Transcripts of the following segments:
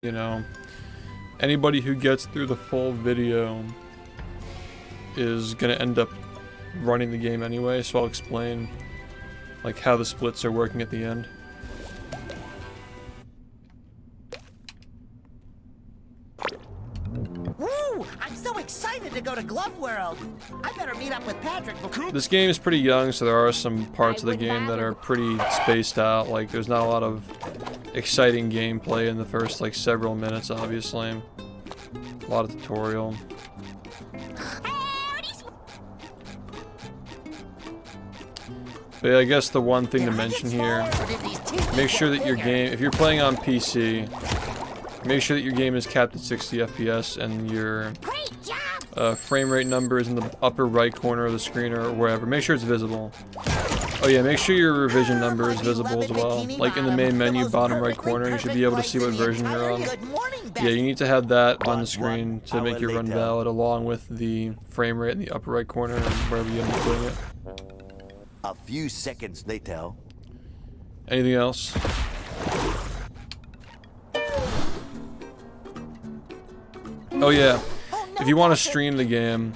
you know, anybody who gets through the full video is gonna end up running the game anyway, so I'll explain like how the splits are working at the end. Woo! I'm so excited to go to Glove World. I better meet up with Patrick before. This game is pretty young, so there are some parts of the game that are pretty spaced out. Like, there's not a lot of exciting gameplay in the first, like, several minutes, obviously. A lot of tutorial. But yeah, I guess the one thing to mention here, make sure that your game, if you're playing on PC, make sure that your game is capped at 60 FPS and your frame rate number is in the upper right corner of the screen or wherever. Make sure it's visible. Oh yeah, make sure your revision number is visible as well. Like in the main menu, bottom right corner, you should be able to see what version you're on. Yeah, you need to have that on the screen to make your run valid, along with the frame rate in the upper right corner and wherever you end up putting it. A few seconds later. Anything else? Oh yeah, if you want to stream the game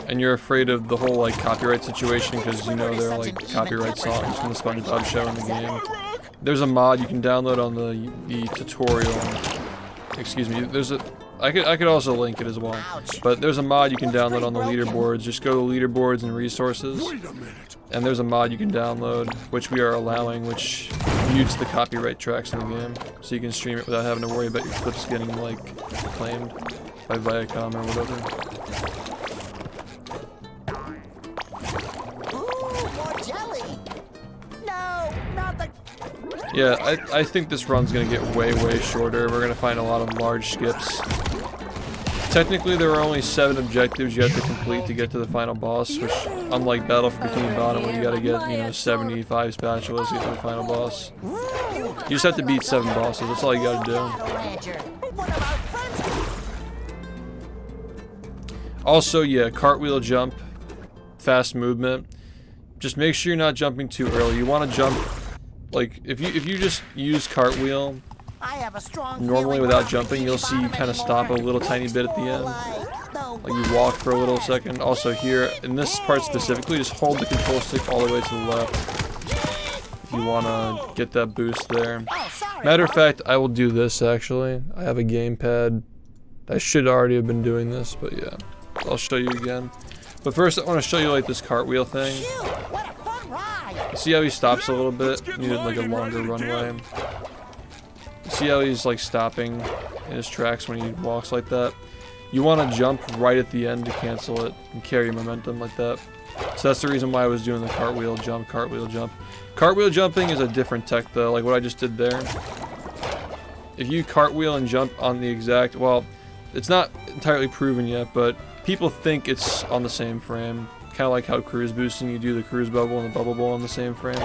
and you're afraid of the whole like copyright situation because you know there are like copyright songs from the SpongeBob show in the game, there's a mod you can download on the tutorial. Excuse me, there's a I could also link it as well, but there's a mod you can download on the leaderboards. Just go to leaderboards and resources, and there's a mod you can download, which we are allowing, which mutes the copyright tracks in the game, so you can stream it without having to worry about your clips getting like claimed by Viacom or whatever. Ooh, more jelly. No, not the. Yeah, I think this run's gonna get way shorter. We're gonna find a lot of large skips. Technically, there are only 7 objectives you have to complete to get to the final boss, which, unlike Battle for Bikini Bottom, where you gotta get, you know, 75 spatulas to get to the final boss. You just have to beat 7 bosses, that's all you gotta do. Also, yeah, cartwheel jump, fast movement. Just make sure you're not jumping too early. You wanna jump, like, if you just use cartwheel normally without jumping, you'll see you kind of stop a little tiny bit at the end. Like you walk for a little second. Also here, in this part specifically, just hold the control stick all the way to the left if you want to get that boost there. Matter of fact, I will do this actually. I have a gamepad. I should already have been doing this, but yeah. I'll show you again. But first I want to show you like this cartwheel thing. See how he stops a little bit? Needed like a longer runway. See how he's like stopping in his tracks when he walks like that? You want to jump right at the end to cancel it and carry momentum like that. So that's the reason why I was doing the cartwheel jump, cartwheel jump. Cartwheel jumping is a different tech though, like what I just did there. If you cartwheel and jump on the exact, well, it's not entirely proven yet, but people think it's on the same frame. Kind of like how cruise boosting, you do the cruise bubble and the bubble ball on the same frame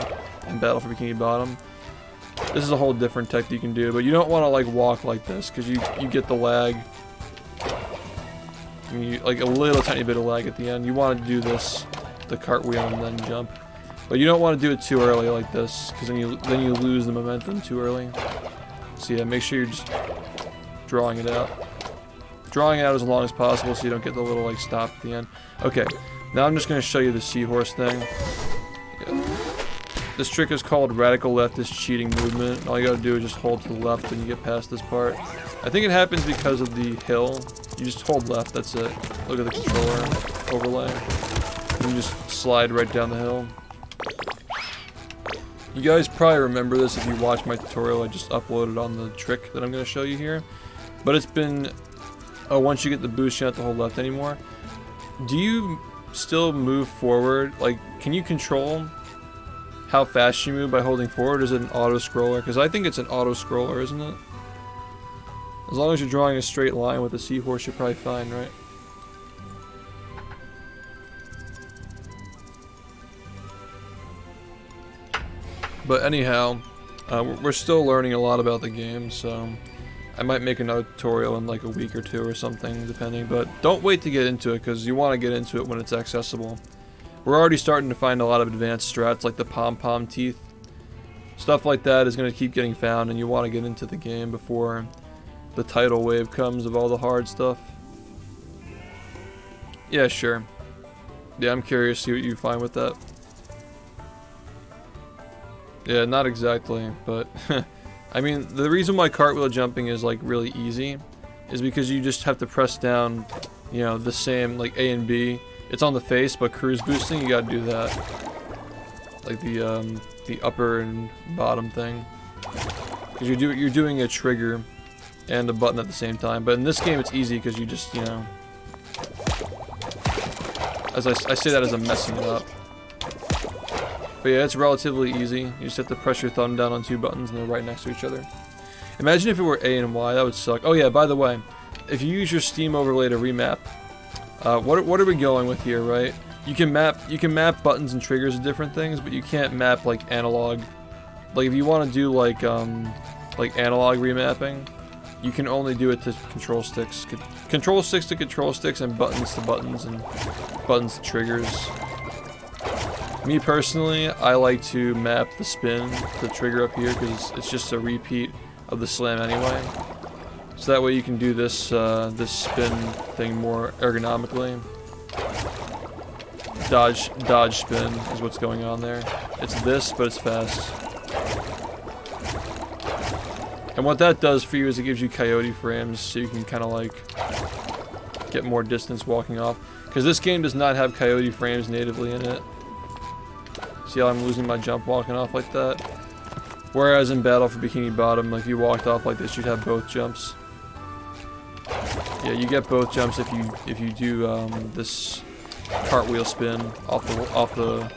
in Battle for Bikini Bottom. This is a whole different tech that you can do, but you don't want to like walk like this because you get the lag. You, like a little tiny bit of lag at the end. You want to do this, the cartwheel and then jump, but you don't want to do it too early like this because then you lose the momentum too early. So yeah, make sure you're just drawing it out as long as possible so you don't get the little like stop at the end. Okay, now I'm just going to show you the Seahorse thing. Yeah. This trick is called radical leftist cheating movement. All you gotta do is just hold to the left and you get past this part. I think it happens because of the hill. You just hold left, that's it. Look at the controller overlay. You just slide right down the hill. You guys probably remember this if you watched my tutorial I just uploaded on the trick that I'm gonna show you here. But it's been, once you get the boost you don't have to hold left anymore. Do you still move forward? Like, can you control how fast you move by holding forward? Is it an auto scroller? Because I think it's an auto scroller, isn't it? As long as you're drawing a straight line with a Seahorse, you're probably fine, right? But anyhow, we're still learning a lot about the game, so I might make another tutorial in like a week or 2 or something, depending. But don't wait to get into it, because you want to get into it when it's accessible. We're already starting to find a lot of advanced strats like the pom-pom teeth. Stuff like that is going to keep getting found, and you want to get into the game before the tidal wave comes of all the hard stuff. Yeah, sure. Yeah, I'm curious to see what you find with that. Yeah, not exactly, but I mean, the reason why cartwheel jumping is like really easy is because you just have to press down, you know, the same like A and B. It's on the face, but cruise boosting, you gotta do that. Like the upper and bottom thing. Because you're doing a trigger and a button at the same time. But in this game, it's easy because you just, you know, as I say that as I'm messing it up. But yeah, it's relatively easy. You just have to press your thumb down on two buttons and they're right next to each other. Imagine if it were A and Y, that would suck. Oh yeah, by the way, if you use your Steam overlay to remap, what are we going with here, right? You can map buttons and triggers to different things, but you can't map like analog. Like if you want to do like analog remapping, you can only do it to control sticks. Control sticks to control sticks and buttons to buttons and buttons to triggers. Me personally, I like to map the spin to the trigger up here because it's just a repeat of the slam anyway. So that way you can do this this spin thing more ergonomically. Dodge spin is what's going on there. It's this, but it's fast. And what that does for you is it gives you coyote frames, so you can kind of like get more distance walking off. Because this game does not have coyote frames natively in it. See how I'm losing my jump walking off like that? Whereas in Battle for Bikini Bottom, like if you walked off like this, you'd have both jumps. Yeah, you get both jumps if you do this cartwheel spin off the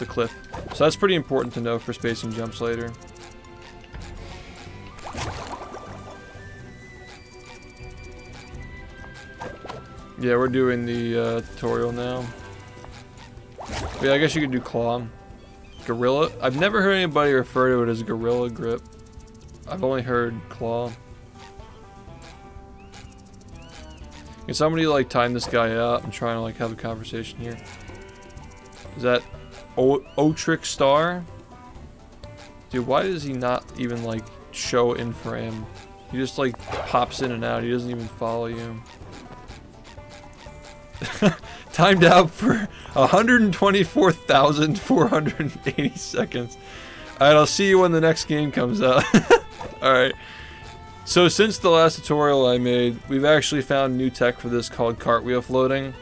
cliff. So that's pretty important to know for spacing jumps later. Yeah, we're doing the tutorial now. But yeah, I guess you could do claw. Gorilla? I've never heard anybody refer to it as gorilla grip. I've only heard claw. Can somebody like time this guy out? I'm trying to like have a conversation here. Is that Otrick Star? Dude, why does he not even like show in frame? He just like pops in and out. He doesn't even follow you. Timed out for 124,480 seconds. Alright, I'll see you when the next game comes out. Alright. So since the last tutorial I made, we've actually found new tech for this called cartwheel floating.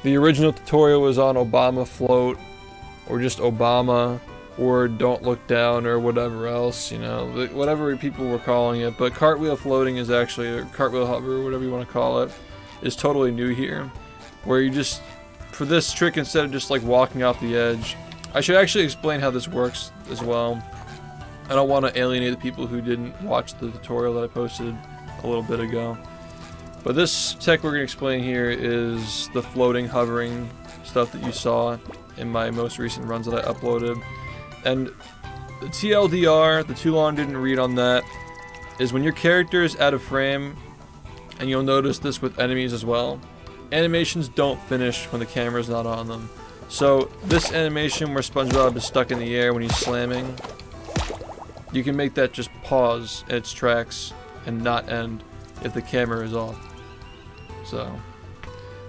The original tutorial was on Obama float, or just Obama, or don't look down, or whatever else, you know, whatever people were calling it. But cartwheel floating is actually, or cartwheel hover, or whatever you want to call it, is totally new here. Where you just, for this trick, instead of just like walking off the edge, I should actually explain how this works as well. I don't want to alienate the people who didn't watch the tutorial that I posted a little bit ago. But this tech we're going to explain here is the floating, hovering stuff that you saw in my most recent runs that I uploaded. And the TLDR, the too long didn't read on that, is when your character is out of frame, and you'll notice this with enemies as well, animations don't finish when the camera's not on them. So this animation where SpongeBob is stuck in the air when he's slamming, you can make that just pause in its tracks and not end if the camera is off. So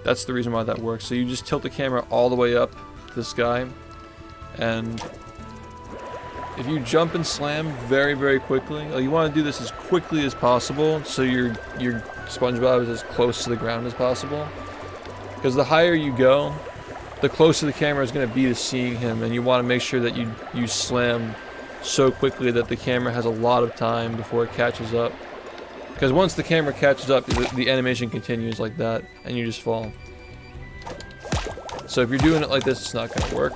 that's the reason why that works. So you just tilt the camera all the way up to the sky, and if you jump and slam very, very quickly, you want to do this as quickly as possible so your SpongeBob is as close to the ground as possible. Because the higher you go, the closer the camera is going to be to seeing him, and you want to make sure that you slam so quickly that the camera has a lot of time before it catches up. Because once the camera catches up, the animation continues like that, and you just fall. So if you're doing it like this, it's not going to work.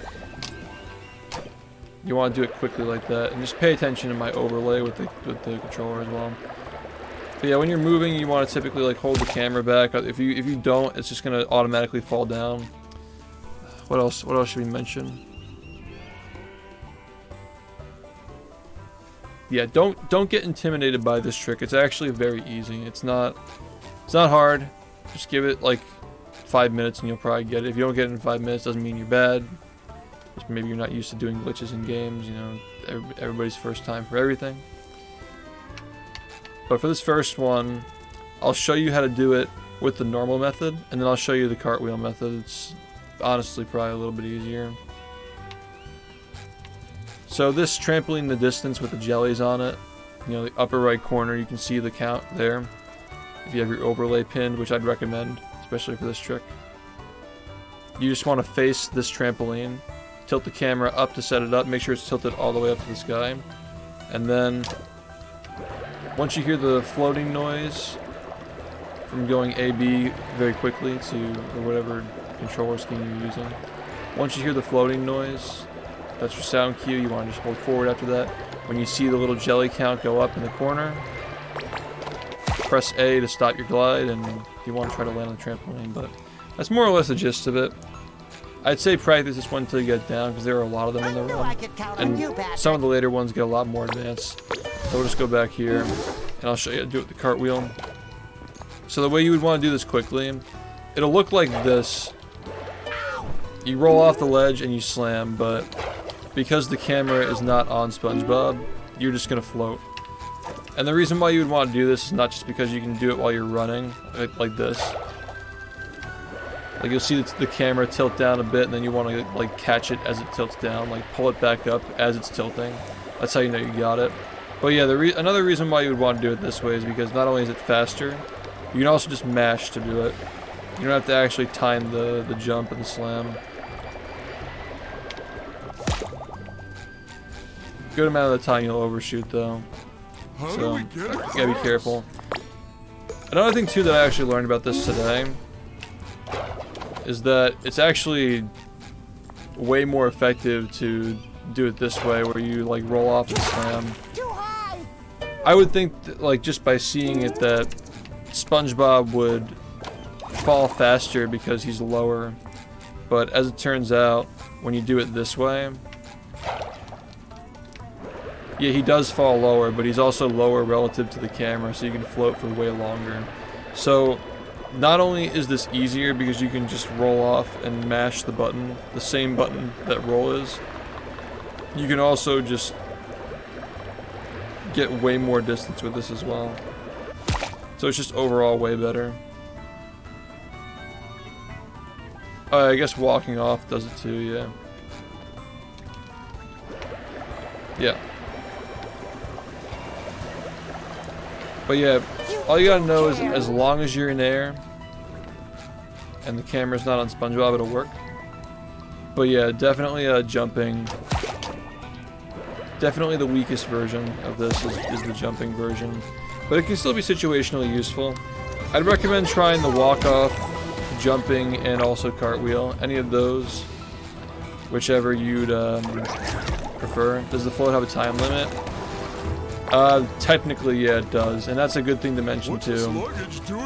You want to do it quickly like that, and just pay attention to my overlay with the controller as well. But yeah, when you're moving, you want to typically like hold the camera back. If you don't, it's just gonna automatically fall down. What else should we mention? Yeah, don't get intimidated by this trick. It's actually very easy. It's not hard. Just give it like 5 minutes and you'll probably get it. If you don't get it in 5 minutes, doesn't mean you're bad. Just maybe you're not used to doing glitches in games. You know, everybody's first time for everything. But for this first one, I'll show you how to do it with the normal method, and then I'll show you the cartwheel method. It's honestly probably a little bit easier. So this trampoline the distance with the jellies on it, you know, the upper right corner, you can see the count there. If you have your overlay pinned, which I'd recommend, especially for this trick. You just want to face this trampoline, tilt the camera up to set it up, make sure it's tilted all the way up to the sky, and then once you hear the floating noise from going A-B very quickly to or whatever controller scheme you're using, once you hear the floating noise, that's your sound cue. You want to just hold forward after that. When you see the little jelly count go up in the corner, press A to stop your glide, and you want to try to land on the trampoline. But that's more or less the gist of it. I'd say practice this one until you get down, because there are a lot of them in the run, and some of the later ones get a lot more advanced. So we'll just go back here, and I'll show you how to do it with the cartwheel. So the way you would want to do this quickly, it'll look like this. You roll off the ledge and you slam, but because the camera is not on SpongeBob, you're just going to float. And the reason why you would want to do this is not just because you can do it while you're running, like this. Like you'll see the camera tilt down a bit, and then you want to like catch it as it tilts down, like pull it back up as it's tilting. That's how you know you got it. But yeah, another reason why you would want to do it this way is because not only is it faster, you can also just mash to do it. You don't have to actually time the jump and the slam. Good amount of the time you'll overshoot though. So, you gotta be careful. Another thing too that I actually learned about this today is that it's actually way more effective to do it this way, where you like roll off and slam. I would think that, like, just by seeing it, that SpongeBob would fall faster because he's lower, but as it turns out, when you do it this way, yeah, he does fall lower, but he's also lower relative to the camera, so you can float for way longer. So not only is this easier because you can just roll off and mash the button, the same button that roll is, you can also just get way more distance with this as well. So it's just overall way better. I guess walking off does it too, yeah. Yeah. But yeah, all you gotta know is as long as you're in air and the camera's not on SpongeBob, it'll work. But yeah, definitely jumping. Definitely the weakest version of this is the jumping version. But it can still be situationally useful. I'd recommend trying the walk-off, jumping, and also cartwheel. Any of those, whichever you'd prefer. Does the float have a time limit? Technically, yeah, it does, and that's a good thing to mention too,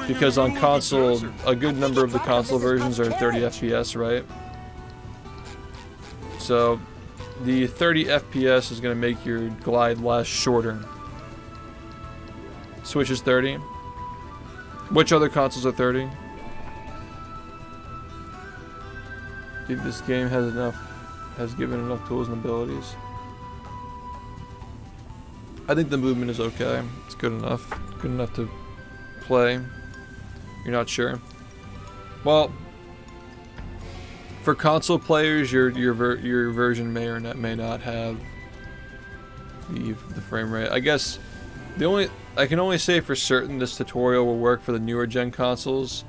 because on console, a good number of the console versions are 30 FPS, right? So, the 30 FPS is going to make your glide last shorter. Switch is 30. Which other consoles are 30? Think this game has given enough tools and abilities. I think the movement is okay. It's good enough. Good enough to play. You're not sure? Well, for console players, your version may or may not have the frame rate. I guess I can only say for certain this tutorial will work for the newer gen consoles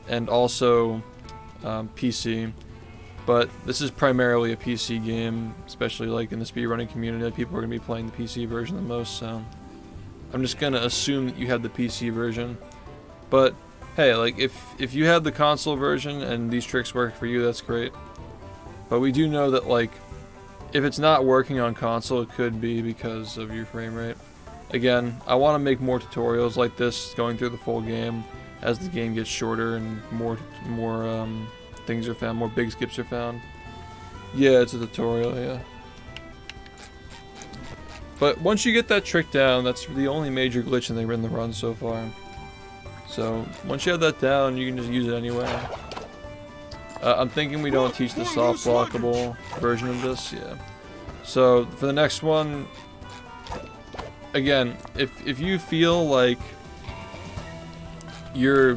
and also PC. But this is primarily a PC game, especially like in the speedrunning community. People are going to be playing the PC version the most, so I'm just going to assume that you have the PC version. But hey, like if you have the console version and these tricks work for you, that's great. But we do know that like if it's not working on console, it could be because of your frame rate. Again, I want to make more tutorials like this going through the full game as the game gets shorter and more things are found, more big skips are found. Yeah, it's a tutorial, yeah. But once you get that trick down, that's the only major glitch in the run so far. So once you have that down, you can just use it anyway. I'm thinking we don't teach the soft blockable version of this, yeah. So for the next one, again, if you feel like you're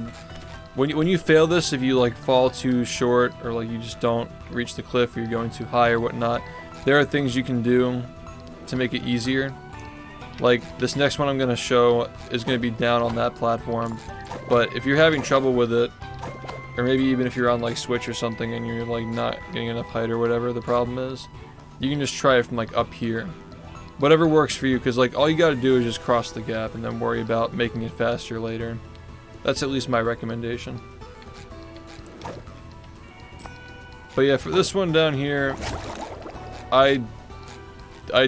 when you fail this, if you like fall too short or like you just don't reach the cliff or you're going too high or whatnot, there are things you can do to make it easier. Like this next one I'm gonna show is gonna be down on that platform, but if you're having trouble with it, or maybe even if you're on like Switch or something and you're like not getting enough height or whatever the problem is, you can just try it from like up here. Whatever works for you, because like all you gotta do is just cross the gap and then worry about making it faster later. That's at least my recommendation. But yeah, for this one down here, I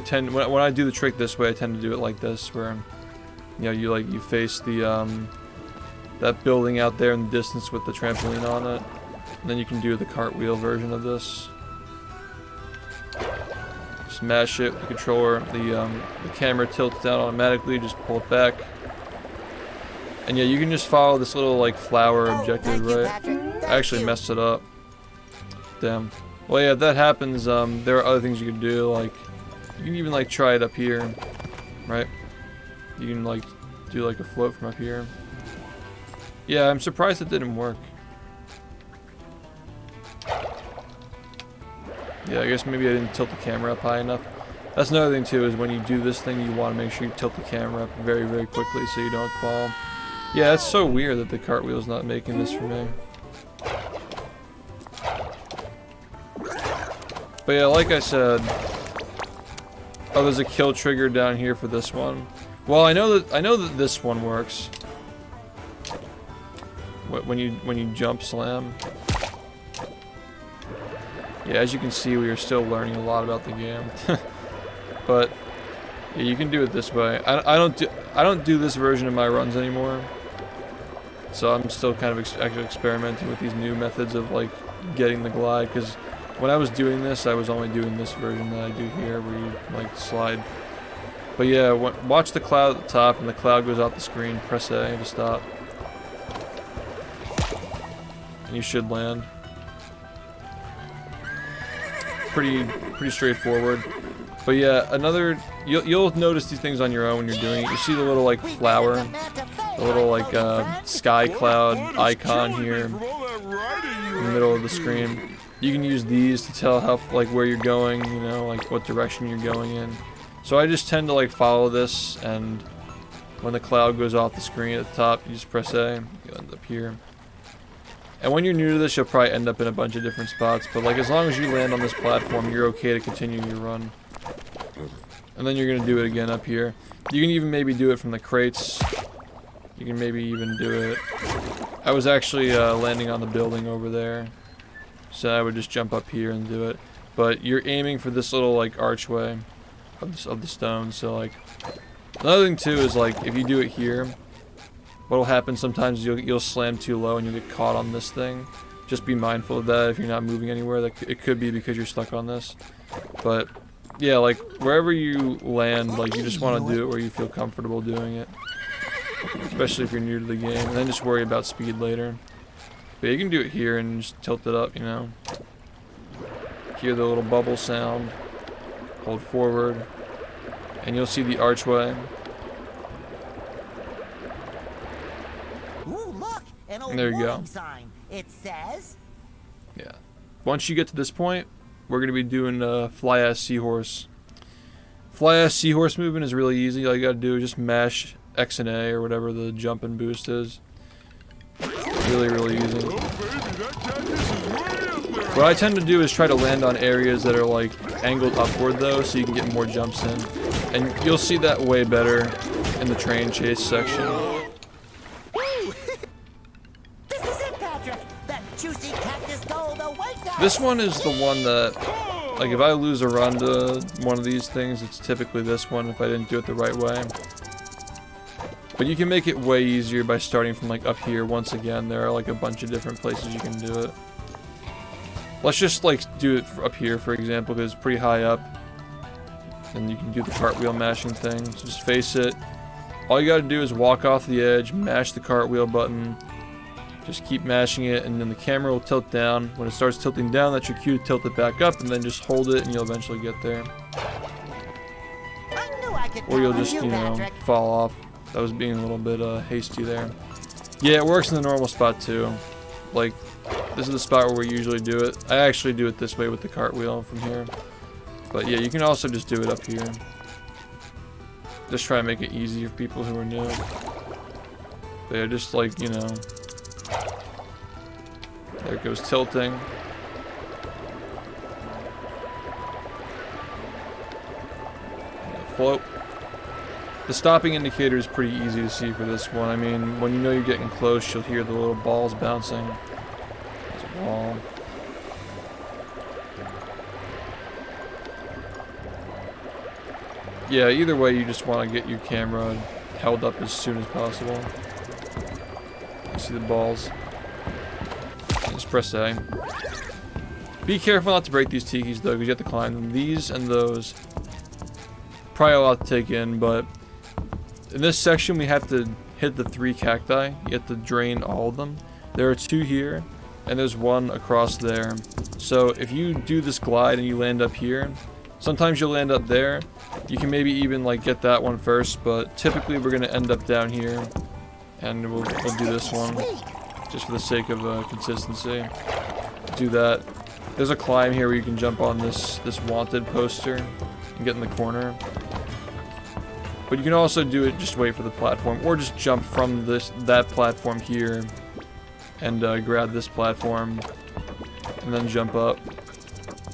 tend, when I do the trick this way, I tend to do it like this, where you face the that building out there in the distance with the trampoline on it, and then you can do the cartwheel version of this. Smash it with the controller, the camera tilts down automatically, just pull it back. And yeah, you can just follow this little like flower objective, right? I actually messed it up. Damn. Well yeah, if that happens, there are other things you can do, like you can even like try it up here, right? You can like do like a float from up here. Yeah, I'm surprised it didn't work. Yeah, I guess maybe I didn't tilt the camera up high enough. That's another thing too, is when you do this thing, you want to make sure you tilt the camera up very, very quickly so you don't fall. Yeah, it's so weird that the cartwheel's not making this for me. But yeah, like I said, oh, there's a kill trigger down here for this one. Well, I know that this one works. When you jump slam. Yeah, as you can see, we are still learning a lot about the game. But yeah, you can do it this way. I don't do this version of my runs anymore. So I'm still kind of actually experimenting with these new methods of like getting the glide, because when I was doing this, I was only doing this version that I do here, where you like slide. But yeah, watch the cloud at the top, and the cloud goes off the screen. Press A to stop, and you should land. Pretty straightforward. But yeah, you'll notice these things on your own when you're doing it. You see the little like flower, the little like sky cloud icon here in the middle of the screen. You can use these to tell how like where you're going, you know, like what direction you're going in. So I just tend to like follow this, and when the cloud goes off the screen at the top, you just press A, you end up here. And when you're new to this, you'll probably end up in a bunch of different spots, but like as long as you land on this platform, you're okay to continue your run. And then you're gonna do it again up here. You can even maybe do it from the crates. You can maybe even do it. I was actually landing on the building over there, so I would just jump up here and do it. But you're aiming for this little like archway of the stone. So like another thing too is like if you do it here, what'll happen sometimes is you'll slam too low and you'll get caught on this thing. Just be mindful of that if you're not moving anywhere. It could be because you're stuck on this. But yeah, like wherever you land, like you just want to do it where you feel comfortable doing it. Especially if you're new to the game, and then just worry about speed later. But you can do it here and just tilt it up, you know. Hear the little bubble sound. Hold forward, and you'll see the archway. Ooh, look, an old And there you go. sign. It says, Yeah. Once you get to this point, we're gonna be doing fly-ass Seahorse. Fly-ass Seahorse movement is really easy. All you gotta do is just mash X and A or whatever the jump and boost is. Really, really easy. What I tend to do is try to land on areas that are like angled upward though, so you can get more jumps in. And you'll see that way better in the train chase section. this is it, Patrick. That juicy cactus gold awaits us. This one is the one that, like if I lose a run to one of these things, it's typically this one if I didn't do it the right way. But you can make it way easier by starting from like up here. Once again, there are like a bunch of different places you can do it. Let's just like do it up here, for example, because it's pretty high up. And you can do the cartwheel mashing thing. So just face it. All you gotta do is walk off the edge, mash the cartwheel button. Just keep mashing it, and then the camera will tilt down. When it starts tilting down, that's your cue to tilt it back up, and then just hold it and you'll eventually get there. or you'll just, you know, fall off. That was being a little bit hasty there. Yeah, it works in the normal spot too. Like, this is the spot where we usually do it. I actually do it this way with the cartwheel from here. But yeah, you can also just do it up here. Just try to make it easy for people who are new. But yeah, just like, you know. There it goes tilting. Float. The stopping indicator is pretty easy to see for this one. I mean, when you know you're getting close, you'll hear the little balls bouncing. There's a wall. Yeah, either way, you just want to get your camera held up as soon as possible. You see the balls. Just press A. Be careful not to break these tikis though, because you have to climb them. These and those. Probably a lot to take in, but in this section we have to hit the 3 cacti. You have to drain all of them. There are 2 here, and there's 1 across there. So if you do this glide and you land up here, sometimes you'll land up there. You can maybe even like get that one first, but typically we're gonna end up down here, and we'll do this one just for the sake of consistency. Do that. There's a climb here where you can jump on this wanted poster and get in the corner. But you can also do it, just wait for the platform, or just jump from that platform here and grab this platform and then jump up.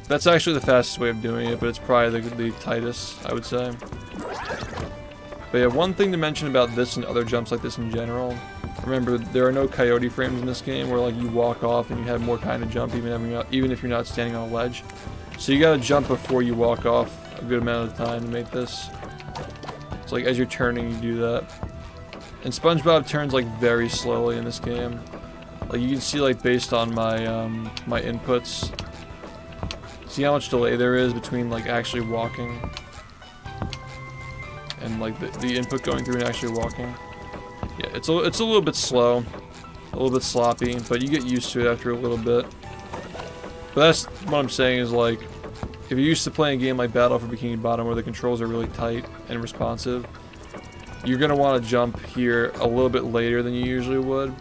That's actually the fastest way of doing it, but it's probably the tightest, I would say. But yeah, one thing to mention about this and other jumps like this in general, remember there are no coyote frames in this game where like you walk off and you have more time to jump even if you're not standing on a ledge. So you gotta jump before you walk off a good amount of time to make this. It's like as you're turning you do that. And SpongeBob turns like very slowly in this game. Like you can see like based on my my inputs. See how much delay there is between like actually walking and like the input going through and actually walking. Yeah, it's a little bit slow, a little bit sloppy, but you get used to it after a little bit. But that's what I'm saying is like, if you're used to playing a game like Battle for Bikini Bottom where the controls are really tight and responsive, you're gonna want to jump here a little bit later than you usually would,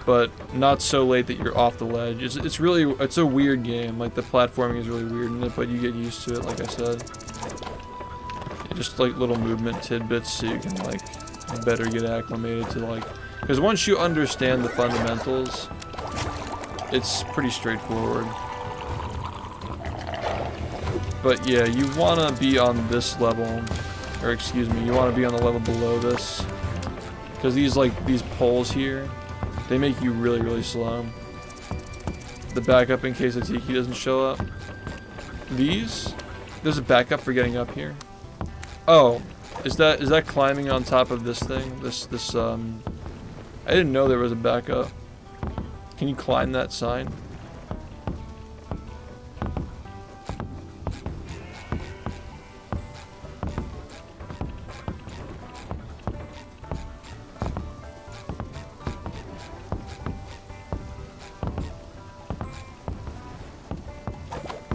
but not so late that you're off the ledge. It's a weird game. Like the platforming is really weird in it, but you get used to it. Like I said, just like little movement tidbits so you can like better get acclimated to like, because once you understand the fundamentals, it's pretty straightforward. But yeah, you want to be on this level, or excuse me, you want to be on the level below this, because these poles here, they make you really, really slow. The backup in case the tiki doesn't show up. There's a backup for getting up here. Oh, is that climbing on top of this thing? I didn't know there was a backup. Can you climb that sign?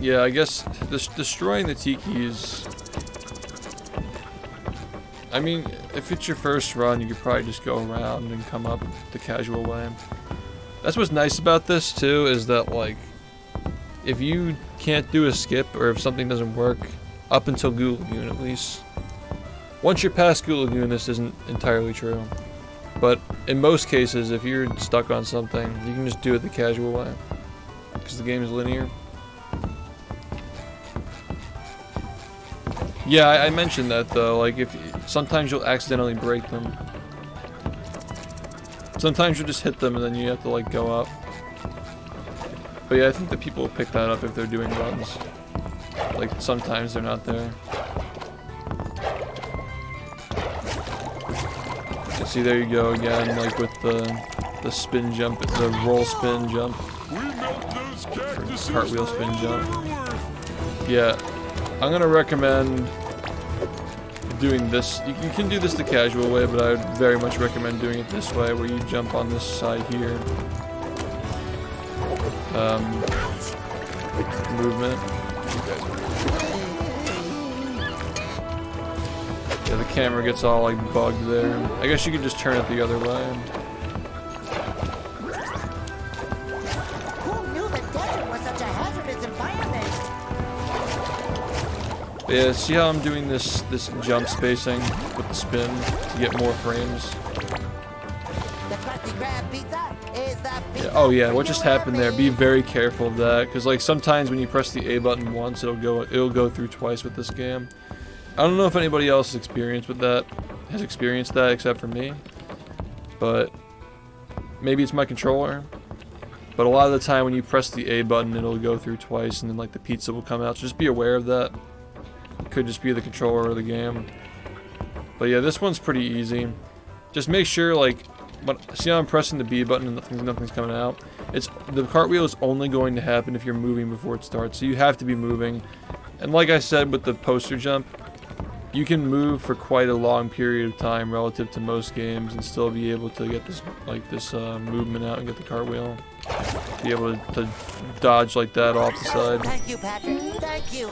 Yeah, I guess destroying the tikis. I mean, if it's your first run, you could probably just go around and come up the casual way. That's what's nice about this too, is that like, if you can't do a skip or if something doesn't work, up until Goo Lagoon at least. Once you're past Goo Lagoon, this isn't entirely true. But in most cases, if you're stuck on something, you can just do it the casual way, because the game is linear. Yeah, I mentioned that though, like sometimes you'll accidentally break them. Sometimes you'll just hit them and then you have to like go up. But yeah, I think that people will pick that up if they're doing runs. Like sometimes they're not there. And see, there you go again, like with the spin jump, the roll spin jump. Or cartwheel spin jump. Yeah. I'm gonna recommend doing this. You can do this the casual way, but I would very much recommend doing it this way, where you jump on this side here. Movement. Yeah, the camera gets all like bugged there. I guess you could just turn it the other way. Who knew the desert was such a hazardous environment? But yeah, see how I'm doing this jump spacing with the spin to get more frames? The Krusty Krab pizza is the pizza. Yeah. Oh yeah, what just happened there? Be very careful of that, because like sometimes when you press the A button once, it'll go through twice with this game. I don't know if anybody else has experienced that except for me, but maybe it's my controller. But a lot of the time when you press the A button, it'll go through twice, and then like the pizza will come out. So just be aware of that. It could just be the controller or the game. But yeah, this one's pretty easy. Just make sure like, see how I'm pressing the B button and nothing's coming out? The cartwheel is only going to happen if you're moving before it starts, so you have to be moving. And like I said with the poster jump, you can move for quite a long period of time relative to most games and still be able to get this movement out and get the cartwheel. Be able to dodge like that off the side. Thank you, Patrick. Thank you.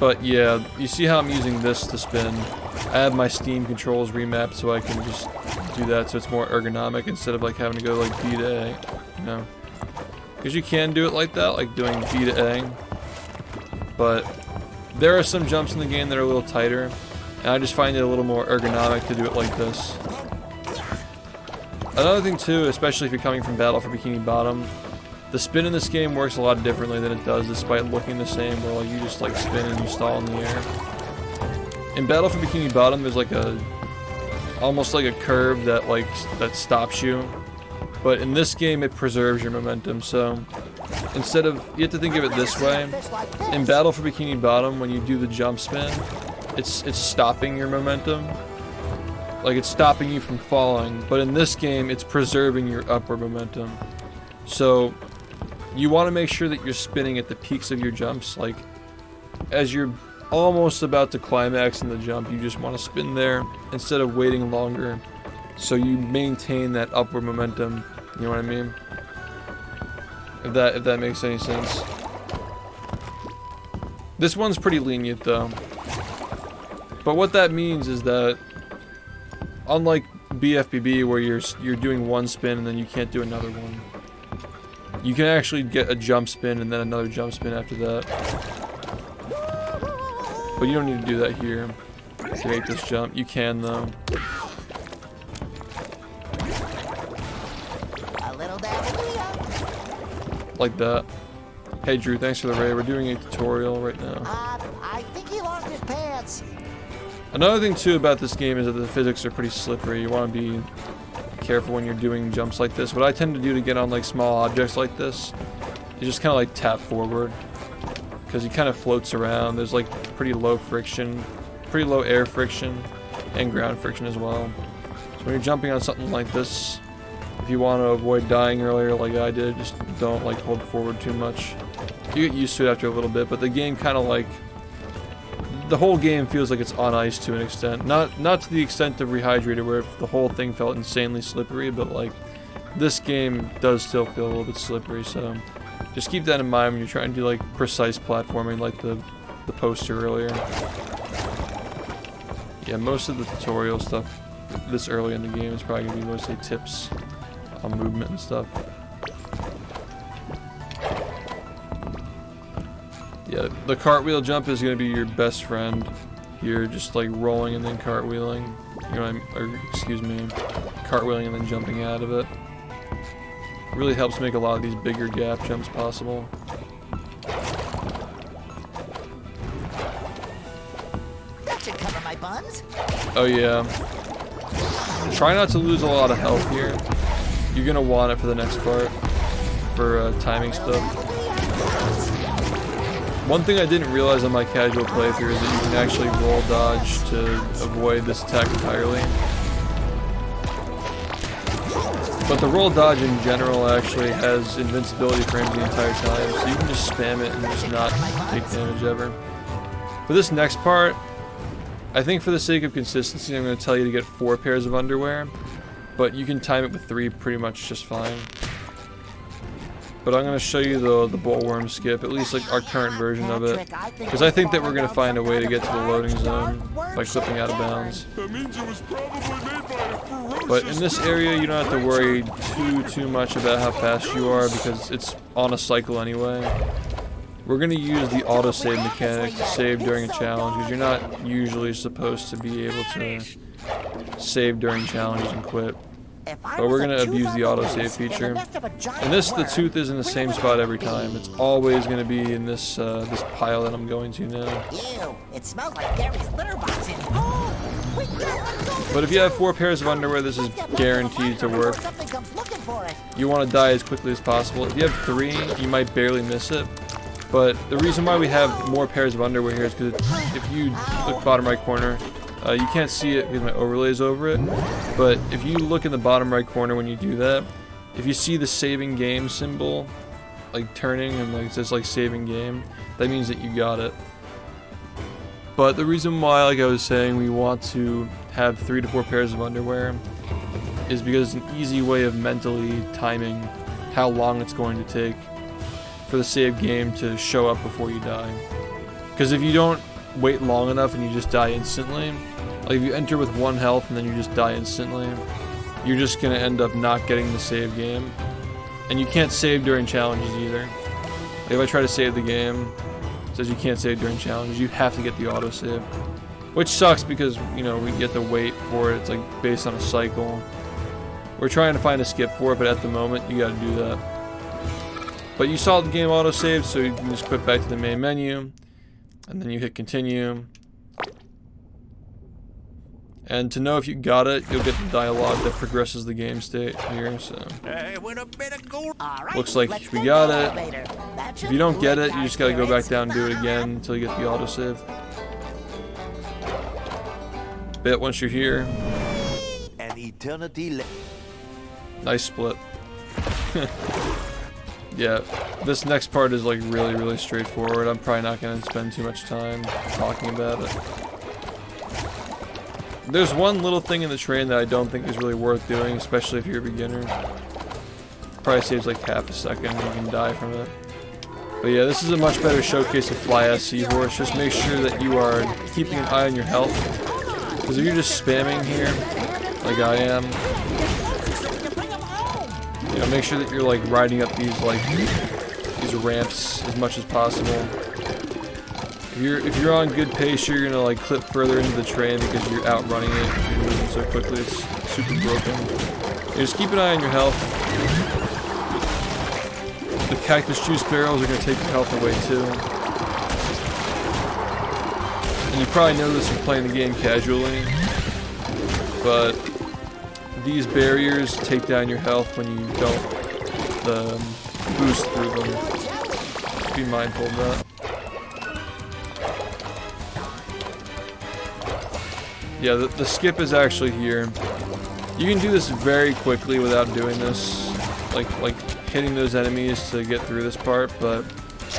But yeah, you see how I'm using this to spin. I have my Steam controls remapped so I can just do that so it's more ergonomic instead of like having to go like B to A, you know. Because you can do it like that, like doing B to A. But there are some jumps in the game that are a little tighter, and I just find it a little more ergonomic to do it like this. Another thing too, especially if you're coming from Battle for Bikini Bottom, the spin in this game works a lot differently than it does despite looking the same, where like you just like spin and you stall in the air. In Battle for Bikini Bottom, there's like almost like a curve that stops you. But in this game, it preserves your momentum, so instead of, you have to think of it this way. In Battle for Bikini Bottom, when you do the jump spin, it's stopping your momentum. Like, it's stopping you from falling. But in this game, it's preserving your upward momentum. So, you want to make sure that you're spinning at the peaks of your jumps. Like, as you're almost about to climax in the jump, you just want to spin there instead of waiting longer. So you maintain that upward momentum, you know what I mean? If that makes any sense. This one's pretty lenient though. But what that means is that, unlike BFBB where you're doing one spin and then you can't do another one, you can actually get a jump spin and then another jump spin after that. But you don't need to do that here to make this jump. You can though. Like that. Hey Drew, thanks for the raid. We're doing a tutorial right now. I think he lost his pants. Another thing too about this game is that the physics are pretty slippery. You want to be careful when you're doing jumps like this. What I tend to do to get on like small objects like this is just kind of like tap forward, because he kind of floats around. There's like pretty low friction, pretty low air friction and ground friction as well. So when you're jumping on something like this, if you want to avoid dying earlier like I did, just don't like hold forward too much. You get used to it after a little bit, but the game kind of like, the whole game feels like it's on ice to an extent. Not to the extent of Rehydrated where the whole thing felt insanely slippery, but like this game does still feel a little bit slippery, so just keep that in mind when you're trying to do like precise platforming like the poster earlier. Yeah, most of the tutorial stuff this early in the game is probably going to be mostly tips on movement and stuff. Yeah, the cartwheel jump is going to be your best friend here, just like rolling and then cartwheeling. You know what I mean? Or, excuse me, cartwheeling and then jumping out of it. Really helps make a lot of these bigger gap jumps possible. That should cover my buns. Oh yeah. Try not to lose a lot of health here. You're gonna want it for the next part, for timing stuff. One thing I didn't realize on my casual playthrough is that you can actually roll dodge to avoid this attack entirely. But the roll dodge in general actually has invincibility frames the entire time, so you can just spam it and just not take damage ever. For this next part, I think for the sake of consistency, I'm going to tell you to get 4 pairs of underwear, but you can time it with 3 pretty much just fine. but I'm gonna show you the bullworm skip, at least like our current version of it, because I think that we're gonna find a way to get to the loading zone by clipping out of bounds. But in this area, you don't have to worry too much about how fast you are because it's on a cycle anyway. We're gonna use the autosave mechanic to save during a challenge because you're not usually supposed to be able to save during challenges and quit. But we're gonna abuse the autosave feature. And the tooth is in the same spot every time. It's always gonna be in this this pile that I'm going to now. Ew, it smells like Gary's litter box in here. But if you have 4 pairs of underwear, this is guaranteed to work. You want to die as quickly as possible. If you have 3, you might barely miss it. But the reason why we have more pairs of underwear here is because if you look bottom right corner, you can't see it because my overlay is over it. But if you look in the bottom right corner when you do that, if you see the saving game symbol, like turning and like it says like saving game, that means that you got it. But the reason why, like I was saying, we want to have 3 to 4 pairs of underwear is because it's an easy way of mentally timing how long it's going to take for the save game to show up before you die. Because if you don't wait long enough and you just die instantly, like if you enter with 1 health and then you just die instantly, you're just going to end up not getting the save game. And you can't save during challenges either. Like if I try to save the game, it says you can't save during challenges, you have to get the autosave. Which sucks because, you know, we get to wait for it, it's like based on a cycle. We're trying to find a skip for it, but at the moment, you gotta do that. But you saw the game autosave, so you can just quit back to the main menu, and then you hit continue. And to know if you got it, you'll get the dialogue that progresses the game state here, so. Looks like we got it. If you don't get it, you just gotta go back down and do it again until you get the autosave. But once you're here. An eternity. Nice split. Yeah, this next part is like really straightforward. I'm probably not going to spend too much time talking about it. There's one little thing in the train that I don't think is really worth doing, especially if you're a beginner. Probably saves like half a second and you can die from it. But yeah, this is a much better showcase of Fly as Seahorse. Just make sure that you are keeping an eye on your health. Because if you're just spamming here, like I am, you know, make sure that you're like riding up these ramps as much as possible. If you're on good pace, you're gonna like clip further into the train because you're outrunning it. You're moving so quickly, it's super broken. You just keep an eye on your health. The cactus juice barrels are gonna take your health away too. And you probably know this from playing the game casually, but these barriers take down your health when you don't boost through them. Just be mindful of that. Yeah, the skip is actually here. You can do this very quickly without doing this, like hitting those enemies to get through this part, but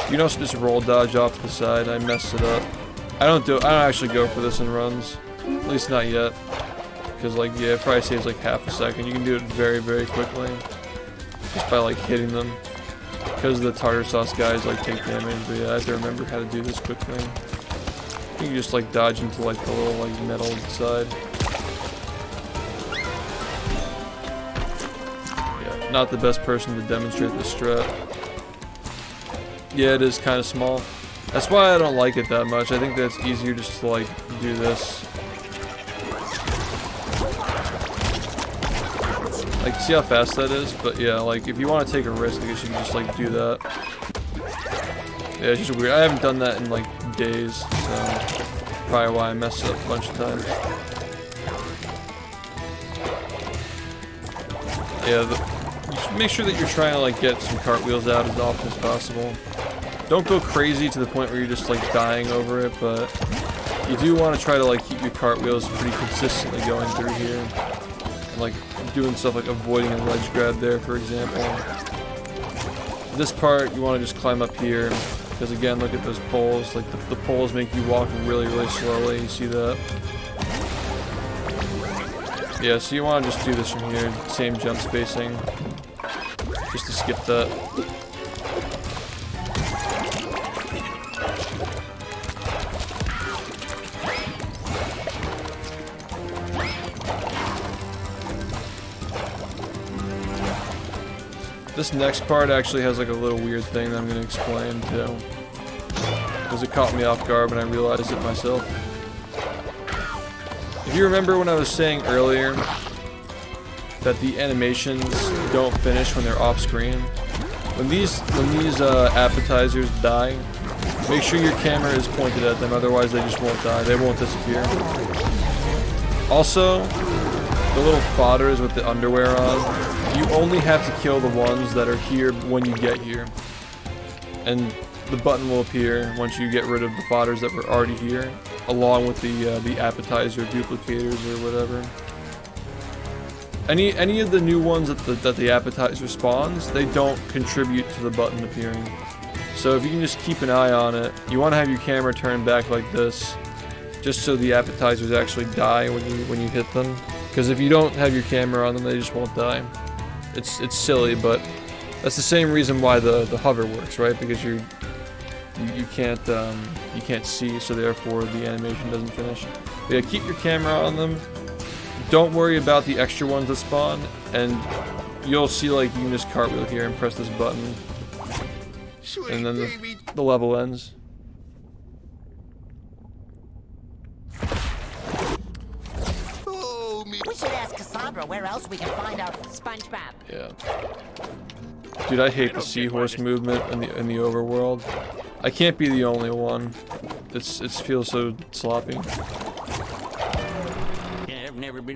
you can also just roll dodge off to the side. I messed it up. I don't actually go for this in runs, at least not yet, because like yeah, it probably saves like half a second. You can do it very quickly, just by like hitting them, because the tartar sauce guys like take damage. But yeah, I have to remember how to do this quickly. You can just like dodge into like the little like metal side. Yeah, not the best person to demonstrate this strat. Yeah, it is kind of small. That's why I don't like it that much. I think that it's easier just to like do this. Like, see how fast that is? But yeah, like if you want to take a risk, I guess you can just like do that. Yeah, it's just weird. I haven't done that in like days, so probably why I messed up a bunch of times. Yeah, just make sure that you're trying to like get some cartwheels out as often as possible. Don't go crazy to the point where you're just like dying over it, but you do want to try to like keep your cartwheels pretty consistently going through here. And, like doing stuff like avoiding a ledge grab there, for example. This part, you want to just climb up here. Because again, look at those poles. Like the poles make you walk really slowly. You see that? Yeah, so you want to just do this from here. Same jump spacing. Just to skip that. This next part actually has like a little weird thing that I'm gonna explain too. Because it caught me off guard when I realized it myself. If you remember when I was saying earlier that the animations don't finish when they're off screen, when these appetizers die, make sure your camera is pointed at them, otherwise they just won't die, they won't disappear. Also, the little fodders with the underwear on, you only have to kill the ones that are here when you get here. And the button will appear once you get rid of the fodders that were already here, along with the appetizer duplicators or whatever. Any of the new ones that the appetizer spawns, they don't contribute to the button appearing. So if you can just keep an eye on it, you want to have your camera turned back like this, just so the appetizers actually die when you hit them. Because if you don't have your camera on them, they just won't die. It's silly, but that's the same reason why the hover works, right? Because you can't see, so therefore the animation doesn't finish. But yeah, keep your camera on them. Don't worry about the extra ones that spawn, and you'll see like you can just cartwheel here and press this button, and then the level ends. We should ask Cassandra where else we can find out SpongeBob. Yeah. Dude, I hate the Seahorse movement in the overworld. I can't be the only one. It feels so sloppy.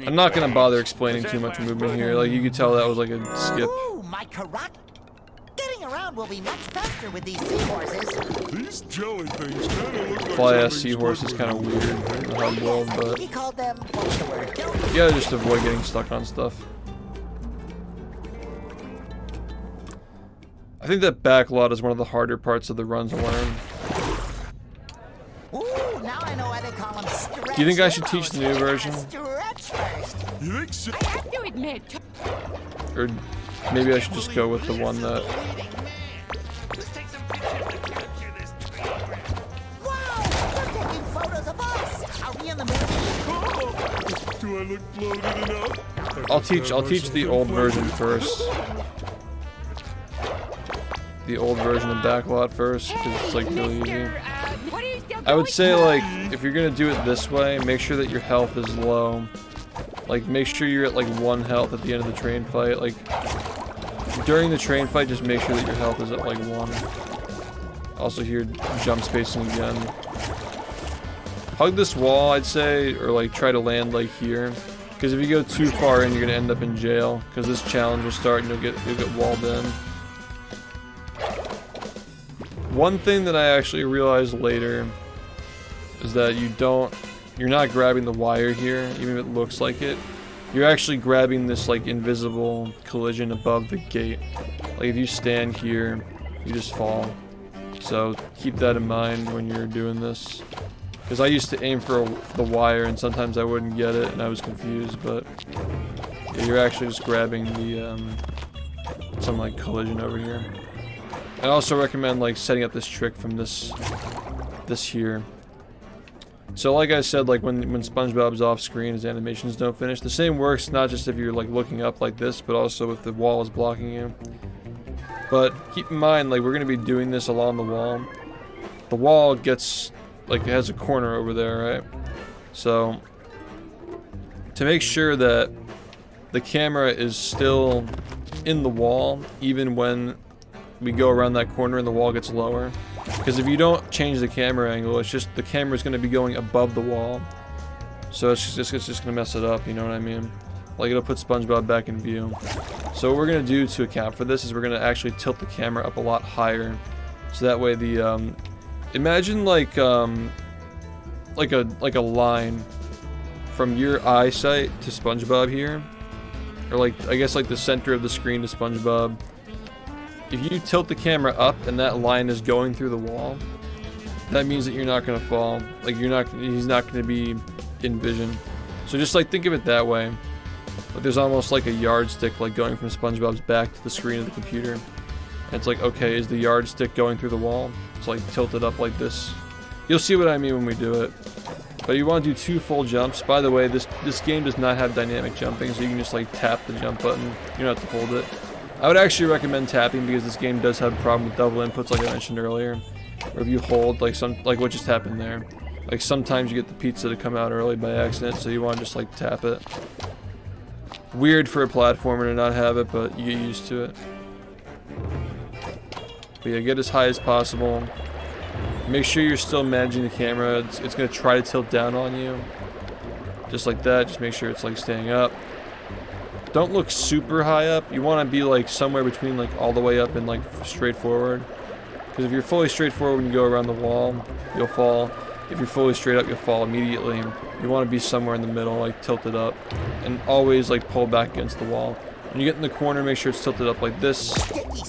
I'm not gonna bother explaining too much movement here. Like, you could tell that was like a skip. Ooh, my karate. Getting around will be much faster with these seahorses. These jelly things kind of look like Fly-ass seahorse is kind of weird in the hard world, but He called them, what's the word? you gotta just avoid getting stuck on stuff. I think that Backlot is one of the harder parts of the run to learn. Ooh, now I know why they call them stretch. Do you think I should teach the new version? Stretch first. You think so? I have to admit, Or maybe I should just go with the one that... Wow, they're taking photos of us. Are we in the movie? Do I look bloated enough? I'll teach the old version first. The old version of Backlot first, because it's like really easy. what are you still I would doing? say, like, if you're gonna do it this way, make sure that your health is low. Like, make sure you're at like 1 health at the end of the train fight. Like, during the train fight, just make sure that your health is at like 1. Also here, jump spacing again. Hug this wall, I'd say, or like try to land like here. Because if you go too far in, you're gonna end up in jail. Because this challenge will start and you'll get walled in. One thing that I actually realized later is that you're not grabbing the wire here, even if it looks like it. You're actually grabbing this like invisible collision above the gate. Like if you stand here, you just fall. So keep that in mind when you're doing this. Because I used to aim for the wire and sometimes I wouldn't get it and I was confused, but yeah, you're actually just grabbing the some like collision over here. I also recommend like setting up this trick from this here. So like I said, like when SpongeBob's off screen, his animations don't finish. The same works not just if you're like looking up like this, but also if the wall is blocking you. But keep in mind, like we're gonna be doing this along the wall. The wall gets like it has a corner over there, right? So to make sure that the camera is still in the wall, even when we go around that corner and the wall gets lower. Because if you don't change the camera angle, it's just the camera's going to be going above the wall. So it's just going to mess it up, you know what I mean? Like it'll put SpongeBob back in view. So what we're going to do to account for this is we're going to actually tilt the camera up a lot higher. So that way the imagine like a line from your eyesight to SpongeBob here, or like I guess like the center of the screen to SpongeBob. If you tilt the camera up and that line is going through the wall, that means that you're not gonna fall. Like he's not gonna be in vision. So just like think of it that way. Like there's almost like a yardstick like going from SpongeBob's back to the screen of the computer. And it's like, okay, is the yardstick going through the wall? It's like tilted up like this. You'll see what I mean when we do it. But you want to do 2 full jumps. By the way, this game does not have dynamic jumping, so you can just like tap the jump button. You don't have to hold it. I would actually recommend tapping because this game does have a problem with double inputs, like I mentioned earlier. Or if you hold, like what just happened there. Like sometimes you get the pizza to come out early by accident, so you want to just like tap it. Weird for a platformer to not have it, but you get used to it. But yeah, get as high as possible. Make sure you're still managing the camera. It's going to try to tilt down on you. Just like that. Just make sure it's like staying up. Don't look super high up. You want to be like somewhere between like all the way up and like straight forward. Because if you're fully straight forward when you go around the wall, you'll fall. If you're fully straight up, you'll fall immediately. You want to be somewhere in the middle, like tilted up. And always like pull back against the wall. When you get in the corner, make sure it's tilted up like this.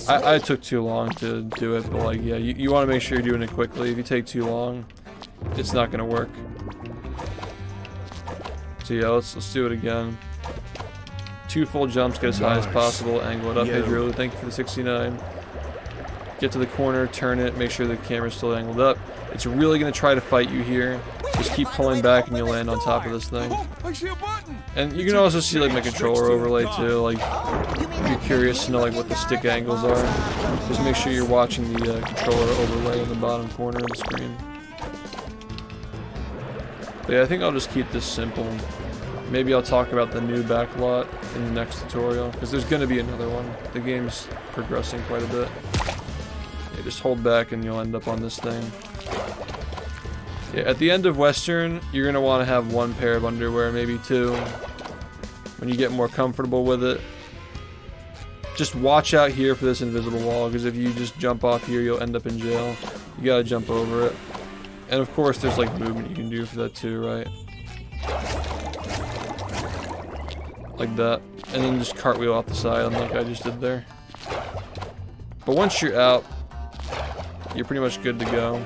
I took too long to do it, but like, yeah, you want to make sure you're doing it quickly. If you take too long, it's not going to work. So yeah, let's do it again. 2 full jumps, get as high as possible, angle it up. Hey Drew, thank you for the 69. Get to the corner, turn it, make sure the camera's still angled up. It's really going to try to fight you here. Just keep pulling back and you'll land on top of this thing. And you can also see like my controller overlay too, like if you're curious to know like what the stick angles are. Just make sure you're watching the controller overlay in the bottom corner of the screen. But yeah, I think I'll just keep this simple. Maybe I'll talk about the new backlot in the next tutorial, because there's going to be another one. The game's progressing quite a bit. Yeah, just hold back and you'll end up on this thing. Yeah, at the end of Western, you're going to want to have 1 pair of underwear, maybe 2. When you get more comfortable with it. Just watch out here for this invisible wall, because if you just jump off here, you'll end up in jail. You got to jump over it. And of course, there's like movement you can do for that too, right? Like that. And then just cartwheel off the side, like I just did there. But once you're out, you're pretty much good to go.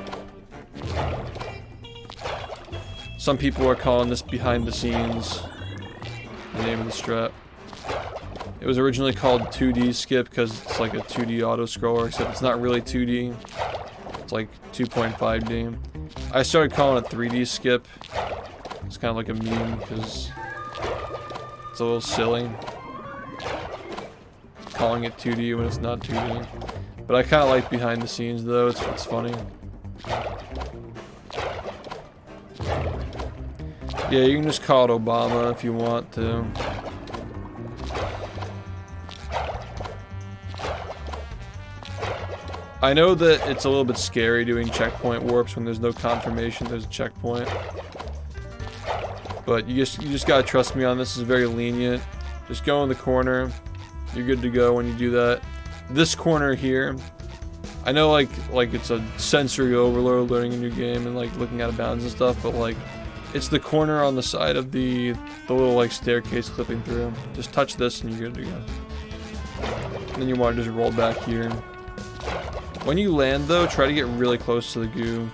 Some people are calling this behind the scenes, the name of the strat. It was originally called 2D skip because it's like a 2D auto scroller, except it's not really 2D. It's like 2.5D. I started calling it 3D skip. It's kind of like a meme because it's a little silly calling it 2D when it's not 2D. But I kind of like behind the scenes though, it's funny. Yeah, you can just call it Obama if you want to. I know that it's a little bit scary doing checkpoint warps when there's no confirmation there's a checkpoint. But you just gotta trust me on this. It's very lenient. Just go in the corner. You're good to go when you do that. This corner here, I know like it's a sensory overload learning a new game and like looking out of bounds and stuff, but like it's the corner on the side of the little like staircase clipping through. Just touch this and you're good to go. And then you want to just roll back here. When you land though, try to get really close to the goo.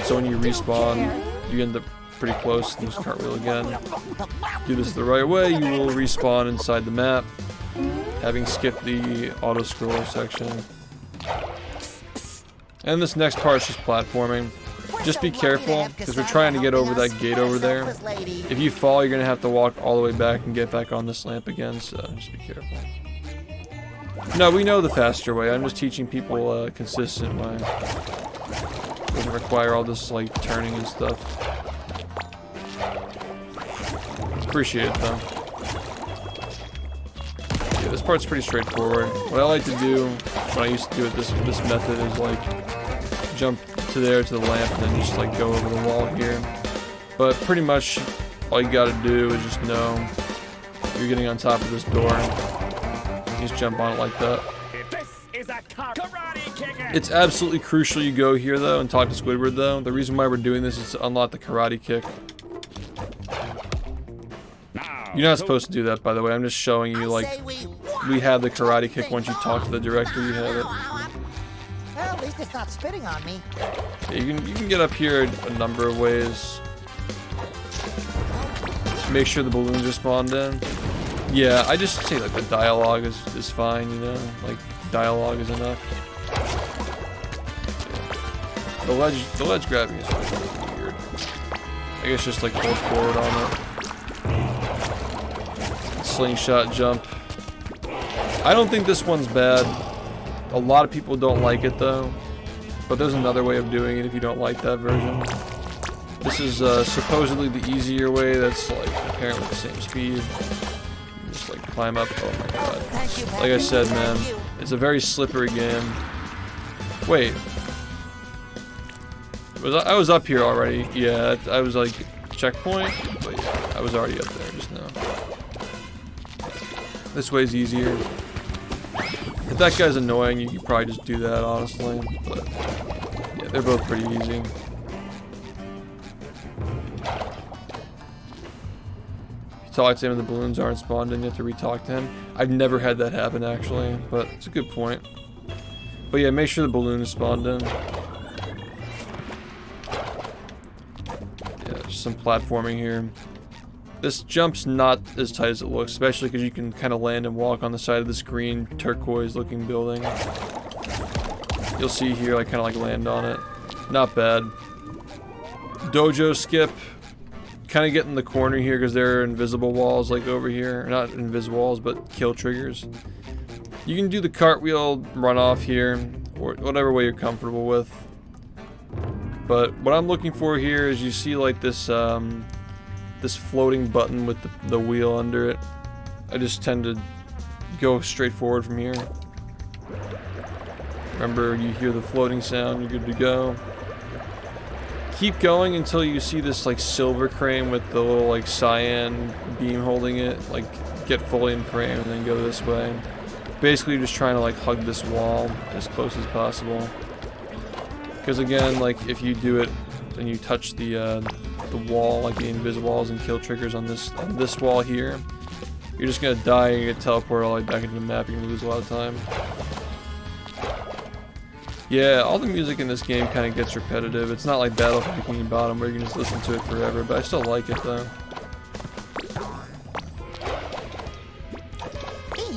So when you respawn, you end up pretty close and just cartwheel again. Do this the right way, you will respawn inside the map, having skipped the auto scroller section. And this next part is just platforming. Just be careful, because we're trying to get over that gate over there. If you fall, you're going to have to walk all the way back and get back on this lamp again, so just be careful. No, we know the faster way. I'm just teaching people a consistent way. Doesn't require all this, like, turning and stuff. Appreciate it, though. Yeah, this part's pretty straightforward. What I like to do, when I used to do it this method, is, like, jump to there to the lamp and then just like go over the wall here. But pretty much all you gotta do is just know you're getting on top of this door. You just jump on it like that. It's absolutely crucial you go here though and talk to Squidward though. The reason why we're doing this is to unlock the karate kick. You're not supposed to do that, by the way. I'm just showing you like we have the karate kick. Once you talk to the director, you have it. Well, at least it's not spitting on me. Yeah, you can get up here a number of ways. Make sure the balloons are spawned in. Yeah, I just say like the dialogue is fine, you know, like dialogue is enough. Yeah. The ledge grabbing is really weird. I guess just like hold forward on it. Slingshot jump. I don't think this one's bad. A lot of people don't like it though. But there's another way of doing it if you don't like that version. This is supposedly the easier way that's like apparently the same speed. You just like climb up. Oh my god. Like I said, man, it's a very slippery game. Wait. I was up here already. Yeah, I was like checkpoint, but yeah, I was already up there just now. This way's easier. If that guy's annoying, you could probably just do that, honestly. But yeah, they're both pretty easy. Talk to him and the balloons aren't spawned and you have to re-talk to him. I've never had that happen actually, but it's a good point. But yeah, make sure the balloon is spawned in. Yeah, just some platforming here. This jump's not as tight as it looks, especially because you can kind of land and walk on the side of this green turquoise looking building. You'll see here I kind of like land on it. Not bad. Dojo skip. Kind of get in the corner here because there are invisible walls like over here. Not invisible walls, but kill triggers. You can do the cartwheel run off here, or whatever way you're comfortable with. But what I'm looking for here is you see like this this floating button with the wheel under it. I just tend to go straight forward from here. Remember, you hear the floating sound, you're good to go. Keep going until you see this like silver crane with the little like cyan beam holding it, like get fully in frame and then go this way. Basically you're just trying to like hug this wall as close as possible. Because again, like if you do it and you touch the wall, like the invisible walls and kill triggers on this wall here, you're just gonna die and get teleported all the way back into the map. You're gonna lose a lot of time. Yeah, all the music in this game kind of gets repetitive. It's not like Battle for Bikini Bottom where you can just listen to it forever, but I still like it though.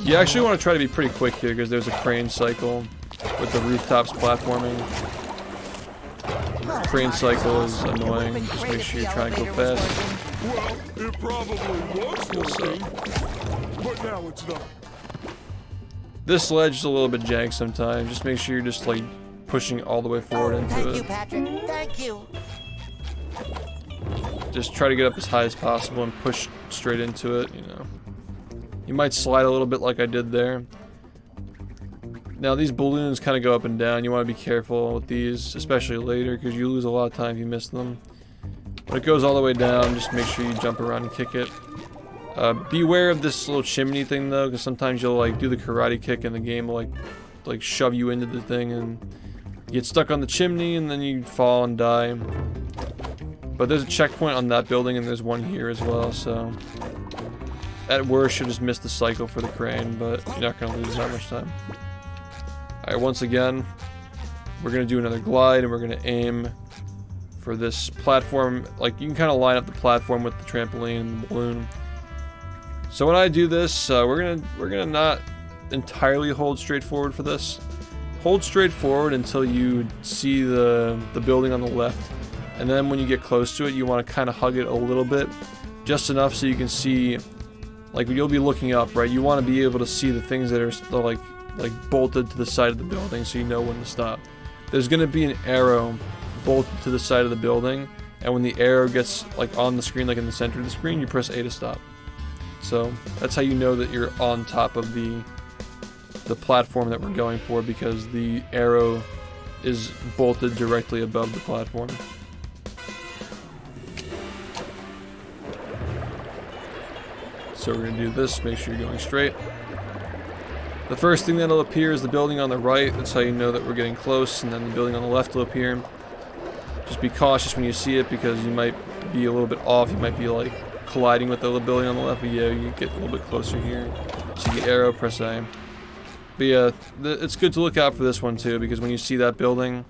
You actually want to try to be pretty quick here because there's a crane cycle with the rooftops platforming. Crane cycle is annoying. Just make sure you try and go fast. Well, it probably was working, but now it's not. This ledge is a little bit jank sometimes. Just make sure you're just like pushing all the way forward into it. Thank you, Patrick. Thank you. Just try to get up as high as possible and push straight into it, you know. You might slide a little bit like I did there. Now these balloons kind of go up and down. You want to be careful with these, especially later, because you lose a lot of time if you miss them. When it goes all the way down, just make sure you jump around and kick it. Beware of this little chimney thing though, because sometimes you'll like do the karate kick and the game will like shove you into the thing and you get stuck on the chimney and then you fall and die. But there's a checkpoint on that building and there's one here as well, so at worst you'll just miss the cycle for the crane, but you're not going to lose that much time. Alright, once again, we're going to do another glide and we're going to aim for this platform. Like, you can kind of line up the platform with the trampoline and the balloon. So when I do this, we're gonna not entirely hold straight forward for this. Hold straight forward until you see the building on the left, and then when you get close to it, you want to kind of hug it a little bit, just enough so you can see, like you'll be looking up, right? You want to be able to see the things that are like bolted to the side of the building, so you know when to stop. There's gonna be an arrow bolted to the side of the building, and when the arrow gets like on the screen, like in the center of the screen, you press A to stop. So that's how you know that you're on top of the platform that we're going for, because the arrow is bolted directly above the platform. So we're going to do this, make sure you're going straight. The first thing that'll appear is the building on the right. That's how you know that we're getting close, and then the building on the left will appear. Just be cautious when you see it because you might be a little bit off. You might be like colliding with the little building on the left, but yeah, you get a little bit closer here. See the arrow, press A. But yeah, it's good to look out for this one too, because when you see that building,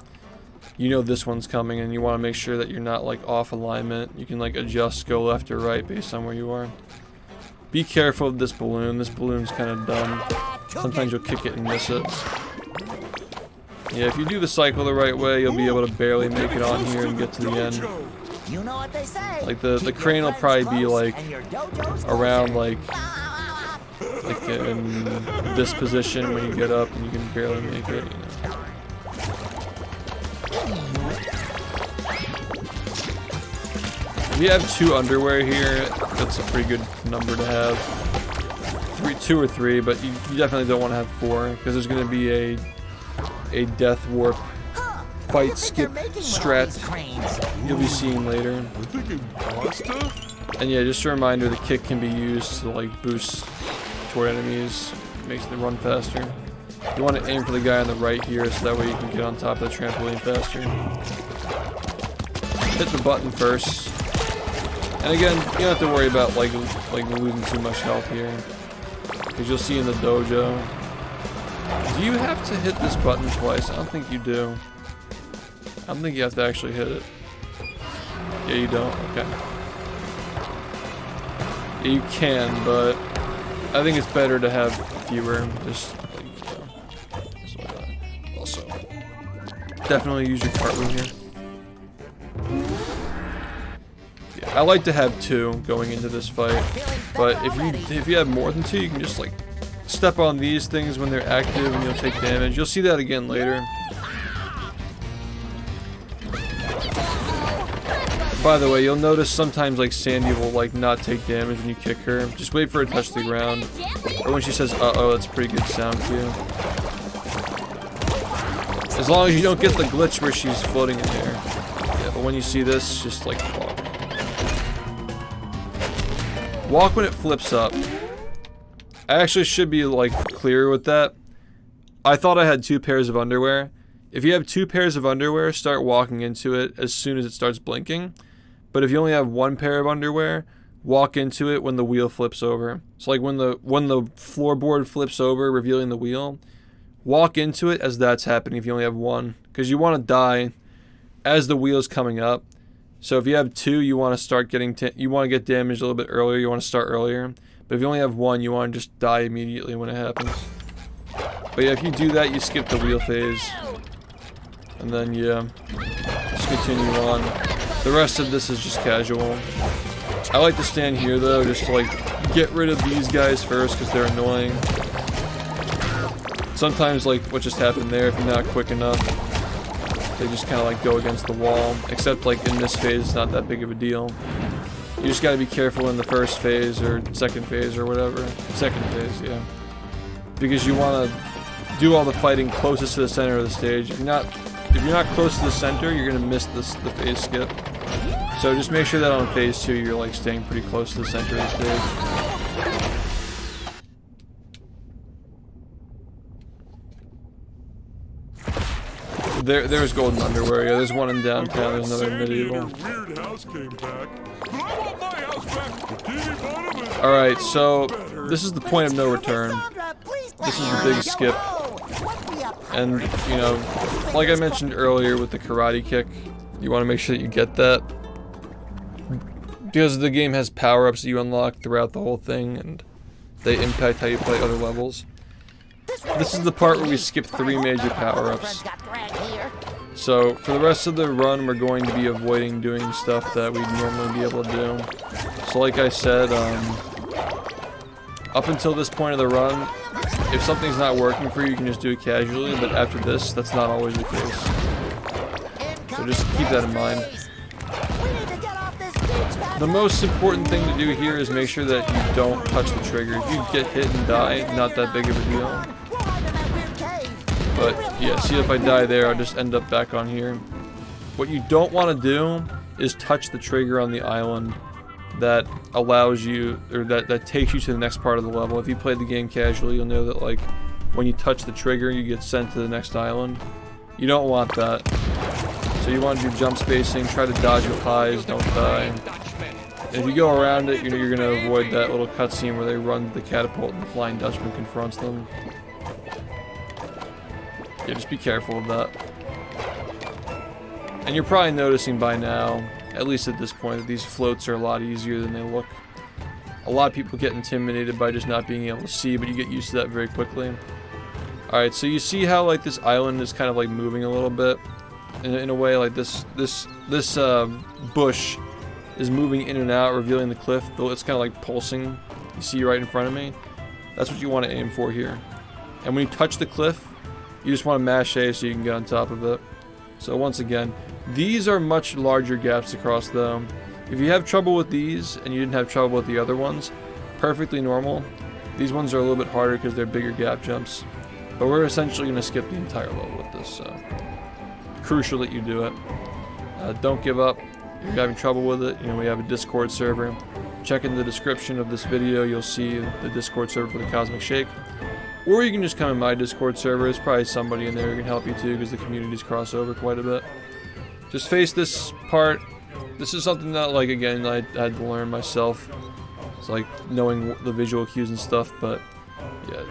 you know this one's coming, and you want to make sure that you're not like off alignment. You can like adjust, go left or right based on where you are. Be careful of this balloon. This balloon's kind of dumb. Sometimes you'll kick it and miss it. Yeah, if you do the cycle the right way, you'll be able to barely make it on here and get to the end. You know what they say. Like the crane will probably be like around like like in this position when you get up and you can barely make it, you know. If you have 2 underwear here, that's a pretty good number to have. 2 or 3, but you definitely don't want to have 4 because there's going to be a death warp fight skip strat you'll be seeing later. And yeah, just a reminder, the kick can be used to like boost toward enemies, makes them run faster. You want to aim for the guy on the right here so that way you can get on top of the trampoline faster. Hit the button first. And again, you don't have to worry about like losing too much health here, because you'll see in the dojo. Do you have to hit this button twice? I don't think you do. I don't think you have to actually hit it. Yeah, you don't. Okay. Yeah, you can, but I think it's better to have fewer. Just like that. Also, definitely use your cartwheel here. I like to have 2 going into this fight, but if you have more than 2, you can just like step on these things when they're active and you'll take damage. You'll see that again later. By the way, you'll notice sometimes like Sandy will like not take damage when you kick her. Just wait for her to touch the ground, or when she says "uh-oh," that's a pretty good sound cue. As long as you don't get the glitch where she's floating in there. Yeah, but when you see this, just like walk. Walk when it flips up. I actually should be like clear with that. I thought I had 2 pairs of underwear. If you have 2 pairs of underwear, start walking into it as soon as it starts blinking. But if you only have 1 pair of underwear, walk into it when the wheel flips over. So like when the floorboard flips over, revealing the wheel, walk into it as that's happening if you only have 1. Because you want to die as the wheel's coming up. So if you have 2, you want to start getting you want to get damaged a little bit earlier. You want to start earlier. But if you only have 1, you want to just die immediately when it happens. But yeah, if you do that, you skip the wheel phase. And then yeah, just continue on. The rest of this is just casual. I like to stand here though, just to like get rid of these guys first because they're annoying. Sometimes like what just happened there, if you're not quick enough, they just kind of like go against the wall. Except like in this phase, it's not that big of a deal. You just gotta be careful in the first phase or second phase or whatever. Second phase, yeah. Because you wanna do all the fighting closest to the center of the stage. If you're not close to the center, you're gonna miss the phase skip. So just make sure that on phase 2, you're like staying pretty close to the center of the stage. There's golden underwear. Yeah, there's one in downtown. There's another in medieval. Alright, so this is the point of no return. This is the big skip. And, you know, like I mentioned earlier with the karate kick, you want to make sure that you get that. Because the game has power-ups that you unlock throughout the whole thing, and they impact how you play other levels. This is the part where we skip 3 major power-ups. So, for the rest of the run, we're going to be avoiding doing stuff that we'd normally be able to do. So like I said, up until this point of the run, if something's not working for you, you can just do it casually, but after this, that's not always the case. So just keep that in mind. The most important thing to do here is make sure that you don't touch the trigger. If you get hit and die, not that big of a deal. But yeah, see, if I die there, I'll just end up back on here. What you don't want to do is touch the trigger on the island that allows you, or that takes you to the next part of the level. If you played the game casually, you'll know that like when you touch the trigger, you get sent to the next island. You don't want that. So you want to do jump spacing, try to dodge with highs, don't die. And if you go around it, you know you're going to avoid that little cutscene where they run the catapult and the Flying Dutchman confronts them. Yeah, just be careful of that. And you're probably noticing by now, at least at this point, that these floats are a lot easier than they look. A lot of people get intimidated by just not being able to see, but you get used to that very quickly. Alright, so you see how like this island is kind of like moving a little bit? In a way, like this bush is moving in and out, revealing the cliff, though it's kind of like pulsing. You see right in front of me? That's what you want to aim for here. And when you touch the cliff, you just want to mash A so you can get on top of it. So once again, these are much larger gaps across though. If you have trouble with these and you didn't have trouble with the other ones, perfectly normal. These ones are a little bit harder because they're bigger gap jumps. But we're essentially going to skip the entire level with this, so crucial that you do it. Don't give up. If you're having trouble with it, you know, we have a Discord server. Check in the description of this video, you'll see the Discord server for the Cosmic Shake. Or you can just come in my Discord server. There's probably somebody in there who can help you too, because the communities cross over quite a bit. Just face this part. This is something that, like, again, I had to learn myself. It's like knowing the visual cues and stuff, but yeah,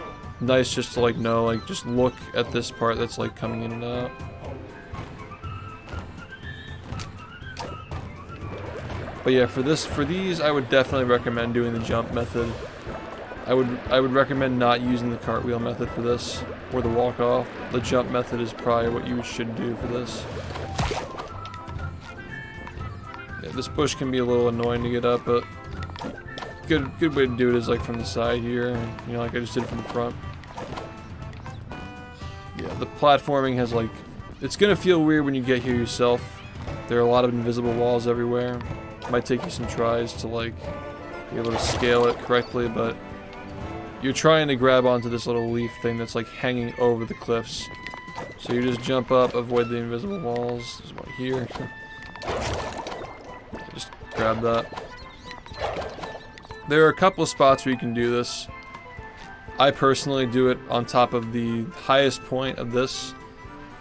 nice just to like know, like just look at this part that's like coming in and out. But yeah, for these, I would definitely recommend doing the jump method. I would recommend not using the cartwheel method for this, or the walk off. The jump method is probably what you should do for this. Yeah, this bush can be a little annoying to get up, but good way to do it is like from the side here, you know, like I just did from the front. Yeah, the platforming has like, it's gonna feel weird when you get here yourself. There are a lot of invisible walls everywhere. It might take you some tries to like be able to scale it correctly, but you're trying to grab onto this little leaf thing that's like hanging over the cliffs. So you just jump up, avoid the invisible walls. There's one here. Just grab that. There are a couple of spots where you can do this. I personally do it on top of the highest point of this.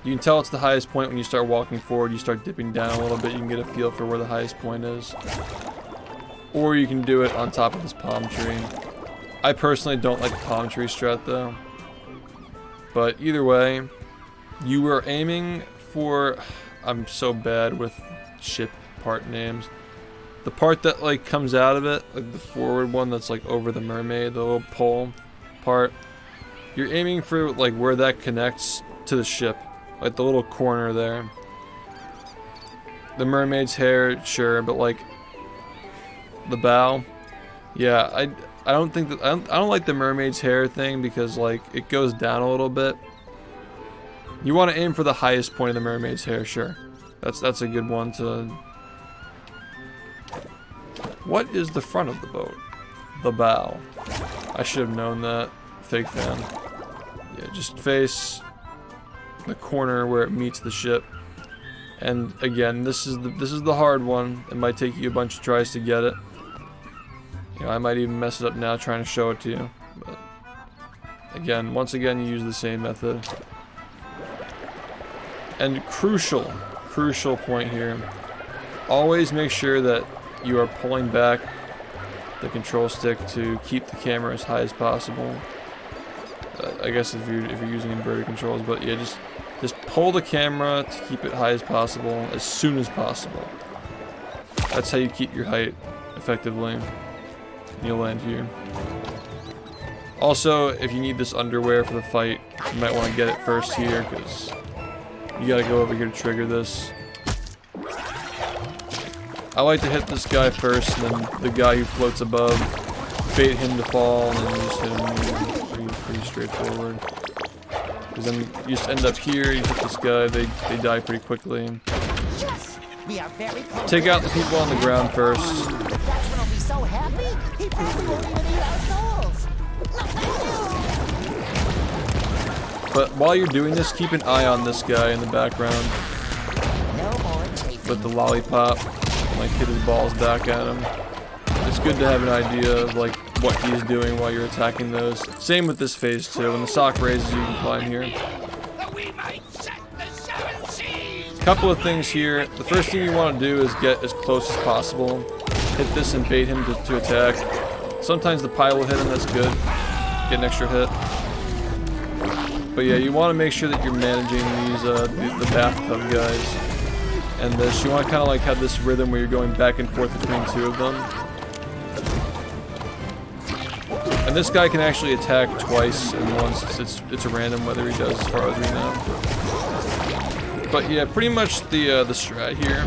You can tell it's the highest point when you start walking forward. You start dipping down a little bit. You can get a feel for where the highest point is. Or you can do it on top of this palm tree. I personally don't like the palm tree strat though. But either way, you are aiming for... I'm so bad with ship part names. The part that like comes out of it, like the forward one that's like over the mermaid, the little pole part. You're aiming for like where that connects to the ship, like the little corner there. The mermaid's hair, sure, but like the bow, yeah, I don't think that I don't like the mermaid's hair thing because like it goes down a little bit. You want to aim for the highest point of the mermaid's hair, sure. That's a good one to. What is the front of the boat? The bow. I should have known that. Fake fan. Yeah, just face the corner where it meets the ship. And again, this is the hard one. It might take you a bunch of tries to get it. You know, I might even mess it up now trying to show it to you. But again, once again, you use the same method. And crucial point here. Always make sure that you are pulling back the control stick to keep the camera as high as possible. I guess if you're using inverted controls, but yeah, just pull the camera to keep it high as possible as soon as possible. That's how you keep your height effectively. And you'll land here. Also, if you need this underwear for the fight, you might want to get it first here because you gotta go over here to trigger this. I like to hit this guy first, and then the guy who floats above, bait him to fall, and then just hit him. Pretty straightforward. Because then you just end up here, you hit this guy, they die pretty quickly. Yes, we are very close. Take out the people on the ground first. That's when I'll be so happy. He probably won't even eat our souls. But while you're doing this, keep an eye on this guy in the background. No more chasing. With the lollipop. Like hit his balls back at him. It's good to have an idea of like what he's doing while you're attacking those. Same with this phase too. When the sock raises, you can climb here. Couple of things here. The first thing you want to do is get as close as possible. Hit this and bait him to attack. Sometimes the pile will hit him. That's good. Get an extra hit. But yeah, you want to make sure that you're managing these the bathtub guys. And this, you want to kind of like have this rhythm where you're going back and forth between two of them. And this guy can actually attack twice and once. It's a random whether he does, as far as we know. But yeah, pretty much the strat here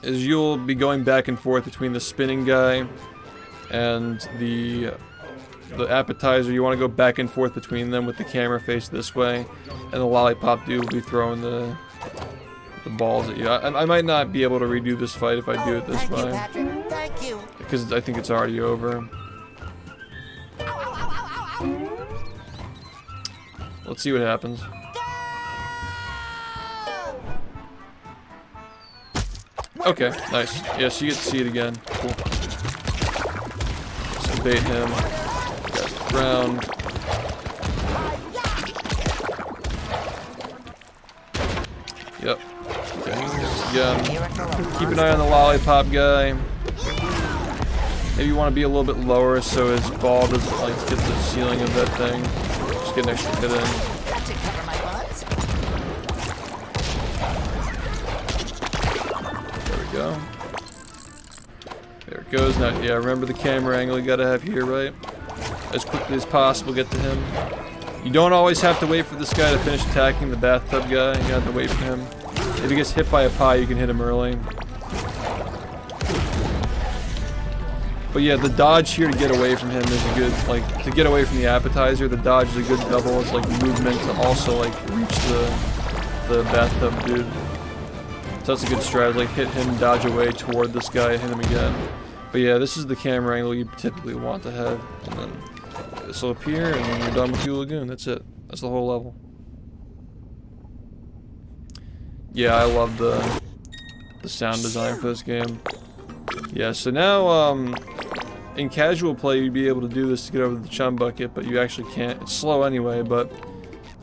is you'll be going back and forth between the spinning guy and the the Appetizer, you want to go back and forth between them with the camera face this way, and the Lollipop dude will be throwing the balls at you. I might not be able to redo this fight if I do it this Thank you, way, Patrick. Thank you. because I think it's already over. Let's see what happens. Okay, nice. Yeah, so you get to see it again. Cool. So bait him. Guys to the ground. Yep. Okay, again. Keep an eye on the Lollipop guy. Maybe you want to be a little bit lower so his ball doesn't like hit the ceiling of that thing. Just get an extra hit in. That should cover my butts. There we go. There it goes. Now, yeah, remember the camera angle you gotta have here, right? As quickly as possible, get to him. You don't always have to wait for this guy to finish attacking the bathtub guy. You have to wait for him. If he gets hit by a pie, you can hit him early. But yeah, the dodge here to get away from him is a good, like, to get away from the Appetizer, the dodge is a good double, it's like movement to also, like, reach the bathtub dude. So that's a good strategy, like, hit him, dodge away toward this guy, hit him again. But yeah, this is the camera angle you typically want to have. And then this will appear, and then you're done with your lagoon, that's it. That's the whole level. Yeah, I love the sound design for this game. Yeah, so now, in casual play, you'd be able to do this to get over the chum bucket, but you actually can't. It's slow anyway, but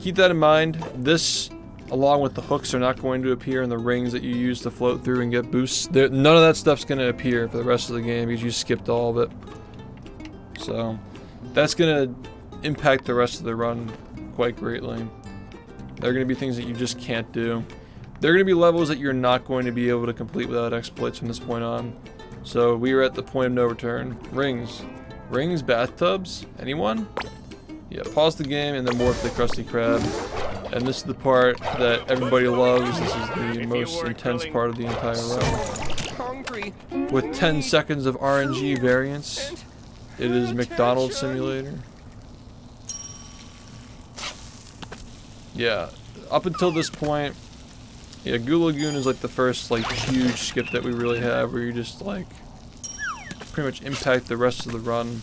keep that in mind. This, along with the hooks, are not going to appear in the rings that you use to float through and get boosts. None of that stuff's going to appear for the rest of the game because you skipped all of it. So, that's going to impact the rest of the run quite greatly. There are going to be things that you just can't do. There are going to be levels that you're not going to be able to complete without exploits from this point on. So we are at the point of no return. Rings. Rings, bathtubs? Anyone? Yeah, pause the game and then morph the Krusty Krab. And this is the part that everybody loves. This is the most intense part of the entire run. With 10 seconds of RNG variance, it is McDonald's Simulator. Yeah, up until this point, yeah, Goo Lagoon is like the first like huge skip that we really have where you just like pretty much impact the rest of the run.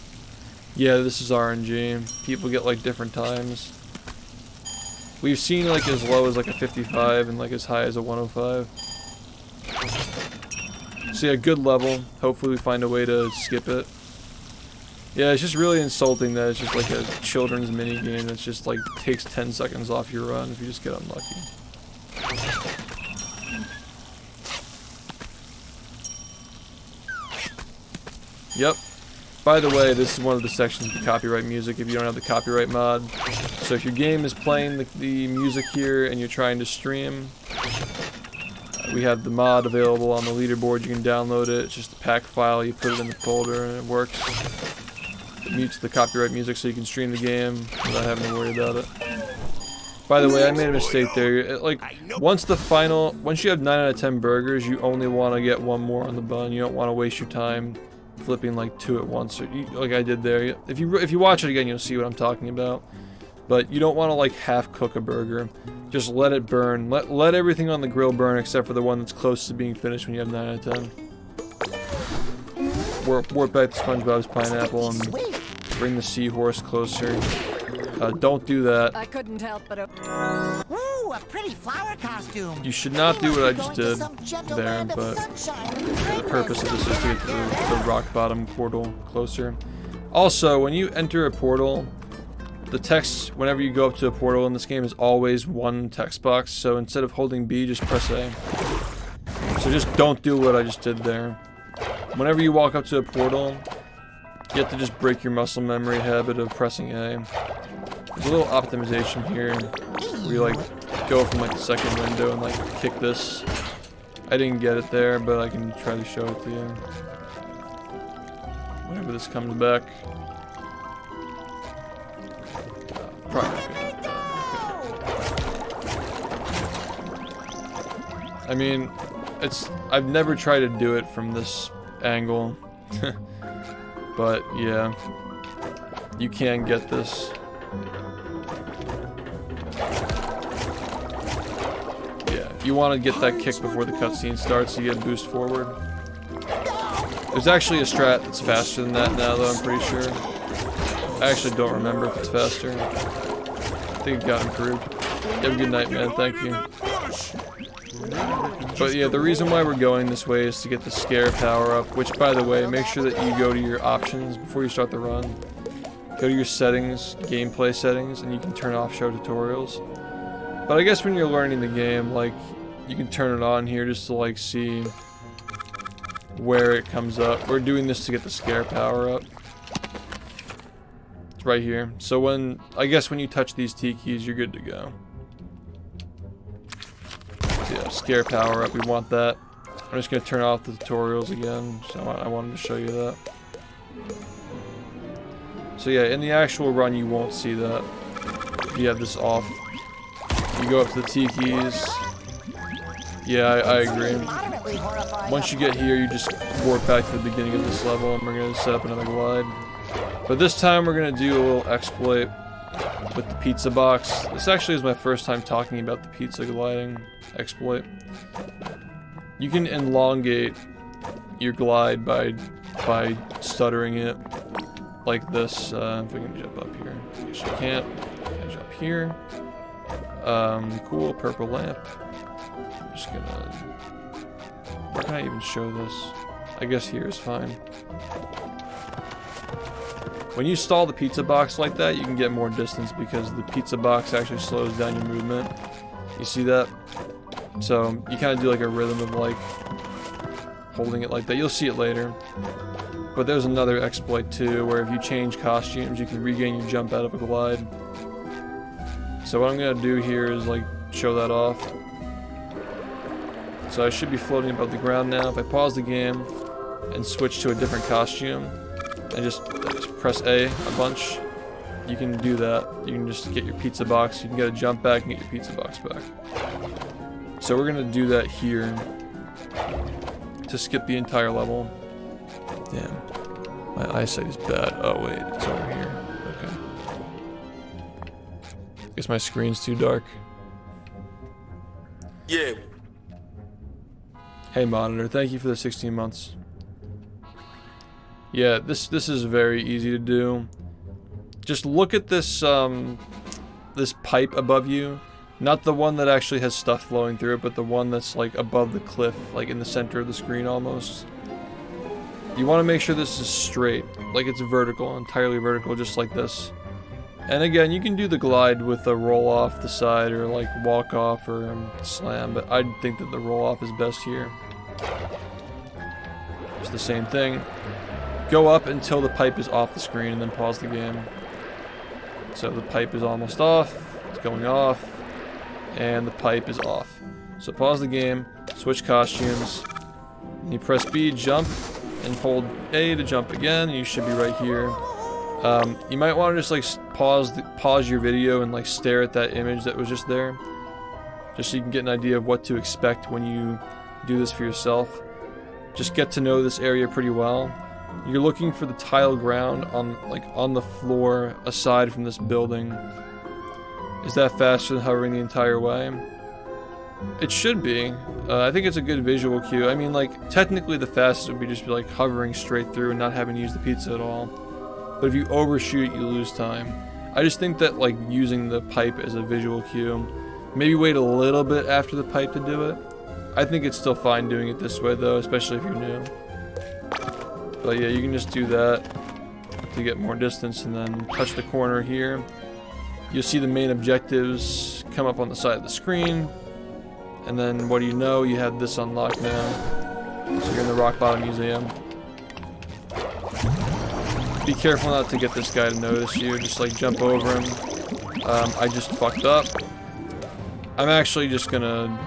Yeah, this is RNG. People get like different times. We've seen like as low as like a 55 and like as high as a 105. So yeah, good level. Hopefully we find a way to skip it. Yeah, it's just really insulting that it's just like a children's mini game that's just like takes 10 seconds off your run if you just get unlucky. Yep. By the way, this is one of the sections of the copyright music if you don't have the copyright mod. So if your game is playing the music here and you're trying to stream, we have the mod available on the leaderboard. You can download it. It's just a pack file. You put it in the folder and it works. It mutes the copyright music so you can stream the game without having to worry about it. By the way, I made a mistake there. Like, once you have 9 out of 10 burgers, you only want to get one more on the bun. You don't want to waste your time flipping like 2 at once, like I did there. If you watch it again, you'll see what I'm talking about. But you don't want to like half cook a burger. Just let it burn. Let everything on the grill burn except for the one that's close to being finished when you have 9 out of 10. Warp back to SpongeBob's pineapple and bring the Seahorse closer. Don't do that. I couldn't help but Ooh, a pretty flower costume. You should not do what I just did there, but the purpose of this is to get to the rock bottom portal closer. Also, when you enter a portal, the text, whenever you go up to a portal in this game, is always one text box. So instead of holding B, just press A. So just don't do what I just did there. Whenever you walk up to a portal, you have to just break your muscle memory habit of pressing A. There's a little optimization here where you like go from like the second window and like kick this. I didn't get it there, but I can try to show it to you. Whenever this comes back. I mean, I've never tried to do it from this angle. But yeah. you can get this. Yeah, you want to get that kick before the cutscene starts so you get a boost forward. There's actually a strat that's faster than that now, though, I'm pretty sure. I actually don't remember if it's faster. I think it got improved. Have a good night, man. Thank you. But yeah, the reason why we're going this way is to get the scare power up, which, by the way, make sure that you go to your options before you start the run. Go to your settings, gameplay settings, and you can turn off show tutorials. But I guess when you're learning the game, like, you can turn it on here just to, like, see where it comes up. We're doing this to get the scare power up. It's right here. So when, I guess when you touch these T keys, you're good to go. So yeah, scare power up, we want that. I'm just gonna turn off the tutorials again, so I wanted to show you that. So yeah, in the actual run you won't see that. If you have this off. You go up to the T keys. Yeah, I agree. Once you get here, you just warp back to the beginning of this level, and we're gonna set up another glide. But this time we're gonna do a little exploit with the pizza box. This actually is my first time talking about the pizza gliding exploit. You can elongate your glide by stuttering it like this. If we can jump up here, I guess you can't. I jump here. Cool purple lamp. I'm just gonna. Where can I even show this? I guess here is fine. When you stall the pizza box like that, you can get more distance because the pizza box actually slows down your movement. You see that? So you kind of do like a rhythm of like holding it like that. You'll see it later. But there's another exploit too, where if you change costumes, you can regain your jump out of a glide. So what I'm gonna do here is like show that off. So I should be floating above the ground now. If I pause the game and switch to a different costume and just press A a bunch, you can do that. You can just get your pizza box. You can get a jump back and get your pizza box back. So we're gonna do that here to skip the entire level. Damn, my eyesight is bad. Oh wait, it's over here. Okay. Guess my screen's too dark. Yeah. Hey monitor, thank you for the 16 months. Yeah, this is very easy to do. Just look at this this pipe above you. Not the one that actually has stuff flowing through it, but the one that's like above the cliff, like in the center of the screen almost. You want to make sure this is straight, like it's vertical, entirely vertical, just like this. And again, you can do the glide with a roll off the side or like walk off or slam, but I think that the roll off is best here. It's the same thing. Go up until the pipe is off the screen and then pause the game. So the pipe is almost off, it's going off, and the pipe is off. So pause the game, switch costumes, and you press B, jump, and hold A to jump again, and you should be right here. You might want to just like pause your video and like stare at that image that was just there, just so you can get an idea of what to expect when you do this for yourself. Just get to know this area pretty well. You're looking for the tile ground on the floor aside from this building. Is that faster than hovering the entire way? It should be. I think it's a good visual cue. I mean, like, technically the fastest would be just like hovering straight through and not having to use the pizza at all. But if you overshoot, you lose time. I just think that like using the pipe as a visual cue, maybe wait a little bit after the pipe to do it. I think it's still fine doing it this way though, especially if you're new. But yeah, you can just do that to get more distance and then touch the corner here. You'll see the main objectives come up on the side of the screen. And then what do you know, you have this unlocked now. So you're in the Rock Bottom Museum. Be careful not to get this guy to notice you, just like jump over him. I just fucked up. I'm actually just gonna...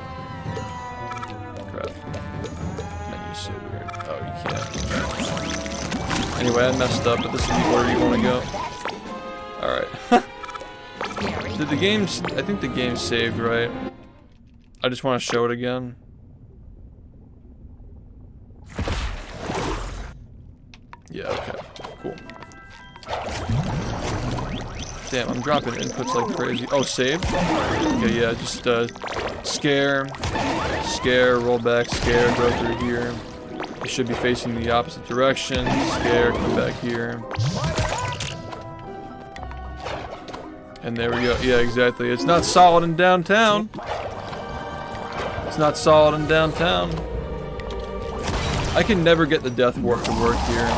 Crap. Menu's so weird. Oh, you can't. Anyway, I messed up, but this is the order you want to go. Alright. Did the game... I think the game saved, right? I just want to show it again. Yeah, okay. Cool. Damn, I'm dropping inputs like crazy. Oh, save? Okay, yeah, just scare, roll back, scare, go through here. You should be facing the opposite direction. Scare, come back here. And there we go. Yeah, exactly. It's not solid in downtown. It's not solid in downtown. I can never get the death warp to work here.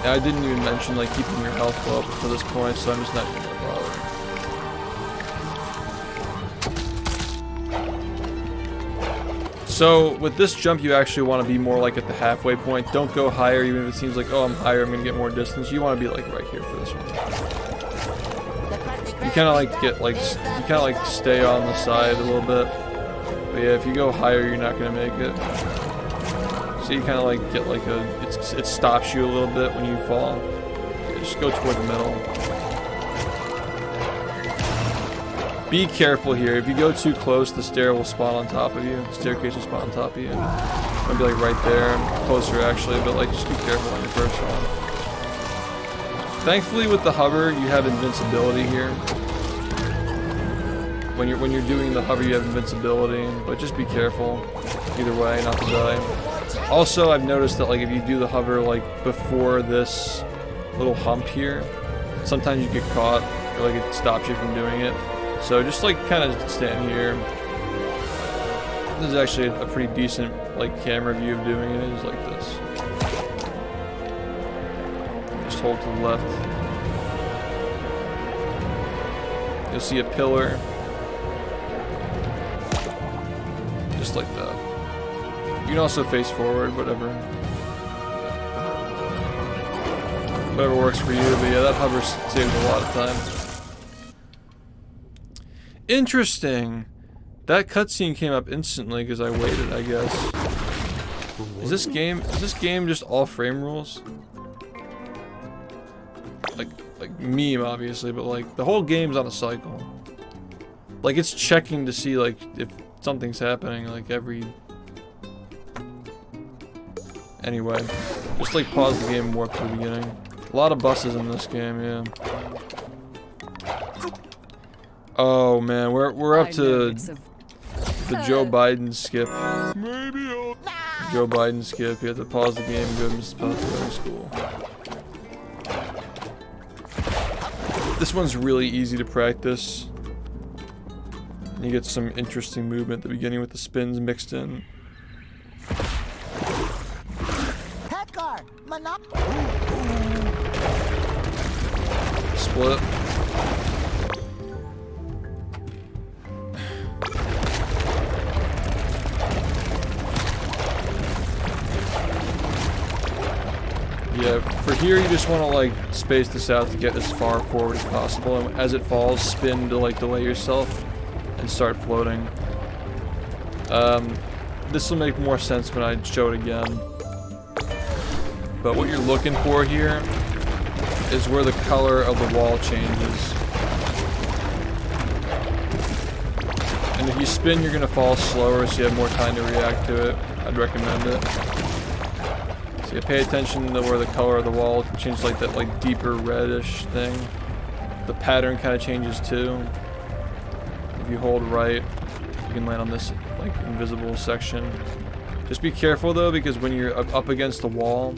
And I didn't even mention like keeping your health low up to this point, so I'm just not even gonna bother. So with this jump, you actually want to be more like at the halfway point. Don't go higher, even if it seems like, oh, I'm higher, I'm gonna get more distance. You want to be like right here for this one. You kind of like get like stay on the side a little bit. But yeah, if you go higher, you're not gonna make it. So you kind of like get like it stops you a little bit when you fall. Just go toward the middle. Be careful here. If you go too close, the stair will spawn on top of you. The staircase will spawn on top of you. It'll be like right there, closer actually, but like just be careful on your first one. Thankfully with the hover, you have invincibility here. When you're doing the hover, you have invincibility, but just be careful either way, not to die. Also, I've noticed that like if you do the hover like before this little hump here, sometimes you get caught or like it stops you from doing it. So just like kind of stand here. This is actually a pretty decent like camera view of doing it. Is like this. Just hold to the left. You'll see a pillar. Just like that. You can also face forward, whatever works for you, but yeah, that hover saves a lot of time. Interesting. That cutscene came up instantly because I waited, I guess. Is this game just all frame rules? Like meme, obviously, but like the whole game's on a cycle. Like it's checking to see like if something's happening like every... Anyway, just like pause the game and warp to the beginning. A lot of buses in this game, yeah. Oh man, we're up to the Joe Biden skip. Joe Biden skip. You have to pause the game and go to Mrs. Popularity School. This one's really easy to practice. And you get some interesting movement at the beginning with the spins mixed in. Split. Yeah, for here you just want to like space this out to get as far forward as possible, and as it falls, spin to like delay yourself and start floating. This will make more sense when I show it again. But what you're looking for here is where the color of the wall changes. And if you spin, you're gonna fall slower, so you have more time to react to it. I'd recommend it. So you pay attention to where the color of the wall changes, like that like deeper reddish thing. The pattern kind of changes too. If you hold right, you can land on this like invisible section. Just be careful though, because when you're up against the wall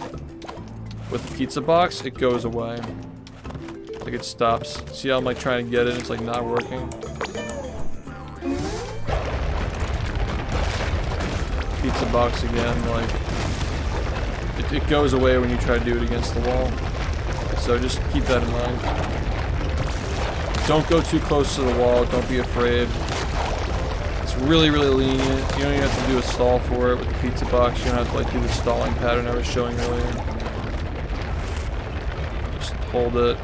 with the pizza box, it goes away. Like it stops. See how I'm like trying to get it, it's like not working. Pizza box again, like it goes away when you try to do it against the wall. So just keep that in mind. Don't go too close to the wall, don't be afraid. It's really, really lenient. You don't even have to do a stall for it with the pizza box. You don't have to like do the stalling pattern I was showing earlier. Just hold it.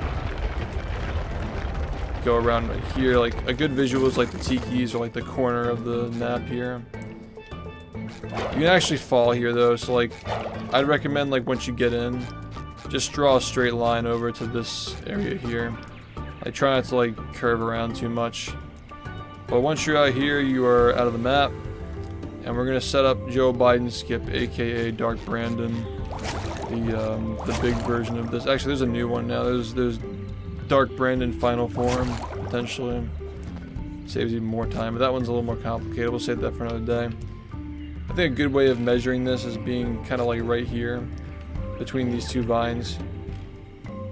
Go around right here. Like a good visual is like the tikis or like the corner of the map here. You can actually fall here though, so like I'd recommend like once you get in, just draw a straight line over to this area here. I try not to like curve around too much. But once you're out here, you are out of the map. And we're gonna set up Joe Biden skip, aka Dark Brandon. The big version of this. Actually there's a new one now. There's Dark Brandon final form, potentially. Saves even more time, but that one's a little more complicated. We'll save that for another day. I think a good way of measuring this is being kind of like right here, between these two vines.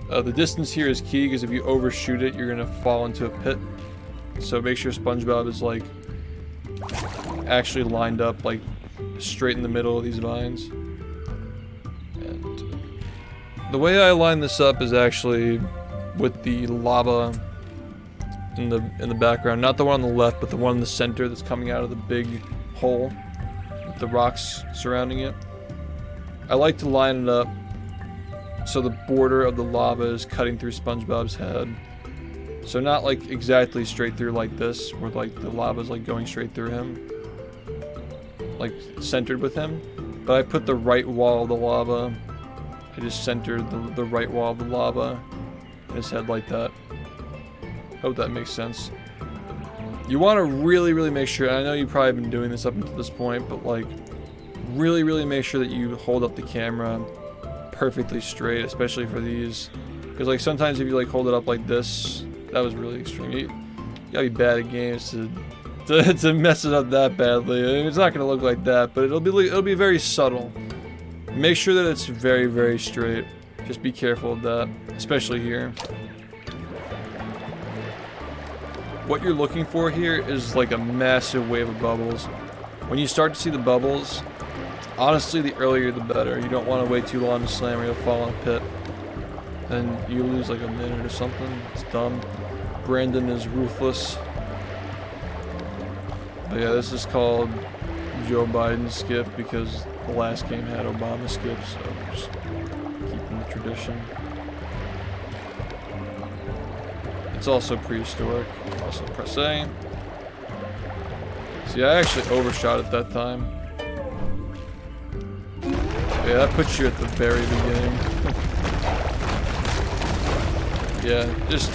The distance here is key, because if you overshoot it, you're gonna fall into a pit. So make sure SpongeBob is like actually lined up like straight in the middle of these vines. And the way I line this up is actually with the lava in the background, not the one on the left, but the one in the center that's coming out of the big hole with the rocks surrounding it. I like to line it up so the border of the lava is cutting through SpongeBob's head. So not like exactly straight through like this, where like the lava is like going straight through him, like centered with him. But I put the right wall of the lava, I just centered the right wall of the lava in his head like that. Hope that makes sense. You want to really make sure, I know you've probably been doing this up until this point, but like really make sure that you hold up the camera perfectly straight, especially for these, because like sometimes if you like hold it up like this, that was really extreme. You gotta be bad at games to mess it up that badly. I mean, it's not gonna look like that, but it'll be very subtle. Make sure that it's very straight. Just be careful of that, especially here. What you're looking for here is like a massive wave of bubbles. When you start to see the bubbles, honestly, the earlier the better. You don't want to wait too long to slam or you'll fall in a pit. Then you lose like a minute or something. It's dumb. Brandon is ruthless. But yeah, this is called Joe Biden skip because the last game had Obama skip, so just keeping the tradition. It's also prehistoric. Also press A. See, I actually overshot it that time. Yeah, that puts you at the very beginning. Yeah, just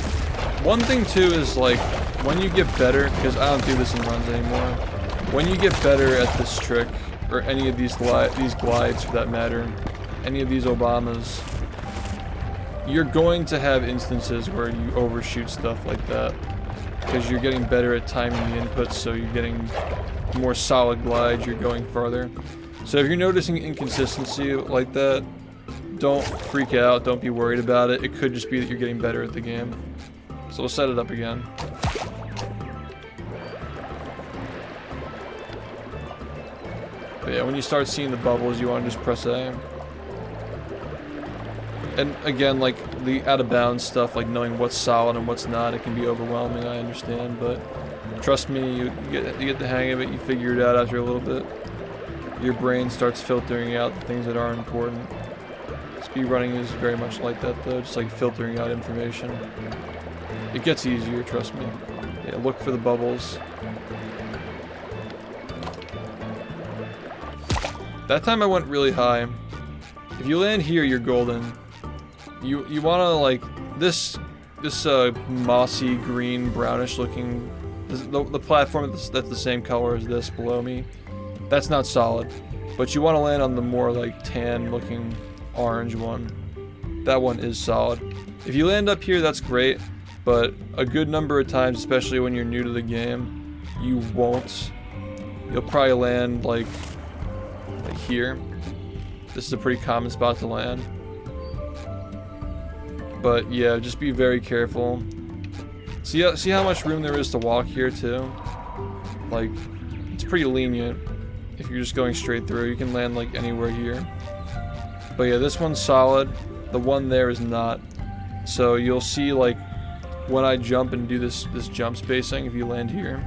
one thing too is like when you get better, because I don't do this in runs anymore. When you get better at this trick, or any of these glides for that matter, any of these Obamas, you're going to have instances where you overshoot stuff like that, because you're getting better at timing the inputs, so you're getting more solid glides, you're going farther. So if you're noticing inconsistency like that, don't freak out, don't be worried about it. It could just be that you're getting better at the game. So we'll set it up again. But yeah, when you start seeing the bubbles, you want to just press A. And again, like the out of bounds stuff, like knowing what's solid and what's not, it can be overwhelming, I understand, but trust me, you get the hang of it, you figure it out after a little bit. Your brain starts filtering out the things that aren't important. Speedrunning is very much like that though, just like filtering out information. It gets easier, trust me. Yeah, look for the bubbles. That time I went really high. If you land here, you're golden. You wanna like this mossy green brownish looking the platform that's the same color as this below me. That's not solid, but you want to land on the more like tan looking orange one. That one is solid. If you land up here, that's great, but a good number of times, especially when you're new to the game, you won't. You'll probably land like here. This is a pretty common spot to land. But yeah, just be very careful. See how much room there is to walk here too? Like, it's pretty lenient. If you're just going straight through, you can land like anywhere here. But yeah, this one's solid. The one there is not. So you'll see like when I jump and do this jump spacing, if you land here,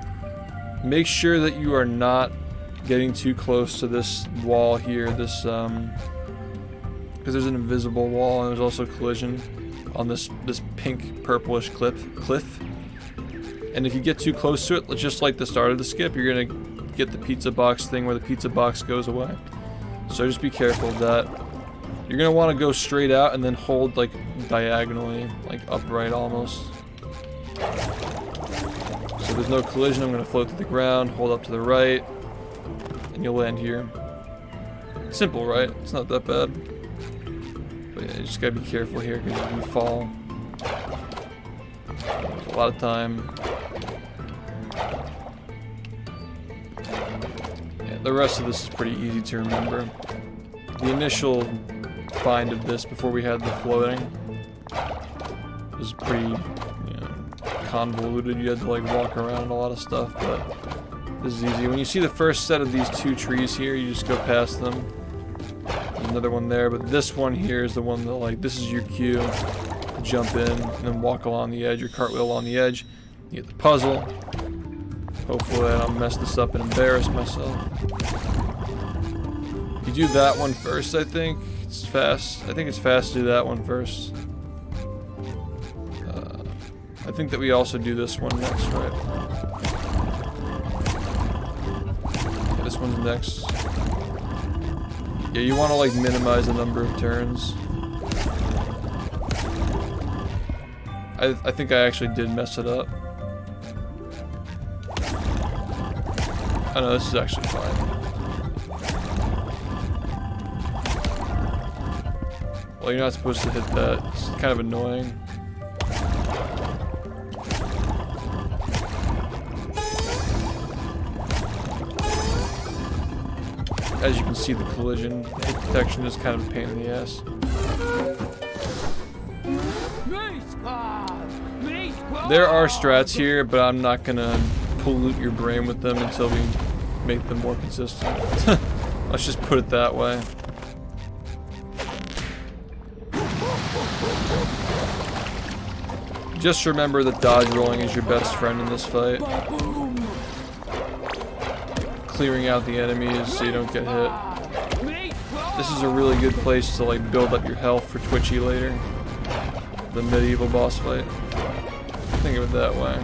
make sure that you are not getting too close to this wall here, this because there's an invisible wall and there's also collision on this pink purplish cliff. And if you get too close to it, just like the start of the skip, you're gonna get the pizza box thing where the pizza box goes away. So just be careful of that. You're gonna want to go straight out and then hold like diagonally, like upright almost. So there's no collision. I'm gonna float to the ground, hold up to the right, and you'll land here. Simple, right? It's not that bad. But yeah, you just gotta be careful here because if you fall, a lot of time. Yeah, the rest of this is pretty easy to remember. The initial find of this before we had the floating was pretty, you know, convoluted. You had to like walk around a lot of stuff, but this is easy. When you see the first set of these 2 trees here, you just go past them. There's another one there, but this one here is the one that, like, this is your cue to jump in and then walk along the edge, or cartwheel along the edge. You get the puzzle. Hopefully I don't mess this up and embarrass myself. You do that one first, I think. It's fast. I think it's fast to do that one first. I think that we also do this one next, right? Yeah, this one's next. Yeah, you want to like minimize the number of turns. I think I actually did mess it up. Oh no, this is actually fine. Well, you're not supposed to hit that. It's kind of annoying. As you can see, the collision hit detection is kind of a pain in the ass. There are strats here, but I'm not gonna pollute your brain with them until we make them more consistent. Let's just put it that way. Just remember that dodge rolling is your best friend in this fight. Clearing out the enemies so you don't get hit. This is a really good place to like build up your health for Twitchy later. The medieval boss fight. Think of it that way.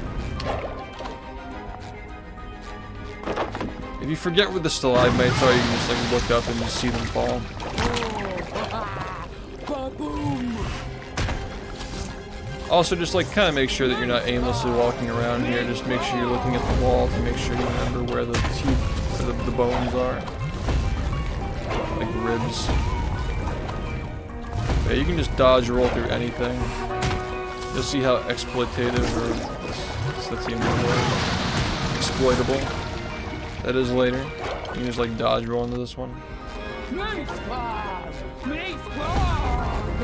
If you forget where the stalagmites are, you can just like look up and just see them fall. Also, just like kind of make sure that you're not aimlessly walking around here. Just make sure you're looking at the wall to make sure you remember where the teeth, where the bones are, like ribs. Yeah, you can just dodge roll through anything. You'll see how exploitative, or what's the team word? Exploitable that is later. You can just like dodge roll into this one.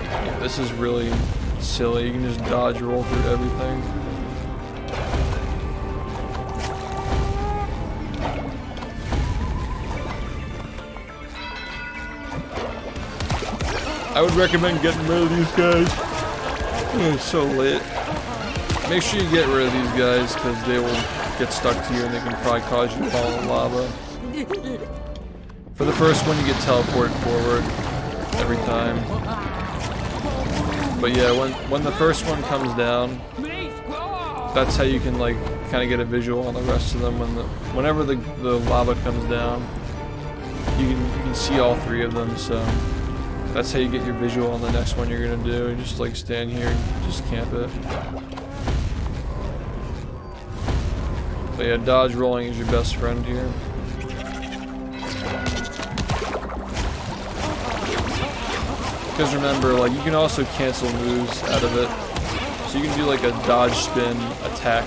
Yeah, this is really silly. You can just dodge roll through everything. I would recommend getting rid of these guys. Oh, it's so lit. Make sure you get rid of these guys because they will get stuck to you and they can probably cause you to fall in lava. For the first one, you get teleported forward every time. But yeah, when the first one comes down, that's how you can like kind of get a visual on the rest of them. Whenever the lava comes down, you can see all 3 of them. So that's how you get your visual on the next one you're gonna do. You just like stand here and just camp it. But yeah, dodge rolling is your best friend here. Because remember, like, you can also cancel moves out of it. So you can do like a dodge spin attack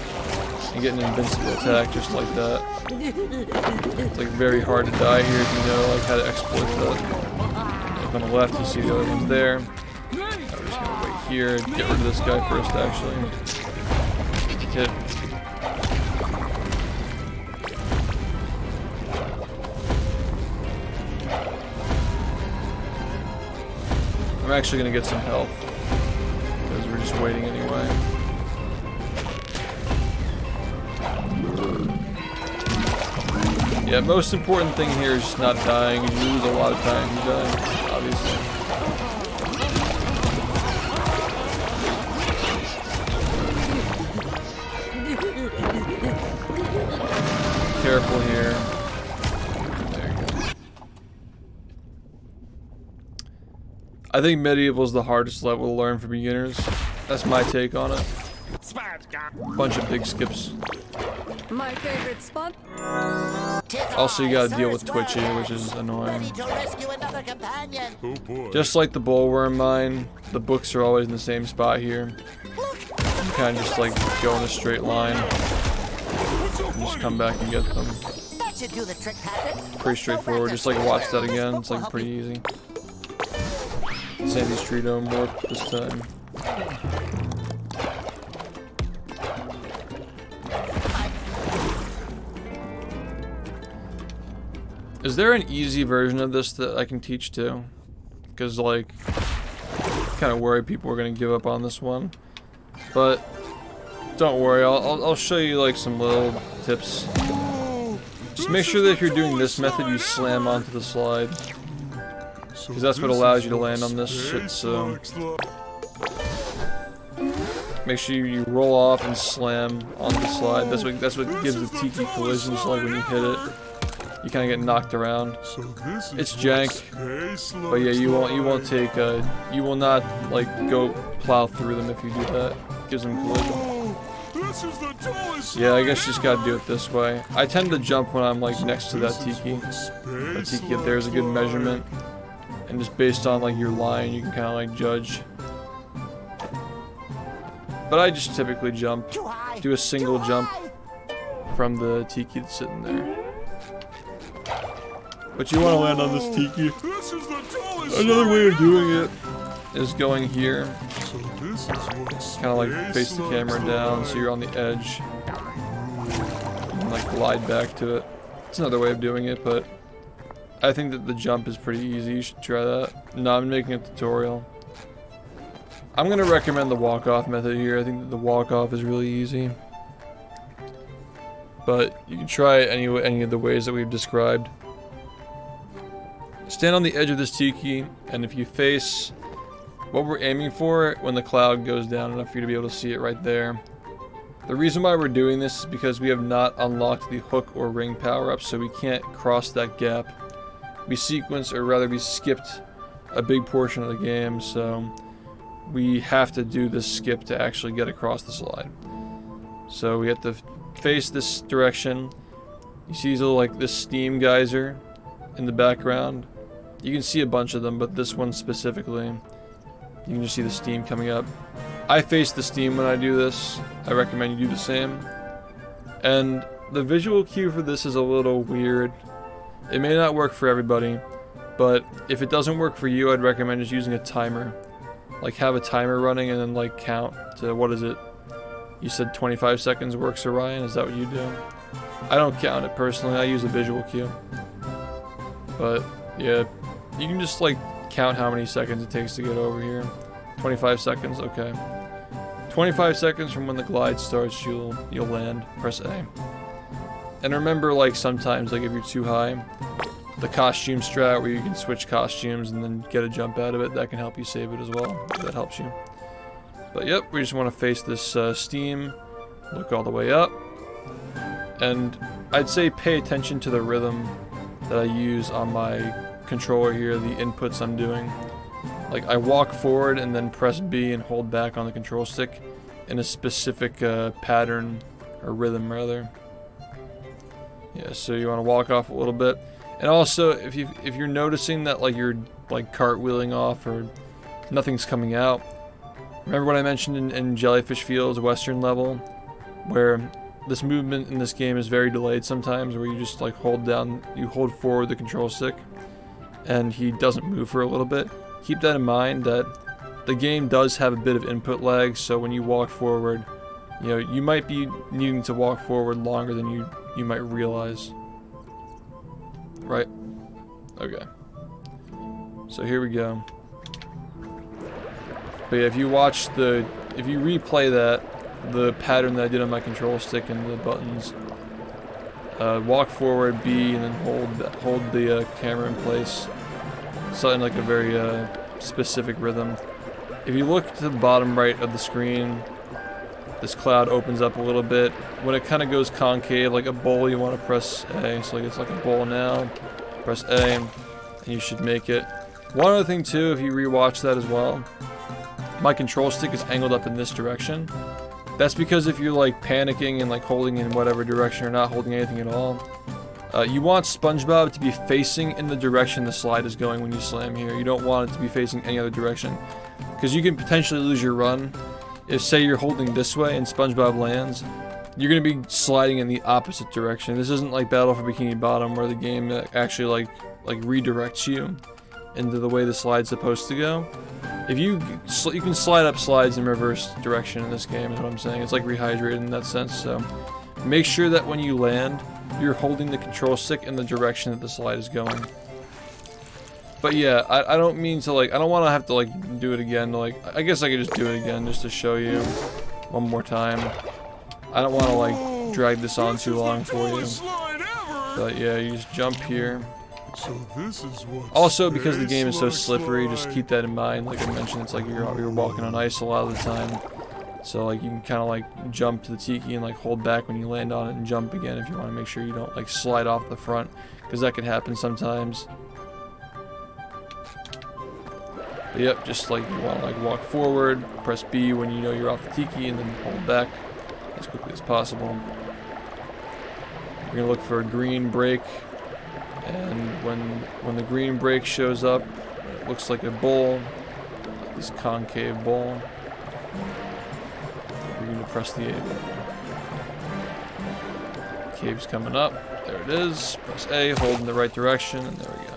and get an invincible attack just like that. It's like very hard to die here if you know like how to exploit that. Like on the left you see the other ones there. We're just gonna wait here, get rid of this guy first actually. Hit. I'm actually gonna get some health because we're just waiting anyway. Yeah, most important thing here is just not dying. You lose a lot of time if you die, obviously. Careful here. I think medieval is the hardest level to learn for beginners. That's my take on it. Bunch of big skips. My favorite spot. Also, you gotta deal with Twitchy, which is annoying. Oh boy. Just like the bullworm mine, the books are always in the same spot here. You kind of just like go in a straight line and just come back and get them. That should do the trick, Patrick. Pretty straightforward. Just like watch that again. It's like pretty easy. Sandy's tree dome warp this time. Is there an easy version of this that I can teach too? Because like, kind of worried people are gonna give up on this one. But don't worry, I'll show you like some little tips. Just make sure that if you're doing this method, you slam onto the slide. Because that's what allows you to land on this shit, so... Make sure you roll off and slam onto the slide. That's what gives the tiki collisions, like when you hit it. You kind of get knocked around. It's jank, but yeah, you will not like go plow through them if you do that. It gives them collision. Yeah, I guess you just gotta do it this way. I tend to jump when I'm like next to that tiki. That tiki up there is a good measurement, and just based on like your line, you can kind of like judge. But I just typically jump, do a single jump from the tiki that's sitting there. But you want to land on this tiki. Another way of doing it is going here. Kind of like face the camera down so you're on the edge. And like glide back to it. It's another way of doing it, but I think that the jump is pretty easy. You should try that. No, I'm making a tutorial. I'm going to recommend the walk-off method here. I think that the walk-off is really easy. But you can try any of the ways that we've described. Stand on the edge of this tiki, and if you face what we're aiming for when the cloud goes down enough for you to be able to see it right there. The reason why we're doing this is because we have not unlocked the hook or ring power-up, so we can't cross that gap. We sequenced, or rather we skipped a big portion of the game, so we have to do this skip to actually get across the slide. So we have to face this direction. You see these little, like, this steam geyser in the background. You can see a bunch of them, but this one specifically, you can just see the steam coming up. I face the steam when I do this. I recommend you do the same. And the visual cue for this is a little weird. It may not work for everybody, but if it doesn't work for you, I'd recommend just using a timer. Like, have a timer running and then like count to, what is it? You said 25 seconds works, Orion? Is that what you do? I don't count it personally, I use a visual cue. But yeah, you can just like count how many seconds it takes to get over here. 25 seconds, okay. 25 seconds from when the glide starts, you'll land. Press A. And remember, like, sometimes, like, if you're too high, the costume strat where you can switch costumes and then get a jump out of it, that can help you save it as well. That helps you. But yep, we just want to face this steam, look all the way up, and I'd say pay attention to the rhythm that I use on my controller here, the inputs I'm doing. Like, I walk forward and then press B and hold back on the control stick in a specific pattern, or rhythm rather. Yeah, so you want to walk off a little bit. And also, if you're noticing that like you're like cartwheeling off or nothing's coming out, remember what I mentioned in Jellyfish Fields Western level, where this movement in this game is very delayed sometimes, where you just like hold forward the control stick, and he doesn't move for a little bit. Keep that in mind, that the game does have a bit of input lag, so when you walk forward, you know, you might be needing to walk forward longer than you might realize. Right? Okay. So here we go. But yeah, if you replay that, the pattern that I did on my control stick and the buttons, walk forward, B, and then hold the camera in place. Something like a very specific rhythm. If you look to the bottom right of the screen, this cloud opens up a little bit. When it kind of goes concave, like a bowl, you want to press A. So like it's like a bowl now. Press A, and you should make it. One other thing too, if you rewatch that as well, my control stick is angled up in this direction. That's because if you're like panicking and like holding in whatever direction or not holding anything at all, you want SpongeBob to be facing in the direction the slide is going when you slam here. You don't want it to be facing any other direction, because you can potentially lose your run if say you're holding this way and SpongeBob lands, you're gonna be sliding in the opposite direction. This isn't like Battle for Bikini Bottom where the game actually like redirects you into the way the slide's supposed to go. If you can slide up slides in reverse direction in this game, is what I'm saying. It's like rehydrated in that sense. So make sure that when you land, you're holding the control stick in the direction that the slide is going. But yeah, I don't mean to like, I don't want to have to like do it again. Like, I guess I could just do it again just to show you one more time. I don't want to like drag this on too long for you. But yeah, you just jump here. So this is what Also, because the game is so slippery, just keep that in mind. Like I mentioned, it's like you're walking on ice a lot of the time. So like you can kind of like jump to the tiki and like hold back when you land on it and jump again if you want to make sure you don't like slide off the front, because that can happen sometimes. But yep, just like you want to like walk forward, press B when you know you're off the tiki, and then hold back as quickly as possible. You're gonna look for a green break, and when the green break shows up, it looks like a bowl, this concave bowl. You're gonna press the A button. Cave's coming up. There it is. Press A, hold in the right direction, and there we go.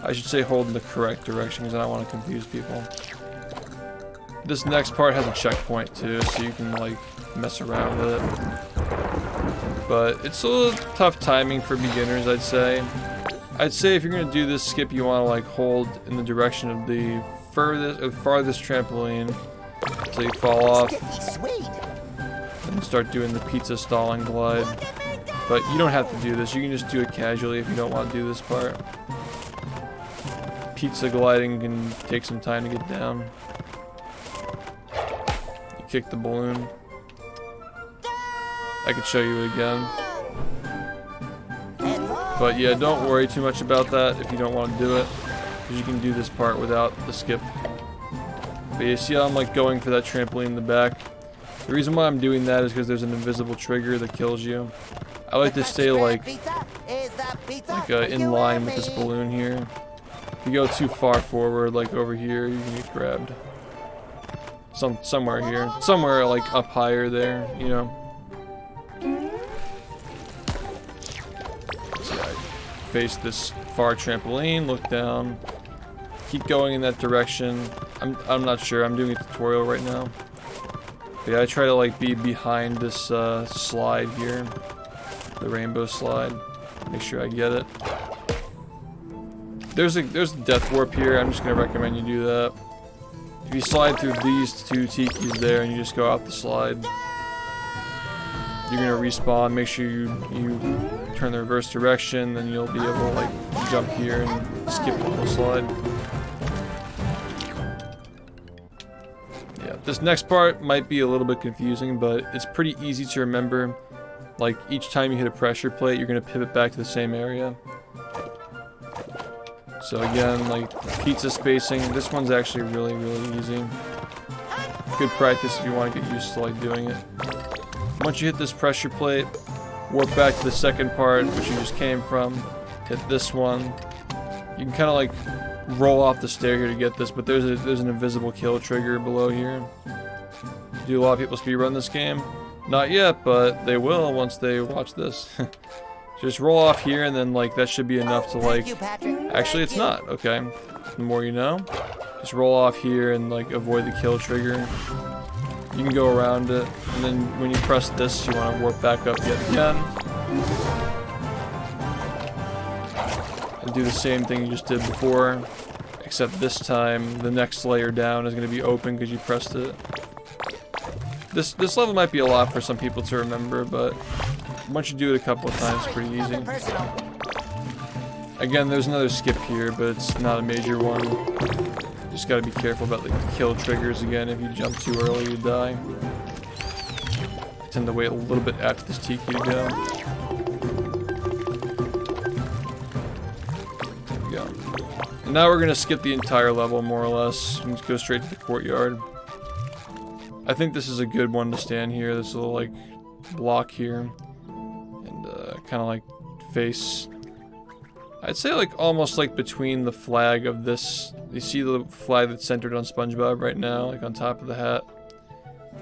I should say hold in the correct direction because I don't want to confuse people. This next part has a checkpoint too, so you can like mess around with it. But it's a little tough timing for beginners, I'd say. I'd say if you're gonna do this skip, you want to like hold in the direction of the farthest trampoline until you fall off, and start doing the pizza stalling glide. But you don't have to do this. You can just do it casually if you don't want to do this part. Pizza gliding can take some time to get down. You kick the balloon. I could show you it again. But yeah, don't worry too much about that if you don't want to do it, because you can do this part without the skip. But you see how I'm like going for that trampoline in the back? The reason why I'm doing that is because there's an invisible trigger that kills you. I like to stay like in line with this balloon here. If you go too far forward, like over here, you can get grabbed. Somewhere here. Somewhere like up higher there, you know. So I face this far trampoline, look down, keep going in that direction. I'm not sure, I'm doing a tutorial right now. But yeah, I try to like be behind this slide here. The rainbow slide. Make sure I get it. There's a death warp here. I'm just gonna recommend you do that. If you slide through these two tikis there and you just go out the slide, you're gonna respawn. Make sure you turn the reverse direction, then you'll be able to like jump here and skip the whole slide. Yeah, this next part might be a little bit confusing, but it's pretty easy to remember. Like each time you hit a pressure plate, you're gonna pivot back to the same area. So again, like pizza spacing, this one's actually really, really easy. Good practice if you want to get used to like doing it. Once you hit this pressure plate, warp back to the second part, which you just came from, hit this one. You can kind of like roll off the stair here to get this, but there's an invisible kill trigger below here. Do a lot of people speedrun this game? Not yet, but they will once they watch this. Just roll off here, and then like that should be enough to like. Actually, it's not. Okay, the more you know. Just roll off here and like avoid the kill trigger. You can go around it, and then when you press this, you want to warp back up yet again. And do the same thing you just did before, except this time the next layer down is going to be open because you pressed it. This level might be a lot for some people to remember, but once you do it a couple of times, it's pretty easy. Again, there's another skip here, but it's not a major one. Just gotta be careful about the kill triggers again. If you jump too early, you die. I tend to wait a little bit after this tiki to go. There we go. And now we're gonna skip the entire level, more or less, and just go straight to the courtyard. I think this is a good one to stand here. This little like block here, and kind of like face. I'd say like almost like between the flag of this. You see the flag that's centered on SpongeBob right now, like on top of the hat.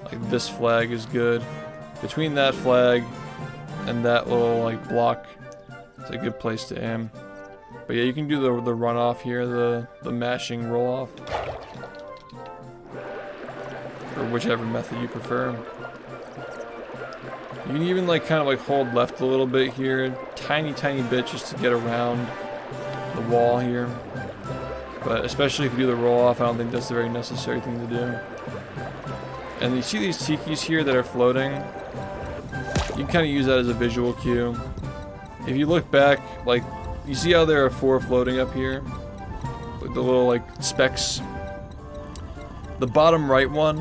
Like this flag is good. Between that flag and that little like block, it's a good place to aim. But yeah, you can do the runoff here, the mashing roll off, or whichever method you prefer. You can even like kind of like hold left a little bit here, tiny bit just to get around the wall here. But especially if you do the roll off, I don't think that's a very necessary thing to do. And you see these tikis here that are floating. You can kind of use that as a visual cue. If you look back, like, you see how there are 4 floating up here? Like the little, like, specks. The bottom right one,